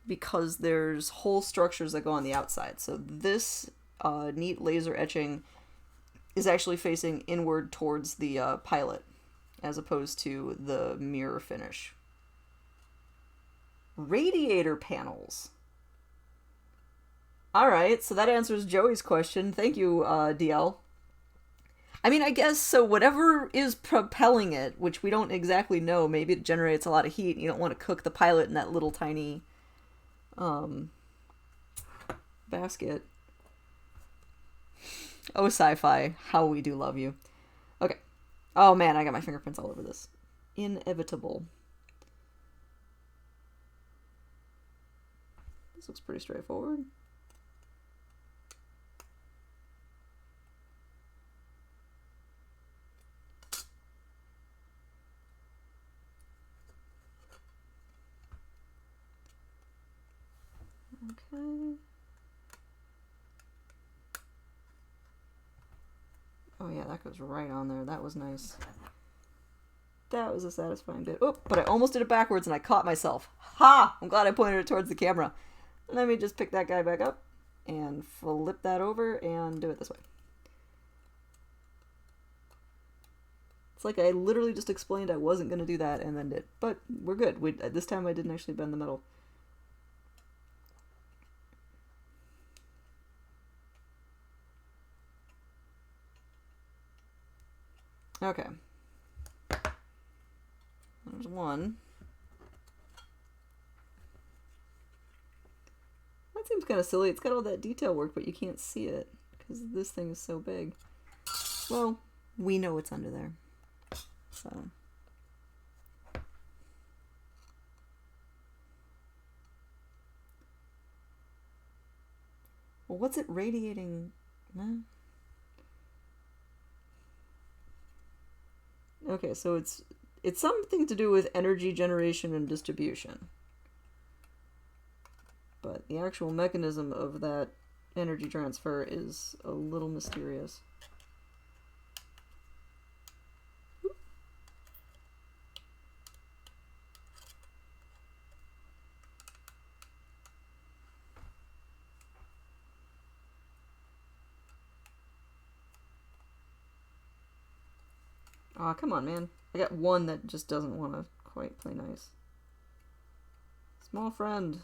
because there's whole structures that go on the outside. So this neat laser etching is actually facing inward towards the pilot, as opposed to the mirror finish. Radiator panels. Alright, so that answers Joey's question. Thank you, DL. I mean, I guess, so whatever is propelling it, which we don't exactly know, maybe it generates a lot of heat, and you don't want to cook the pilot in that little tiny, basket. Oh, sci-fi, how we do love you. Okay. Oh man, I got my fingerprints all over this. Inevitable. This looks pretty straightforward. Okay. Oh yeah, that goes right on there. That was nice. That was a satisfying bit. Oh, but I almost did it backwards and I caught myself. Ha! I'm glad I pointed it towards the camera. Let me just pick that guy back up and flip that over and do it this way. It's like I literally just explained I wasn't going to do that and then did. But we're good. This time I didn't actually bend the metal. Okay. There's one. That seems kind of silly. It's got all that detail work, but you can't see it because this thing is so big. Well, we know it's under there. So. Well, what's it radiating? Huh? Okay, so it's something to do with energy generation and distribution. But the actual mechanism of that energy transfer is a little mysterious. Aw, come on, man. I got one that just doesn't want to quite play nice. Small friend.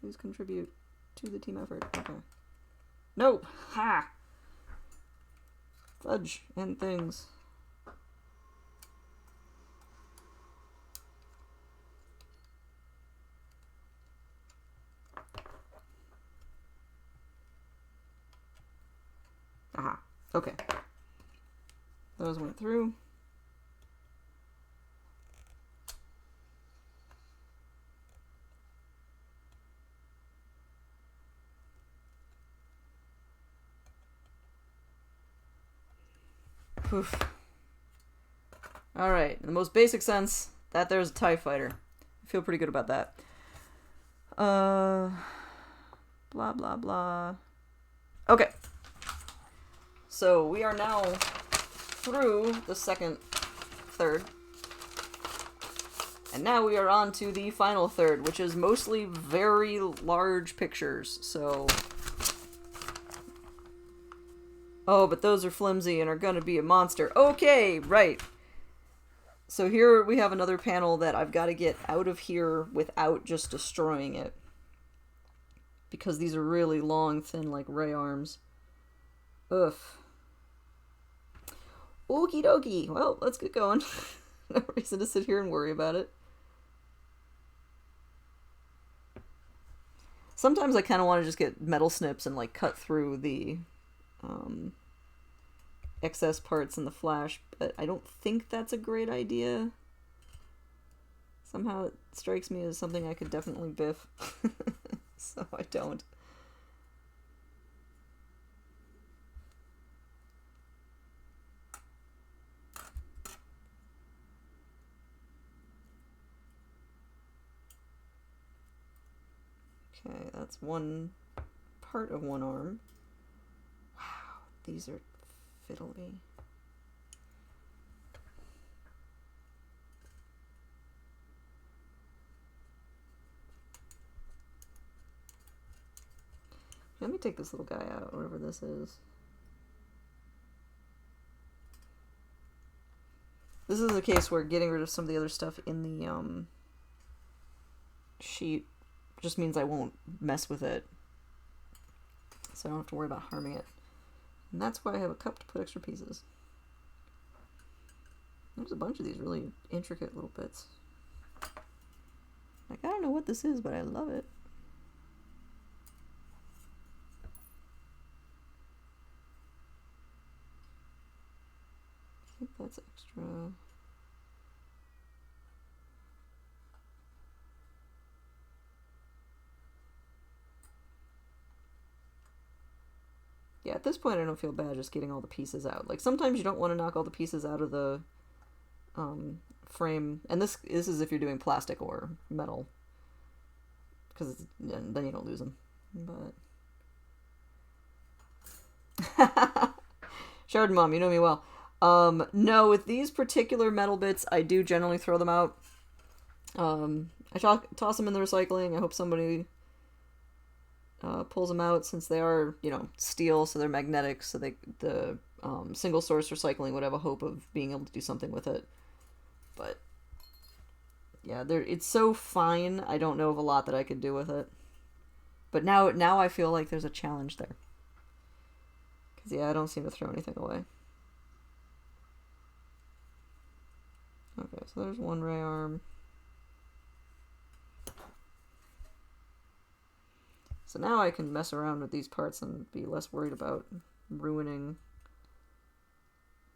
Please contribute to the team effort. Okay. No! Ha! Fudge and things. Aha. Okay. Those went through. Oof. Alright, in the most basic sense, that there's a TIE fighter. I feel pretty good about that. Blah, blah, blah. Okay. So, we are now through the second third. And now we are on to the final third, which is mostly very large pictures, so... Oh, but those are flimsy and are gonna be a monster. Okay, right. So here we have another panel that I've got to get out of here without just destroying it. Because these are really long, thin, like ray arms. Ugh. Okie dokie. Well, let's get going. No reason to sit here and worry about it. Sometimes I kind of want to just get metal snips and like cut through the excess parts in the flash, but I don't think that's a great idea. Somehow it strikes me as something I could definitely biff. So I don't. Okay, that's one part of one arm. Wow, these are fiddly. Let me take this little guy out, whatever this is. This is a case where getting rid of some of the other stuff in the sheet just means I won't mess with it. So I don't have to worry about harming it. And that's why I have a cup to put extra pieces. There's a bunch of these really intricate little bits. Like, I don't know what this is, but I love it. I think that's extra. Yeah, at this point I don't feel bad just getting all the pieces out. Like, sometimes you don't want to knock all the pieces out of the frame. And this is if you're doing plastic or metal. Because then you don't lose them. But... Shard Mom, you know me well. No, with these particular metal bits, I do generally throw them out. I toss them in the recycling. I hope somebody pulls them out, since they are, you know, steel, so they're magnetic, so the single source recycling would have a hope of being able to do something with it. But yeah, it's so fine, I don't know of a lot that I could do with it. But now I feel like there's a challenge there. Because, yeah, I don't seem to throw anything away. Okay, so there's one ray arm. So now I can mess around with these parts and be less worried about ruining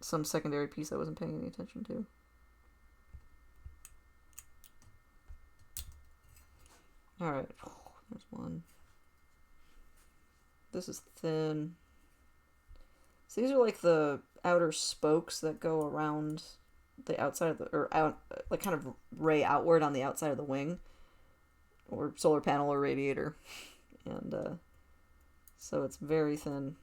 some secondary piece I wasn't paying any attention to. Alright, there's one. This is thin. So these are like the outer spokes that go around the outside of the, or out, like kind of ray outward on the outside of the wing, or solar panel or radiator. And so it's very thin.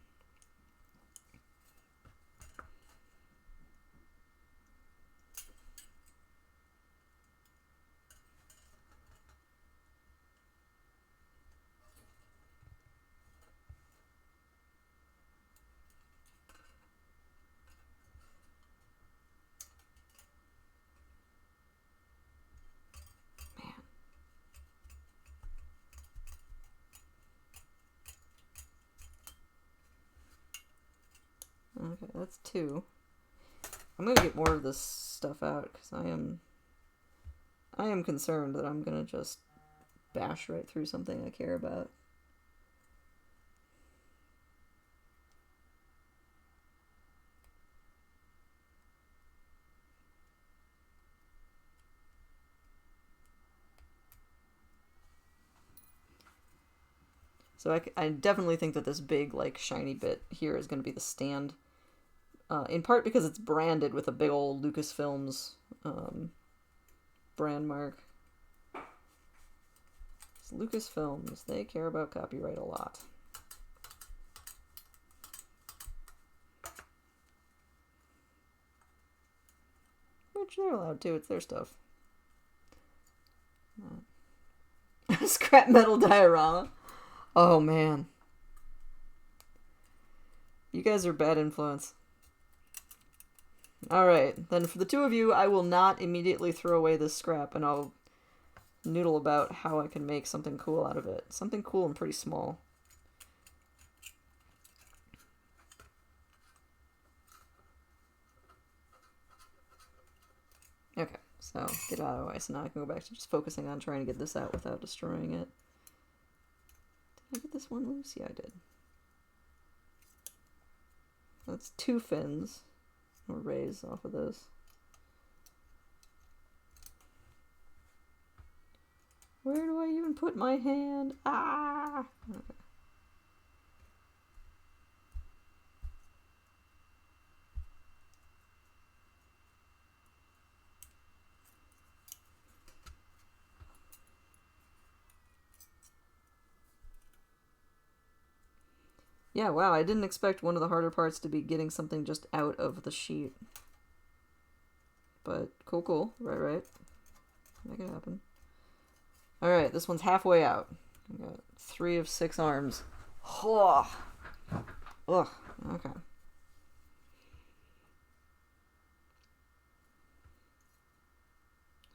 Okay, that's two. I'm gonna get more of this stuff out because I am concerned that I'm gonna just bash right through something I care about. So I definitely think that this big, like, shiny bit here is going to be the stand. In part because it's branded with a big old Lucasfilms brand mark. It's Lucasfilms, they care about copyright a lot. Which they're allowed to, it's their stuff. Scrap metal diorama. Oh man. You guys are bad influence. Alright, then for the two of you, I will not immediately throw away this scrap, and I'll noodle about how I can make something cool out of it. Something cool and pretty small. Okay, so get out of the way. So now I can go back to just focusing on trying to get this out without destroying it. Did I get this one loose? Yeah, I did. That's two fins. Or rays off of this. Where do I even put my hand? Ah! Okay. Yeah, wow, I didn't expect one of the harder parts to be getting something just out of the sheet. But cool, cool. Right. Make it happen. Alright, this one's halfway out. I got 3 of 6 arms. Oh. Ugh, okay.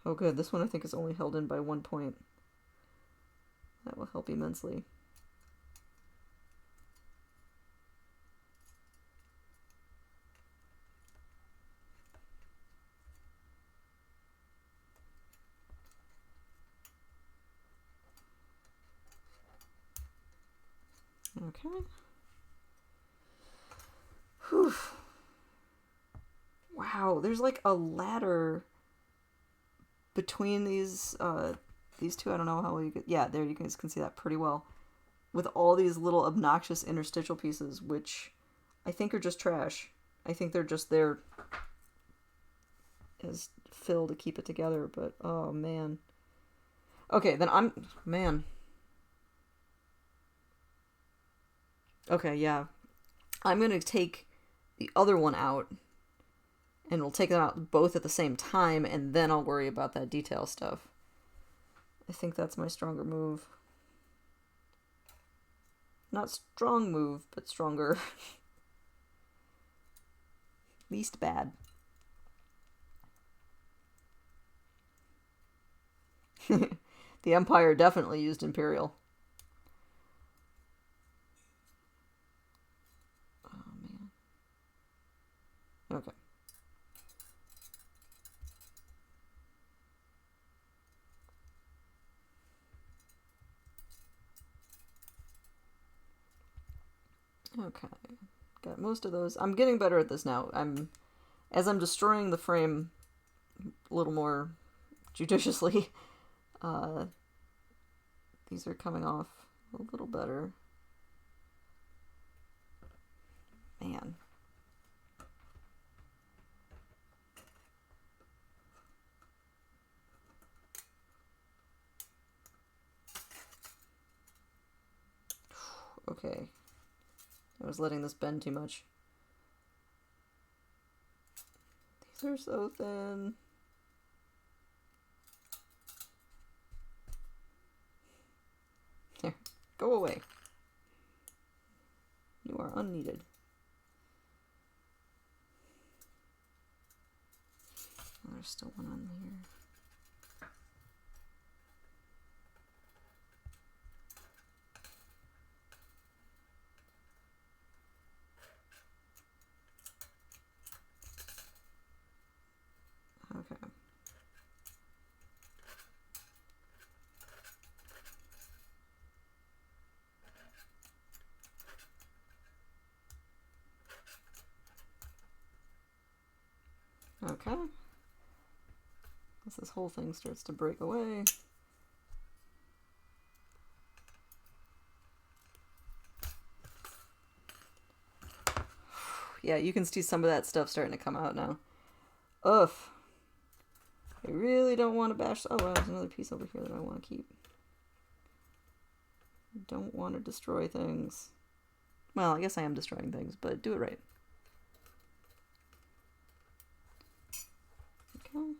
Oh good, this one I think is only held in by 1 point. That will help immensely. Okay. Whew. Wow, there's like a ladder between these two. I don't know how you could. Yeah, there you guys can see that pretty well. With all these little obnoxious interstitial pieces, which I think are just trash. I think they're just there as fill to keep it together, but oh man. Okay, then man. Okay, yeah. I'm going to take the other one out, and we'll take them out both at the same time, and then I'll worry about that detail stuff. I think that's my stronger move. Not strong move, but stronger. Least bad. The Empire definitely used Imperial. Oh, man. Okay. Okay. Got most of those. I'm getting better at this now. As I'm destroying the frame a little more judiciously, these are coming off a little better. Man. Okay. I was letting this bend too much. These are so thin. There. Go away. You are unneeded. Oh, there's still one on here. Okay. Okay. As this whole thing starts to break away. Yeah, you can see some of that stuff starting to come out now. Ugh. I really don't want to bash... Oh, wow, there's another piece over here that I want to keep. I don't want to destroy things. Well, I guess I am destroying things, but do it right. Okay.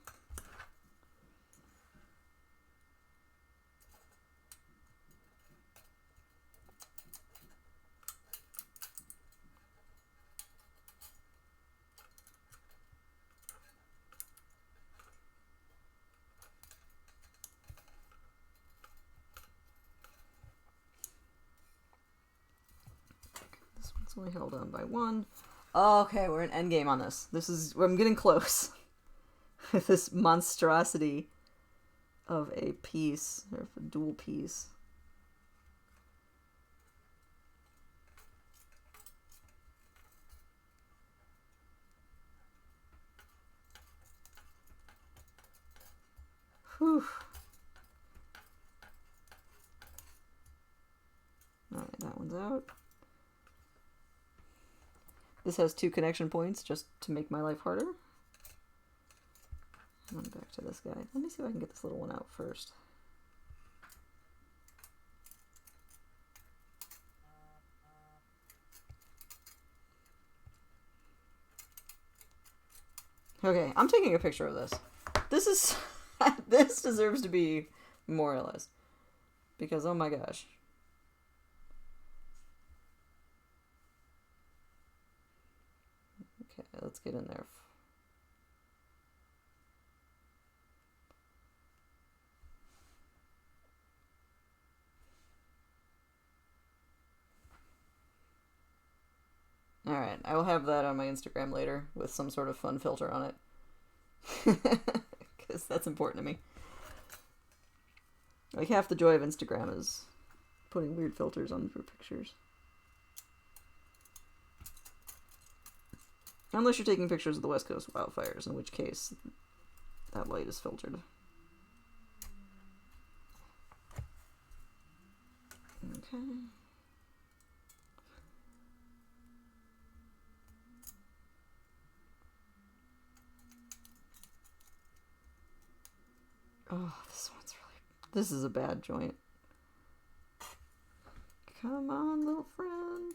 It's only held on by one. Okay, we're in endgame on this. I'm getting close. With this monstrosity of a piece, or a dual piece. Whew. Alright, that one's out. This has 2 connection points just to make my life harder. And then back to this guy. Let me see if I can get this little one out first. Okay, I'm taking a picture of this. This is... this deserves to be more or less. Because, oh my gosh. Okay, let's get in there. Alright, I will have that on my Instagram later with some sort of fun filter on it. Because that's important to me. Like, half the joy of Instagram is putting weird filters on for pictures. Unless you're taking pictures of the West Coast wildfires, in which case that light is filtered. Okay. Oh, this is a bad joint. Come on, little friend.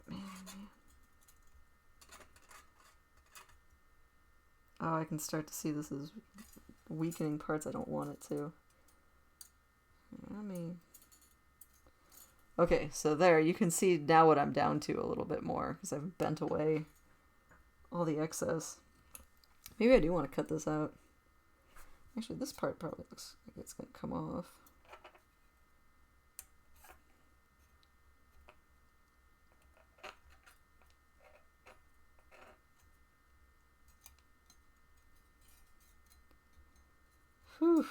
Man. Oh, I can start to see this is weakening parts I don't want it to. Let me... Okay, so there, you can see now what I'm down to a little bit more, because I've bent away all the excess. Maybe I do want to cut this out. Actually, this part probably looks like it's going to come off. Whew.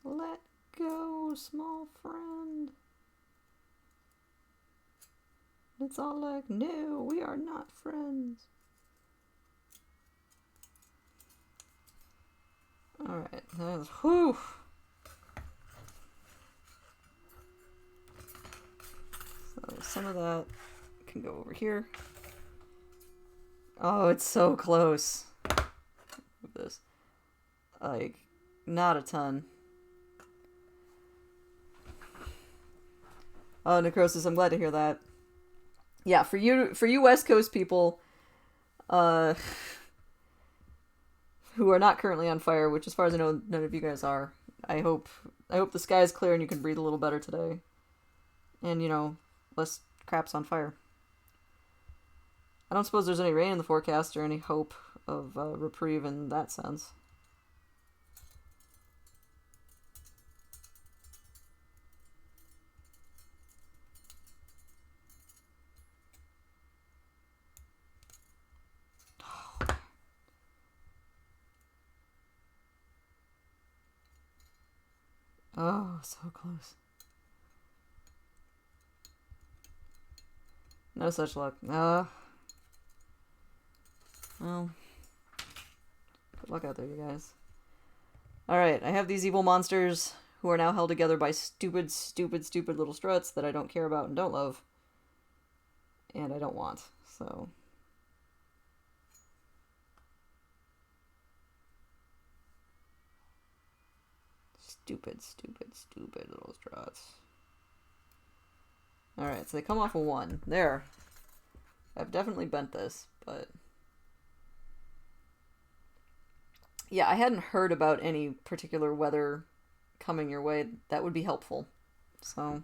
Let go, small friend. It's all like, no, we are not friends. Alright, whew. So some of that can go over here. Oh, it's so close. Look at this. Like, not a ton. Oh, Necrosis, I'm glad to hear that. Yeah, for you West Coast people, who are not currently on fire, which as far as I know, none of you guys are. I hope the sky is clear and you can breathe a little better today. And, you know, less crap's on fire. I don't suppose there's any rain in the forecast or any hope of reprieve in that sense. Oh, so close. No such luck. Well, good luck out there, you guys. Alright, I have these evil monsters who are now held together by stupid, stupid, stupid little struts that I don't care about and don't love. And I don't want, so... Stupid, stupid, stupid little struts. Alright, so they come off of one. There. I've definitely bent this, but... Yeah, I hadn't heard about any particular weather coming your way. That would be helpful. So...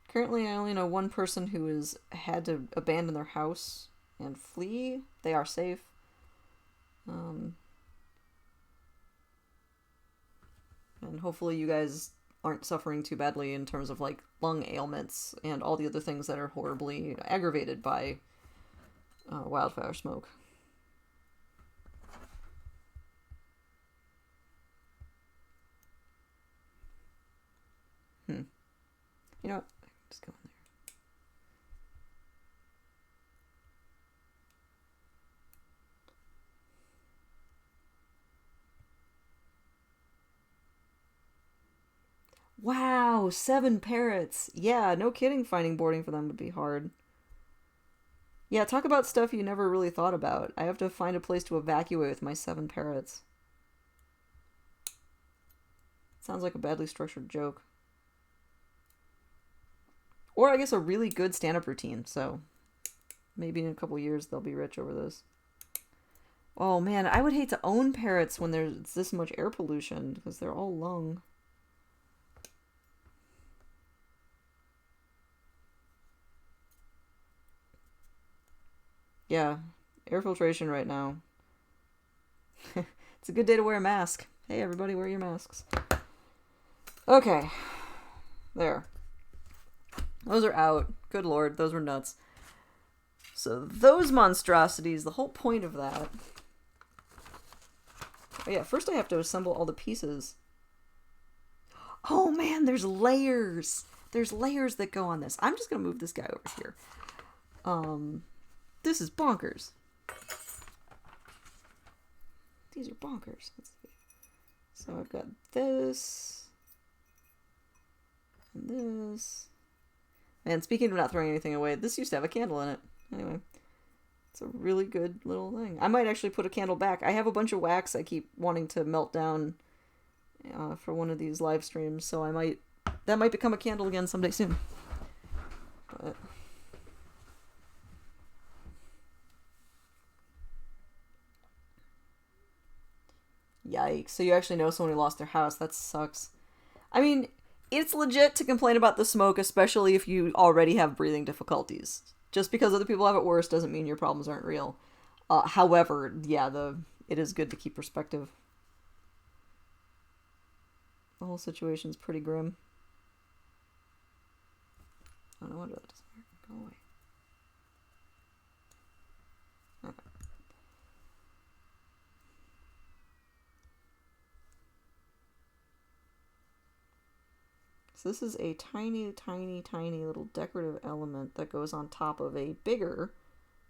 Currently, I only know one person who has had to abandon their house and flee. They are safe. And hopefully you guys aren't suffering too badly in terms of, like, lung ailments and all the other things that are horribly aggravated by wildfire smoke. You know what? Just go in there. Wow, 7 parrots. Yeah, no kidding, finding boarding for them would be hard. Yeah, talk about stuff you never really thought about. I have to find a place to evacuate with my 7 parrots. Sounds like a badly structured joke. Or I guess a really good stand-up routine, so maybe in a couple years they'll be rich over this. Oh man, I would hate to own parrots when there's this much air pollution, because they're all lung. Yeah, air filtration right now. It's a good day to wear a mask. Hey, everybody, wear your masks. Okay. There. Those are out. Good lord, those were nuts. So those monstrosities, the whole point of that... Oh yeah, first I have to assemble all the pieces. Oh man, there's layers! There's layers that go on this. I'm just gonna move this guy over here. This is bonkers. These are bonkers. Let's see. So I've got this. And this. And speaking of not throwing anything away, this used to have a candle in it. Anyway. It's a really good little thing. I might actually put a candle back. I have a bunch of wax I keep wanting to melt down for one of these live streams, so that might become a candle again someday soon. But yikes. So you actually know someone who lost their house. That sucks. I mean, it's legit to complain about the smoke, especially if you already have breathing difficulties. Just because other people have it worse doesn't mean your problems aren't real. However, yeah, it is good to keep perspective. The whole situation's pretty grim. Oh, no wonder that doesn't work. Go away. Okay. So this is a tiny, tiny, tiny little decorative element that goes on top of a bigger,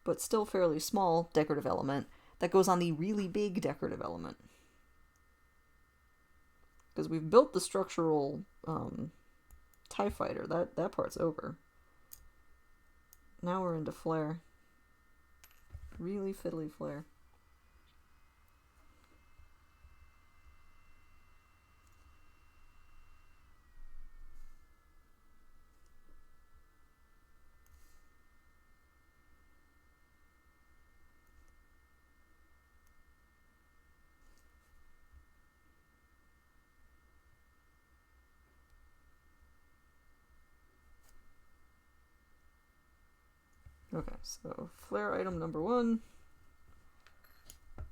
but still fairly small decorative element that goes on the really big decorative element. Because we've built the structural TIE fighter. That part's over. Now we're into flare. Really fiddly flare. Okay, so flare item number 1.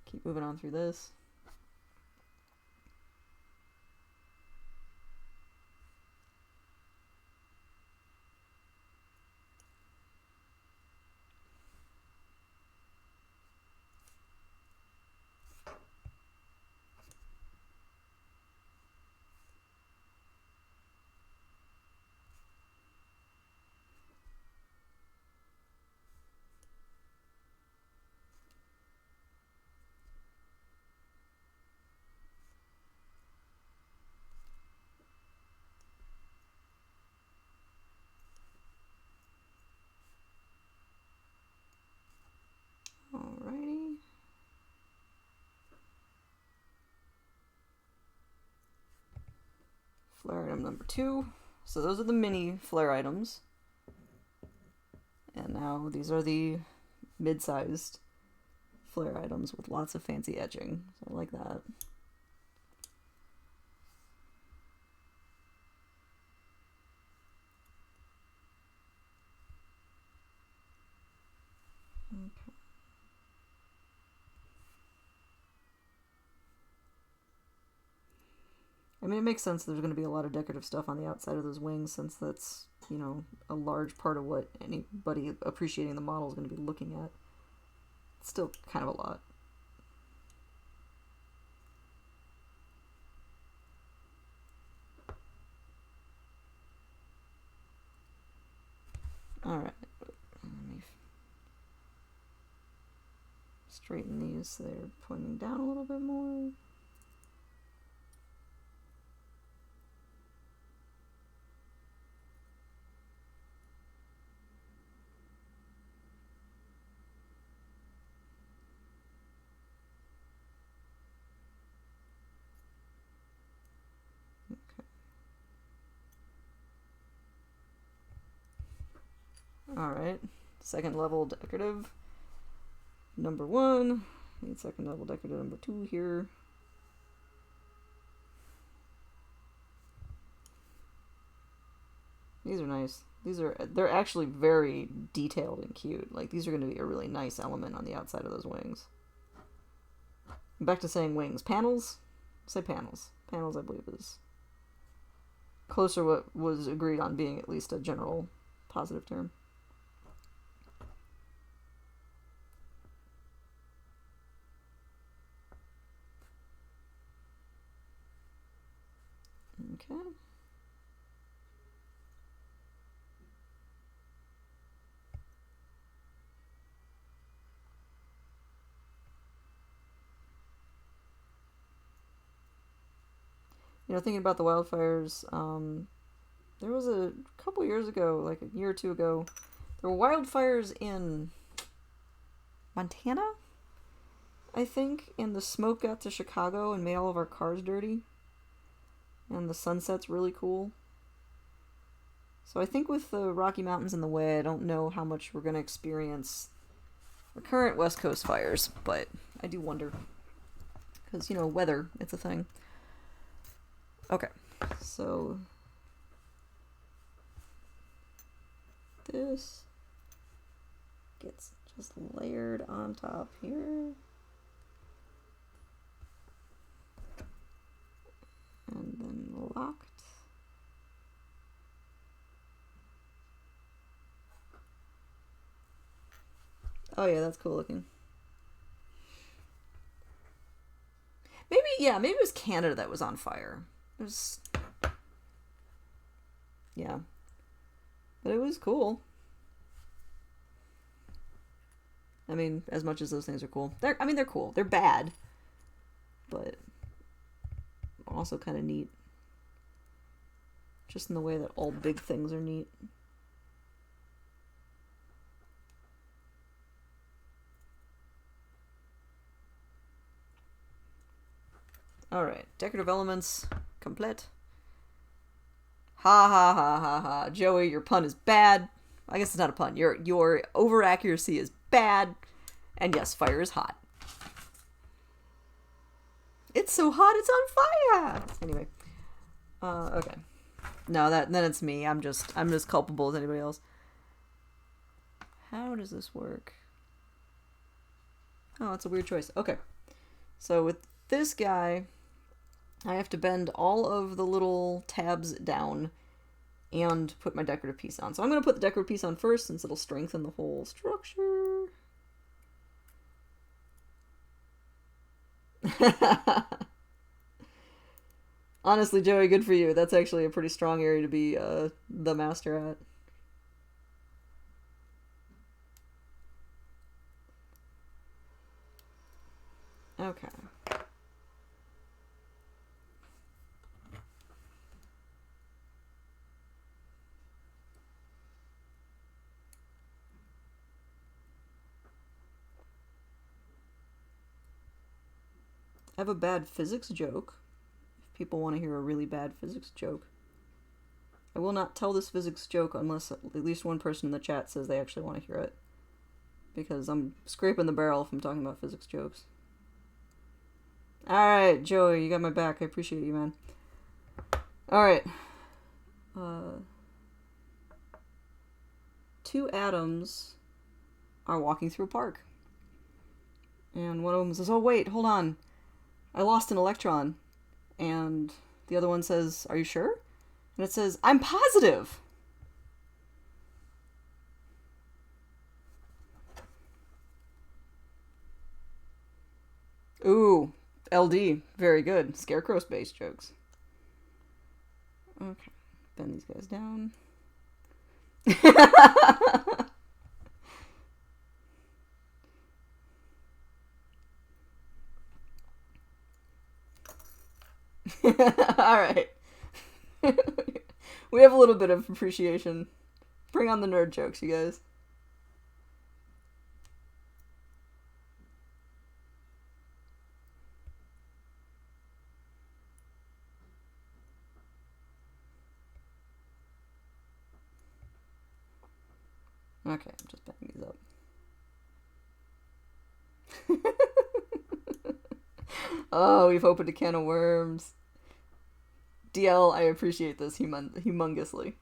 Keep moving on through this. Alrighty. Flare item number 2. So those are the mini flare items. And now these are the mid-sized flare items with lots of fancy etching. So I like that. Okay. I mean, it makes sense there's going to be a lot of decorative stuff on the outside of those wings, since that's, you know, a large part of what anybody appreciating the model is going to be looking at. It's still kind of a lot. Alright, let me straighten these so they're pointing down a little bit more. Alright, second level decorative number 1. Need second level decorative number 2 here. These are nice. They're actually very detailed and cute. Like, these are going to be a really nice element on the outside of those wings. Back to saying wings. Panels? Say panels. Panels, I believe, is closer to what was agreed on being at least a general positive term. Okay. Thinking about the wildfires, there was a couple years ago, like a year or two ago, there were wildfires in Montana, I think, and the smoke got to Chicago and made all of our cars dirty. And the sunset's really cool. So I think with the Rocky Mountains in the way, I don't know how much we're going to experience recurrent West Coast fires, but I do wonder. Because, weather, it's a thing. Okay, so this gets just layered on top here. And then locked. Oh yeah, that's cool looking. Maybe it was Canada that was on fire. Yeah. But it was cool. I mean, as much as those things are cool. They're cool. They're bad. But also kind of neat. Just in the way that all big things are neat. Alright, decorative elements complete. Ha ha ha ha ha. Joey, your pun is bad. I guess it's not a pun. Your over accuracy is bad. And yes, fire is hot. It's so hot it's on fire. Anyway. Okay. No, then it's me. I'm just culpable as anybody else. How does this work? Oh, it's a weird choice. Okay. So with this guy, I have to bend all of the little tabs down and put my decorative piece on. So I'm going to put the decorative piece on first since it'll strengthen the whole structure. Honestly, Joey, good for you. That's actually a pretty strong area to be the master at. Okay. I have a bad physics joke. If people want to hear a really bad physics joke. I will not tell this physics joke unless at least one person in the chat says they actually want to hear it. Because I'm scraping the barrel if I'm talking about physics jokes. Alright, Joey, you got my back. I appreciate you, man. Alright. Two atoms are walking through a park. And one of them says, oh wait, hold on. I lost an electron. And the other one says, are you sure? And it says, I'm positive. Ooh, LD. Very good. Scarecrow-based jokes. Okay. Bend these guys down. Alright. We have a little bit of appreciation. Bring on the nerd jokes, you guys. Okay, I'm just backing these up. Oh, we've opened a can of worms. DL, I appreciate this humongously.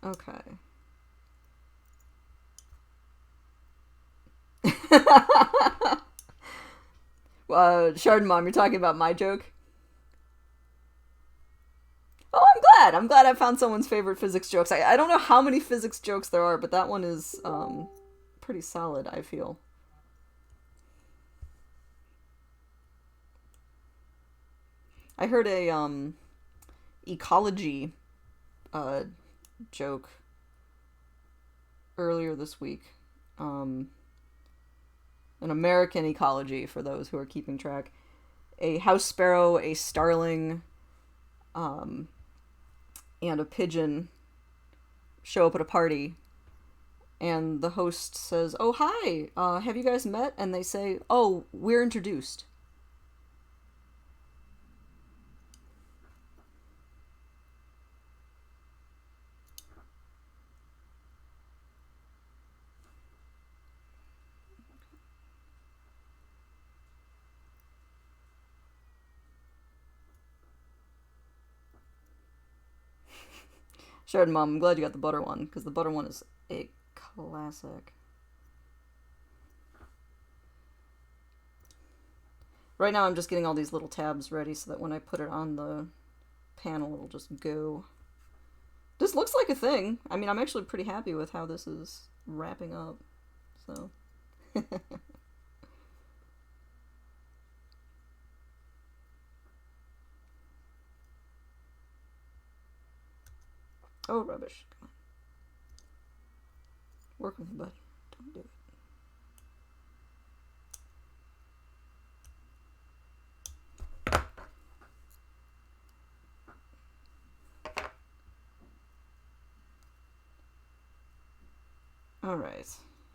Okay. Chardon Mom, you're talking about my joke? Oh, I'm glad. I'm glad I found someone's favorite physics jokes. I don't know how many physics jokes there are, but that one is pretty solid, I feel. I heard a ecology uh, joke earlier this week. An American ecology, for those who are keeping track. A house sparrow, a starling, and a pigeon show up at a party, and the host says, "Oh, hi, have you guys met?" And they say, "Oh, we're introduced." Shared Mom, I'm glad you got the butter one, because the butter one is a classic. Right now I'm just getting all these little tabs ready so that when I put it on the panel it'll just go. This looks like a thing. I mean, I'm actually pretty happy with how this is wrapping up. So. Oh, rubbish. Come on. Work with me, buddy. Don't do it. Alright.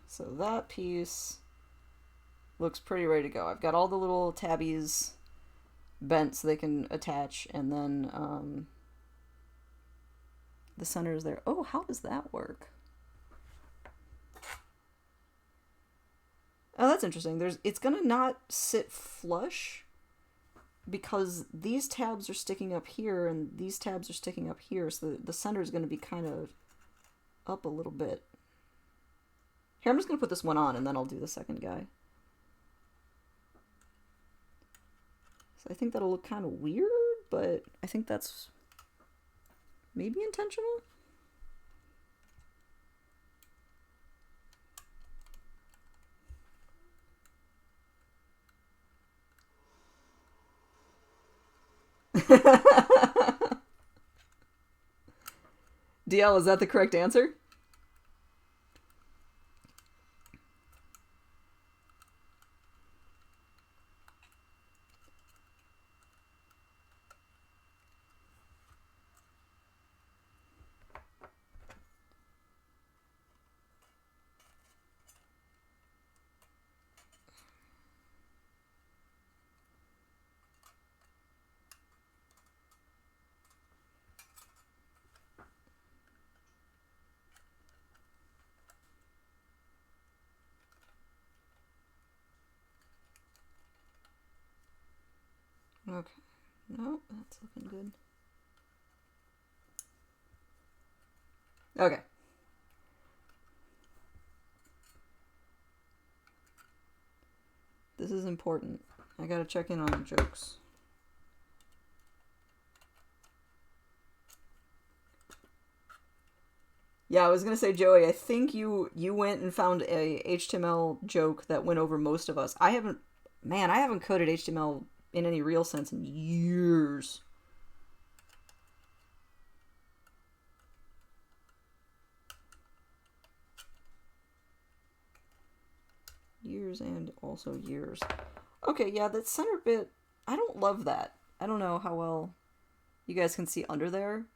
So that piece looks pretty ready to go. I've got all the little tabbies bent so they can attach, and then the center is there. Oh, how does that work? Oh, that's interesting. It's gonna not sit flush because these tabs are sticking up here and these tabs are sticking up here, so the center is gonna be kind of up a little bit. Here, I'm just gonna put this one on and then I'll do the second guy. So I think that'll look kind of weird, but I think that's maybe intentional. DL, is that the correct answer? Okay. No, that's looking good. Okay. This is important. I gotta check in on the jokes. Yeah, I was gonna say, Joey, I think you went and found a HTML joke that went over most of us. I haven't coded HTML in any real sense in years. Years and also years. Okay, yeah, that center bit, I don't love that. I don't know how well you guys can see under there.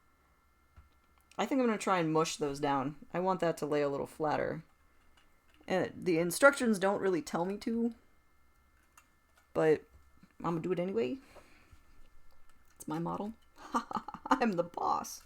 I think I'm going to try and mush those down. I want that to lay a little flatter. And the instructions don't really tell me to, but I'm going to do it anyway. It's my model. I'm the boss.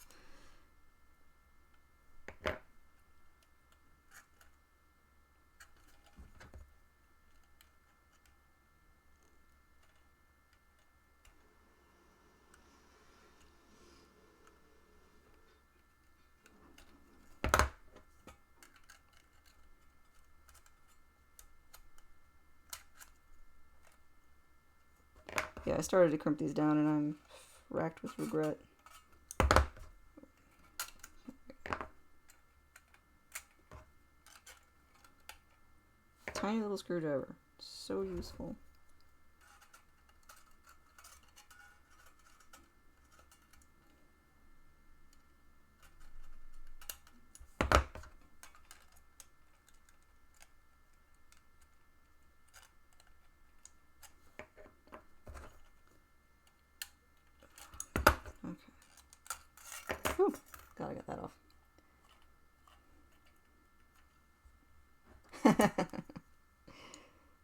Yeah, I started to crimp these down and I'm racked with regret. Tiny little screwdriver. So useful. Okay. Whew. Gotta get that off.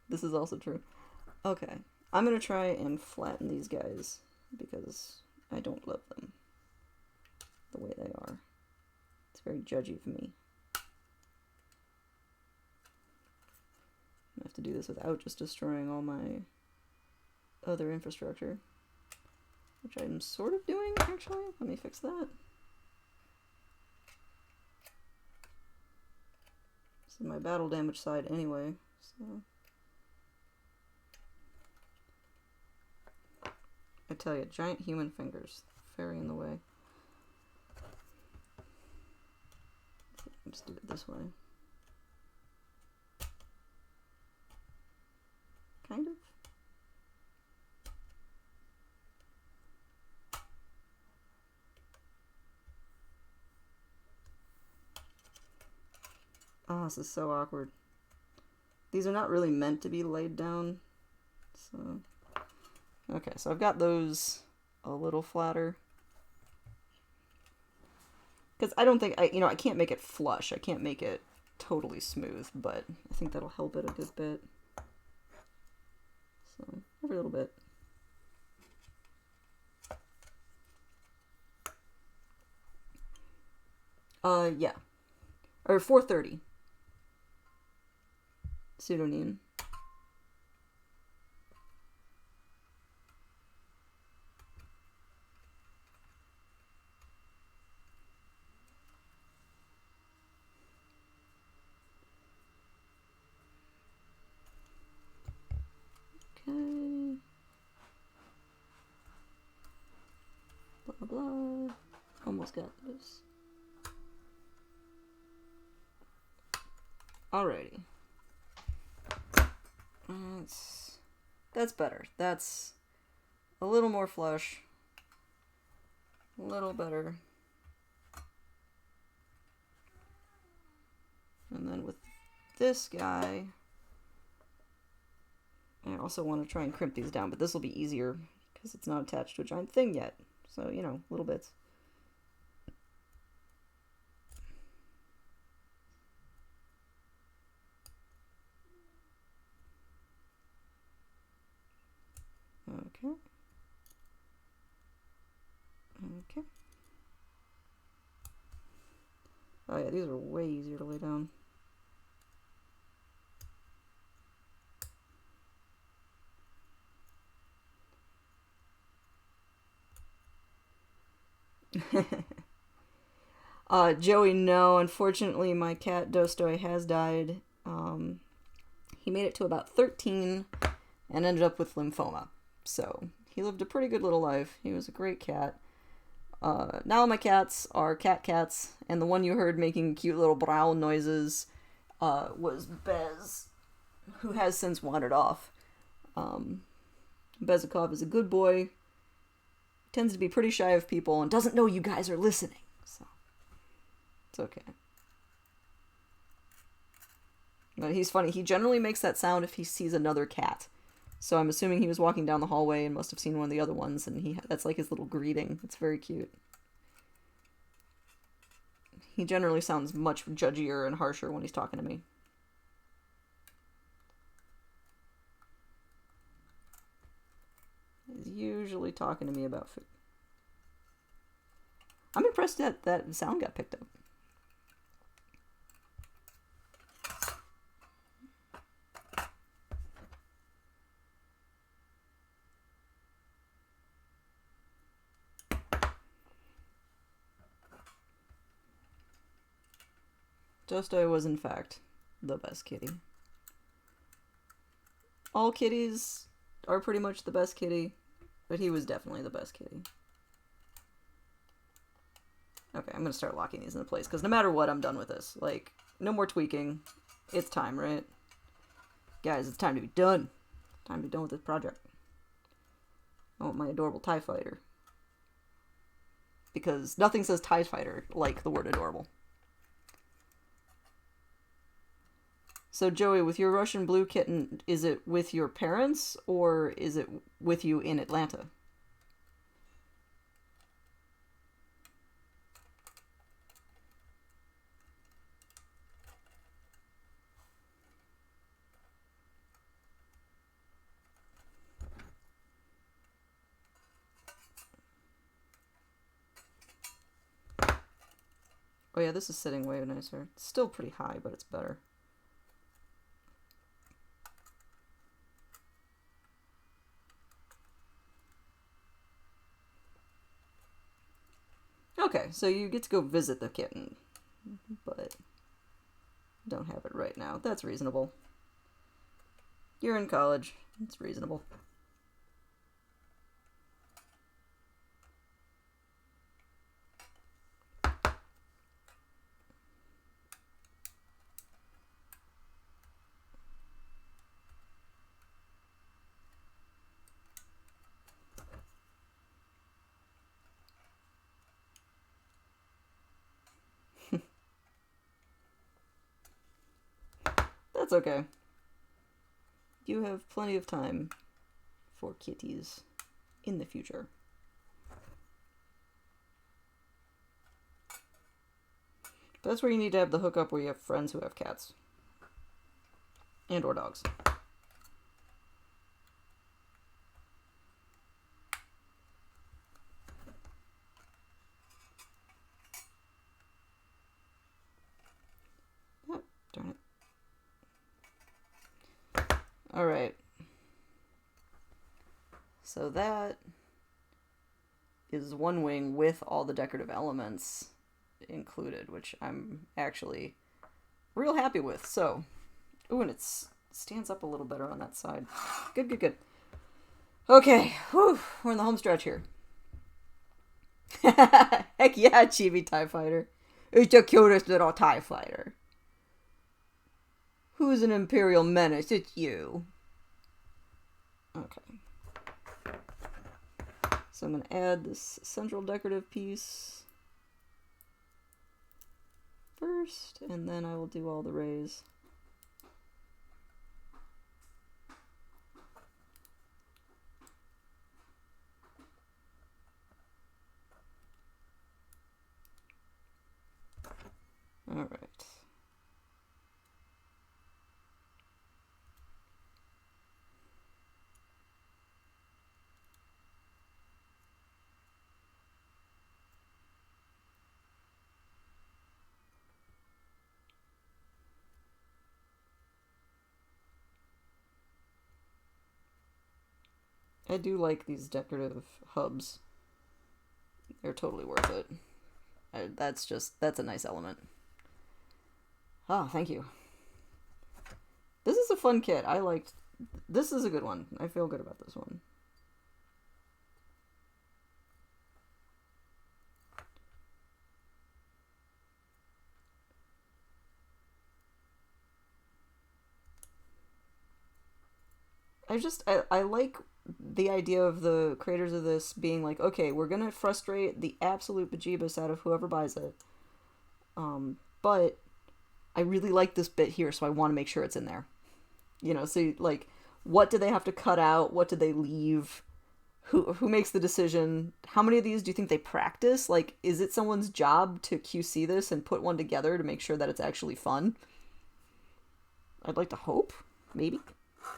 This is also true. Okay. I'm gonna try and flatten these guys because I don't love them the way they are. It's very judgy of me. I have to do this without just destroying all my other infrastructure, which I'm sort of doing, actually. Let me fix that. This is my battle damage side anyway, so... I tell you, giant human fingers. Very in the way. Just do it this way. Kind of. Oh, this is so awkward. These are not really meant to be laid down, so... Okay, so I've got those a little flatter. Because I don't think, I can't make it flush. I can't make it totally smooth, but I think that'll help it a good bit. So, every little bit. Yeah. Or 430. Pseudonym. Okay. Blah, blah. Almost got this. Alrighty. That's better. That's a little more flush. A little better. And then with this guy, I also want to try and crimp these down, but this will be easier because it's not attached to a giant thing yet. So, little bits. Okay. Okay. Oh yeah, these are way easier to lay down. Joey, no. Unfortunately, my cat Dostoy has died. He made it to about 13 and ended up with lymphoma. So, he lived a pretty good little life. He was a great cat. Now my cats are cats, and the one you heard making cute little growl noises was Bez, who has since wandered off. Bezikov is a good boy, tends to be pretty shy of people, and doesn't know you guys are listening, so it's okay. But he's funny. He generally makes that sound if he sees another cat. So I'm assuming he was walking down the hallway and must have seen one of the other ones, and that's like his little greeting. It's very cute. He generally sounds much judgier and harsher when he's talking to me. He's usually talking to me about food. I'm impressed that that sound got picked up. Dostoy was, in fact, the best kitty. All kitties are pretty much the best kitty. But he was definitely the best kitty. Okay, I'm gonna start locking these into place, because no matter what, I'm done with this. Like, no more tweaking. It's time, right? Guys, it's time to be done. Time to be done with this project. I want my adorable TIE fighter. Because nothing says TIE fighter like the word adorable. So, Joey, with your Russian blue kitten, is it with your parents, or is it with you in Atlanta? Oh yeah, this is sitting way nicer. It's still pretty high, but it's better. Okay, so you get to go visit the kitten, but don't have it right now. That's reasonable. You're in college. It's reasonable. That's okay. You have plenty of time for kitties in the future. That's where you need to have the hookup where you have friends who have cats. And or dogs. Oh, darn it. Alright. So that is one wing with all the decorative elements included, which I'm actually real happy with. So, ooh, and it stands up a little better on that side. Good, good, good. Okay, whew, we're in the home stretch here. Heck yeah, Chibi TIE Fighter. It's the cutest little TIE Fighter. Who's an Imperial menace? It's you. Okay. So I'm going to add this central decorative piece first, and then I will do all the rays. All right. I do like these decorative hubs. They're totally worth it. That's a nice element. Ah, thank you. This is a fun kit. This is a good one. I feel good about this one. I like the idea of the creators of this being like, okay, we're gonna frustrate the absolute bejeebus out of whoever buys it. But I really like this bit here, so I want to make sure it's in there. You know, so like, what do they have to cut out? What do they leave? Who makes the decision? How many of these do you think they practice? Like, is it someone's job to QC this and put one together to make sure that it's actually fun? I'd like to hope. Maybe.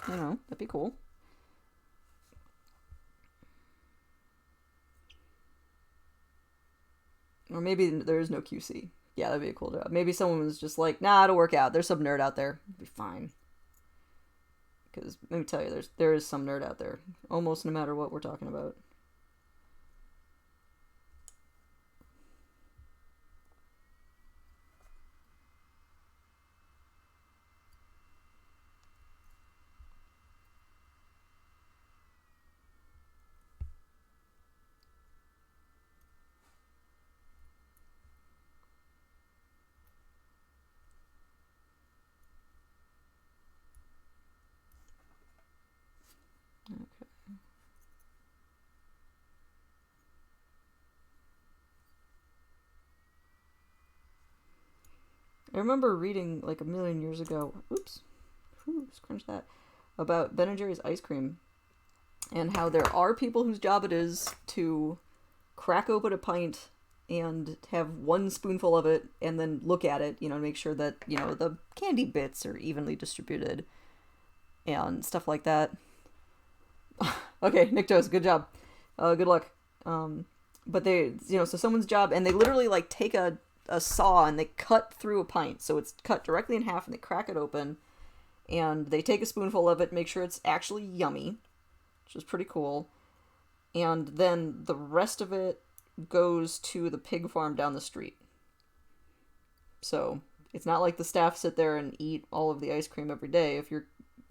You know, that'd be cool. Or maybe there is no QC. Yeah, that'd be a cool job. Maybe someone was just like, nah, it'll work out. There's some nerd out there. It'll be fine. Because, let me tell you, there is some nerd out there. Almost no matter what we're talking about. I remember reading like a million years ago, oops, scrunch that, about Ben and Jerry's ice cream and how there are people whose job it is to crack open a pint and have one spoonful of it and then look at it, to make sure that, the candy bits are evenly distributed and stuff like that. Okay, Nick Joes, good job. Good luck. But they, so someone's job, and they literally like take a saw and they cut through a pint. So it's cut directly in half and they crack it open and they take a spoonful of it, make sure it's actually yummy, which is pretty cool. And then the rest of it goes to the pig farm down the street. So it's not like the staff sit there and eat all of the ice cream every day. If you're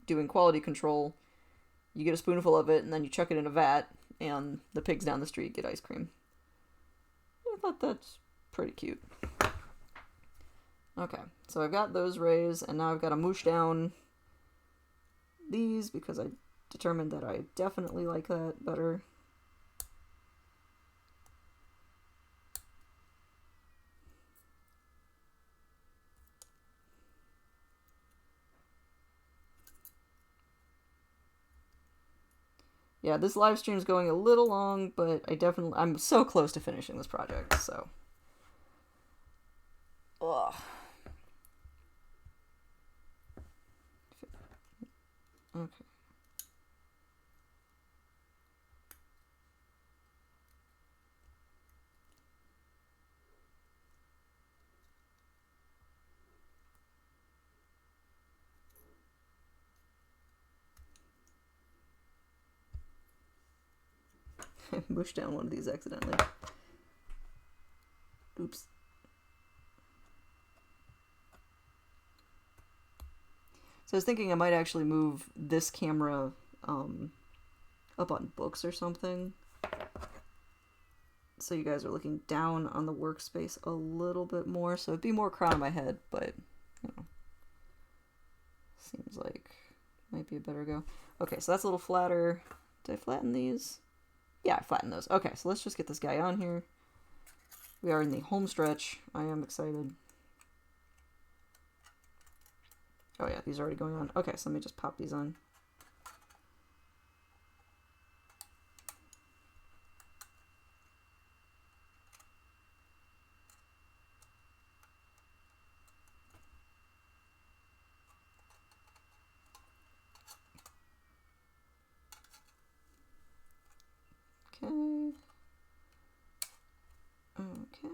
doing quality control, you get a spoonful of it and then you chuck it in a vat and the pigs down the street get ice cream. I thought that's pretty cute. Okay, so I've got those rays, and now I've got to moosh down these because I determined that I definitely like that better. Yeah, this live stream is going a little long, but I'm so close to finishing this project, so. Ugh. Okay. I mushed down one of these accidentally. Oops. So I was thinking I might actually move this camera up on books or something. So you guys are looking down on the workspace a little bit more. So it'd be more crown of my head, but, seems like might be a better go. Okay, so that's a little flatter. Did I flatten these? Yeah, I flattened those. Okay, so let's just get this guy on here. We are in the home stretch. I am excited. Oh yeah, these are already going on. Okay, so let me just pop these on. Okay. Okay.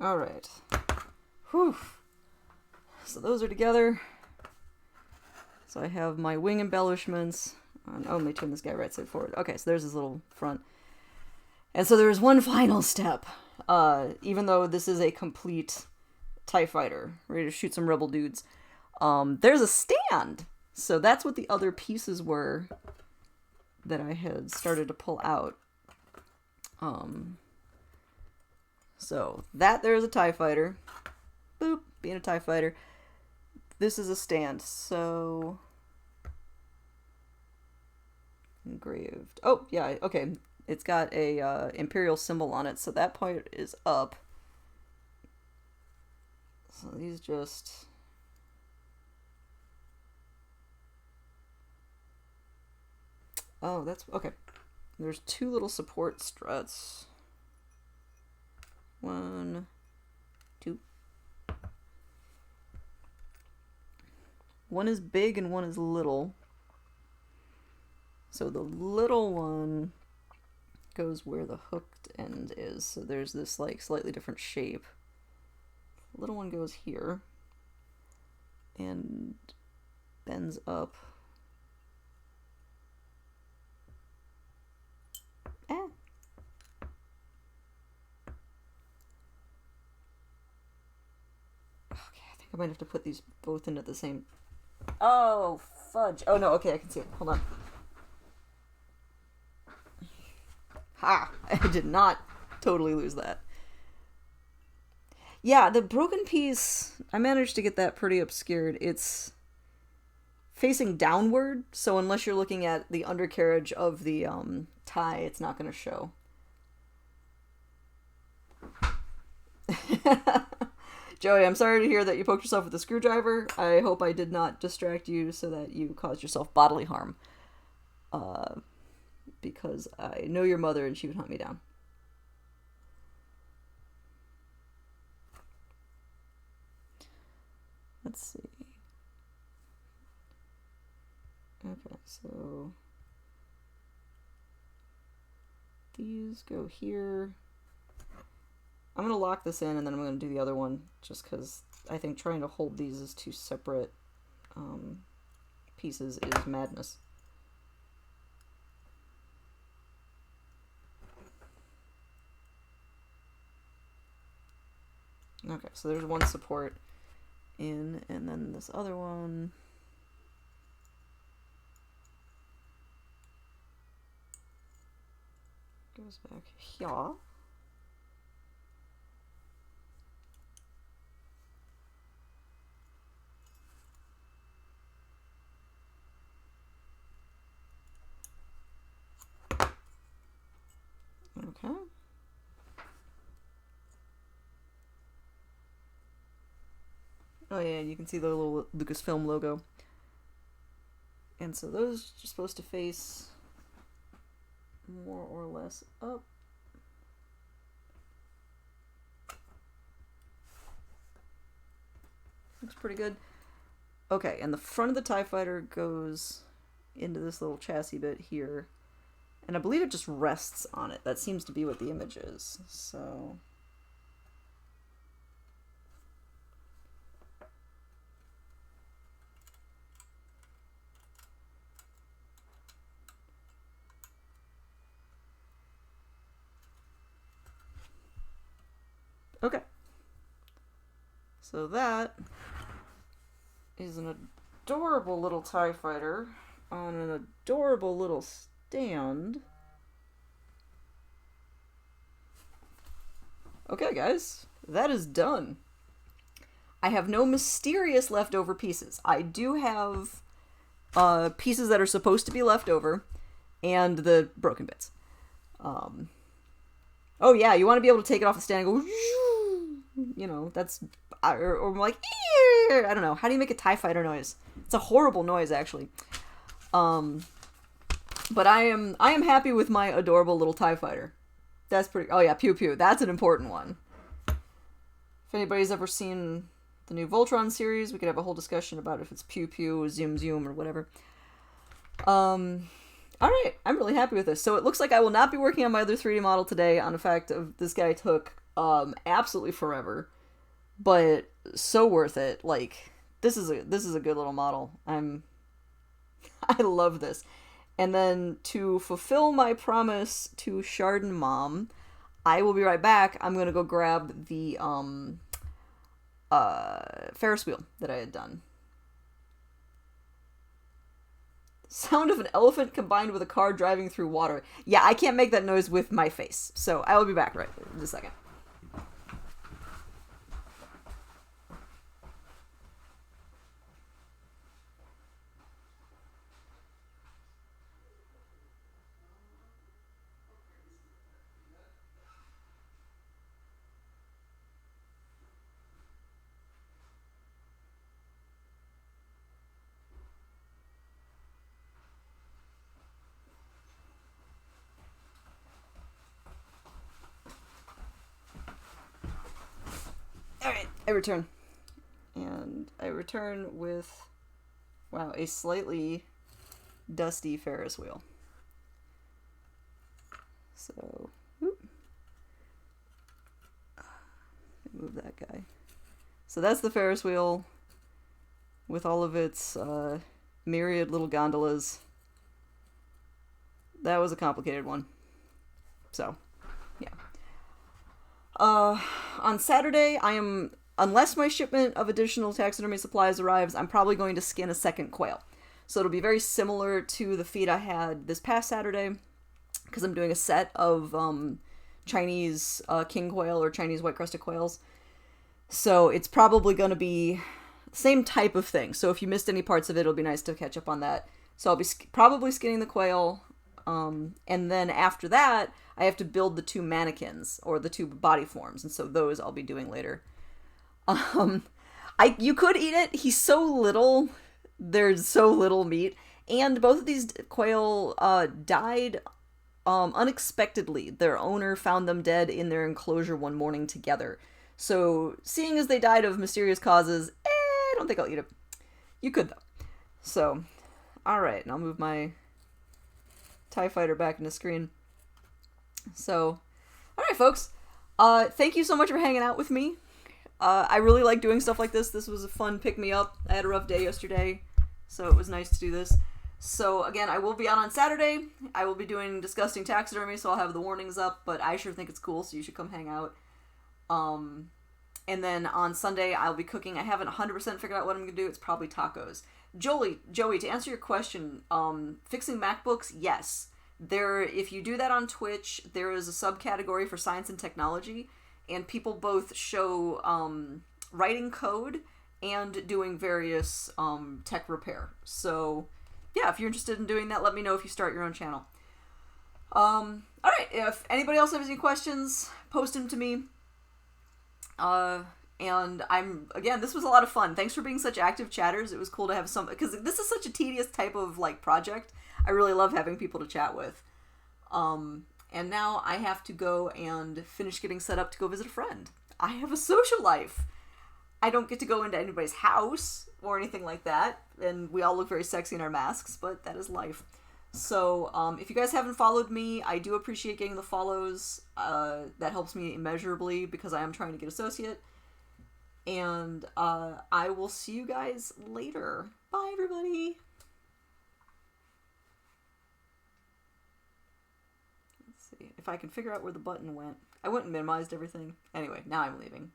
All right. Whew. So those are together. So I have my wing embellishments. Oh, let me turn this guy right side forward. Okay, so there's his little front. And so there's one final step. Even though this is a complete TIE fighter, ready to shoot some rebel dudes, there's a stand. So that's what the other pieces were that I had started to pull out. So there's a TIE fighter. Boop, being a TIE fighter. This is a stand, so engraved. Oh, yeah, okay. It's got a Imperial symbol on it, so that part is up. So these just... Oh, that's... Okay. There's two little support struts. 1, 2. One is big and one is little. So the little one goes where the hooked end is. So there's this like slightly different shape. The little one goes here. and bends up. Eh. Okay, I think I might have to put these both into the same... Oh, fudge. Oh, no, okay, I can see it. Hold on. Ha! I did not totally lose that. Yeah, the broken piece, I managed to get that pretty obscured. It's facing downward, so unless you're looking at the undercarriage of the tie, it's not going to show. Joey, I'm sorry to hear that you poked yourself with a screwdriver. I hope I did not distract you so that you caused yourself bodily harm. Because I know your mother and she would hunt me down. Let's see. Okay, so these go here. I'm going to lock this in and then I'm going to do the other one just because I think trying to hold these as two separate pieces is madness. Okay, so there's one support in, and then this other one. Goes back here. Okay. Oh yeah, you can see the little Lucasfilm logo. And so those are supposed to face more or less up. Looks pretty good. Okay, and the front of the TIE Fighter goes into this little chassis bit here. And I believe it just rests on it. That seems to be what the image is. So... Okay. So that is an adorable little TIE Fighter on an adorable little stand. Okay, guys, that is done. I have no mysterious leftover pieces. I do have pieces that are supposed to be left over and the broken bits. Oh yeah, you want to be able to take it off the stand and go, you know, that's, or like, I don't know. How do you make a TIE Fighter noise? It's a horrible noise, actually. But I am happy with my adorable little TIE Fighter. That's pretty, oh yeah, pew pew. That's an important one. If anybody's ever seen the new Voltron series, we could have a whole discussion about if it's pew pew, zoom zoom, or whatever. Alright, I'm really happy with this. So it looks like I will not be working on my other 3D model today on the fact of this guy took absolutely forever. But so worth it. Like, this is a good little model. I love this. And then to fulfill my promise to Chardon Mom, I will be right back. I'm gonna go grab the Ferris wheel that I had done. Sound of an elephant combined with a car driving through water. Yeah, I can't make that noise with my face. So I will be back right in a second. Alright, I return. And I return with, wow, a slightly dusty Ferris wheel. So, whoop. Move that guy. So that's the Ferris wheel. with all of its myriad little gondolas. That was a complicated one. So, yeah. On Saturday, unless my shipment of additional taxidermy supplies arrives, I'm probably going to skin a second quail. So it'll be very similar to the feed I had this past Saturday, because I'm doing a set of Chinese king quail or Chinese white-crested quails. So it's probably going to be the same type of thing. So if you missed any parts of it, it'll be nice to catch up on that. So I'll be probably skinning the quail, and then after that, I have to build the 2 mannequins, or the 2 body forms, and so those I'll be doing later. You could eat it. He's so little. There's so little meat. And both of these quail died unexpectedly. Their owner found them dead in their enclosure one morning together. So, seeing as they died of mysterious causes, I don't think I'll eat it. You could, though. So, alright, and I'll move my TIE Fighter back into screen. So, alright, folks. Thank you so much for hanging out with me. I really like doing stuff like this. This was a fun pick-me-up. I had a rough day yesterday, so it was nice to do this. So, again, I will be out on Saturday. I will be doing Disgusting Taxidermy, so I'll have the warnings up, but I sure think it's cool, so you should come hang out. And then on Sunday, I'll be cooking. I haven't 100% figured out what I'm going to do. It's probably tacos. Joey, to answer your question, fixing MacBooks, yes. If you do that on Twitch, there is a subcategory for science and technology, and people both show writing code and doing various tech repair. So, yeah, if you're interested in doing that, let me know if you start your own channel. Alright, if anybody else has any questions, post them to me. And again, this was a lot of fun. Thanks for being such active chatters. It was cool to have some, because this is such a tedious type of, project. I really love having people to chat with. And now I have to go and finish getting set up to go visit a friend. I have a social life. I don't get to go into anybody's house or anything like that, and we all look very sexy in our masks, but that is life. So, if you guys haven't followed me, I do appreciate getting the follows. That helps me immeasurably because I am trying to get associate. And I will see you guys later. Bye, everybody. Let's see if I can figure out where the button went. I went and minimized everything. Anyway, now I'm leaving.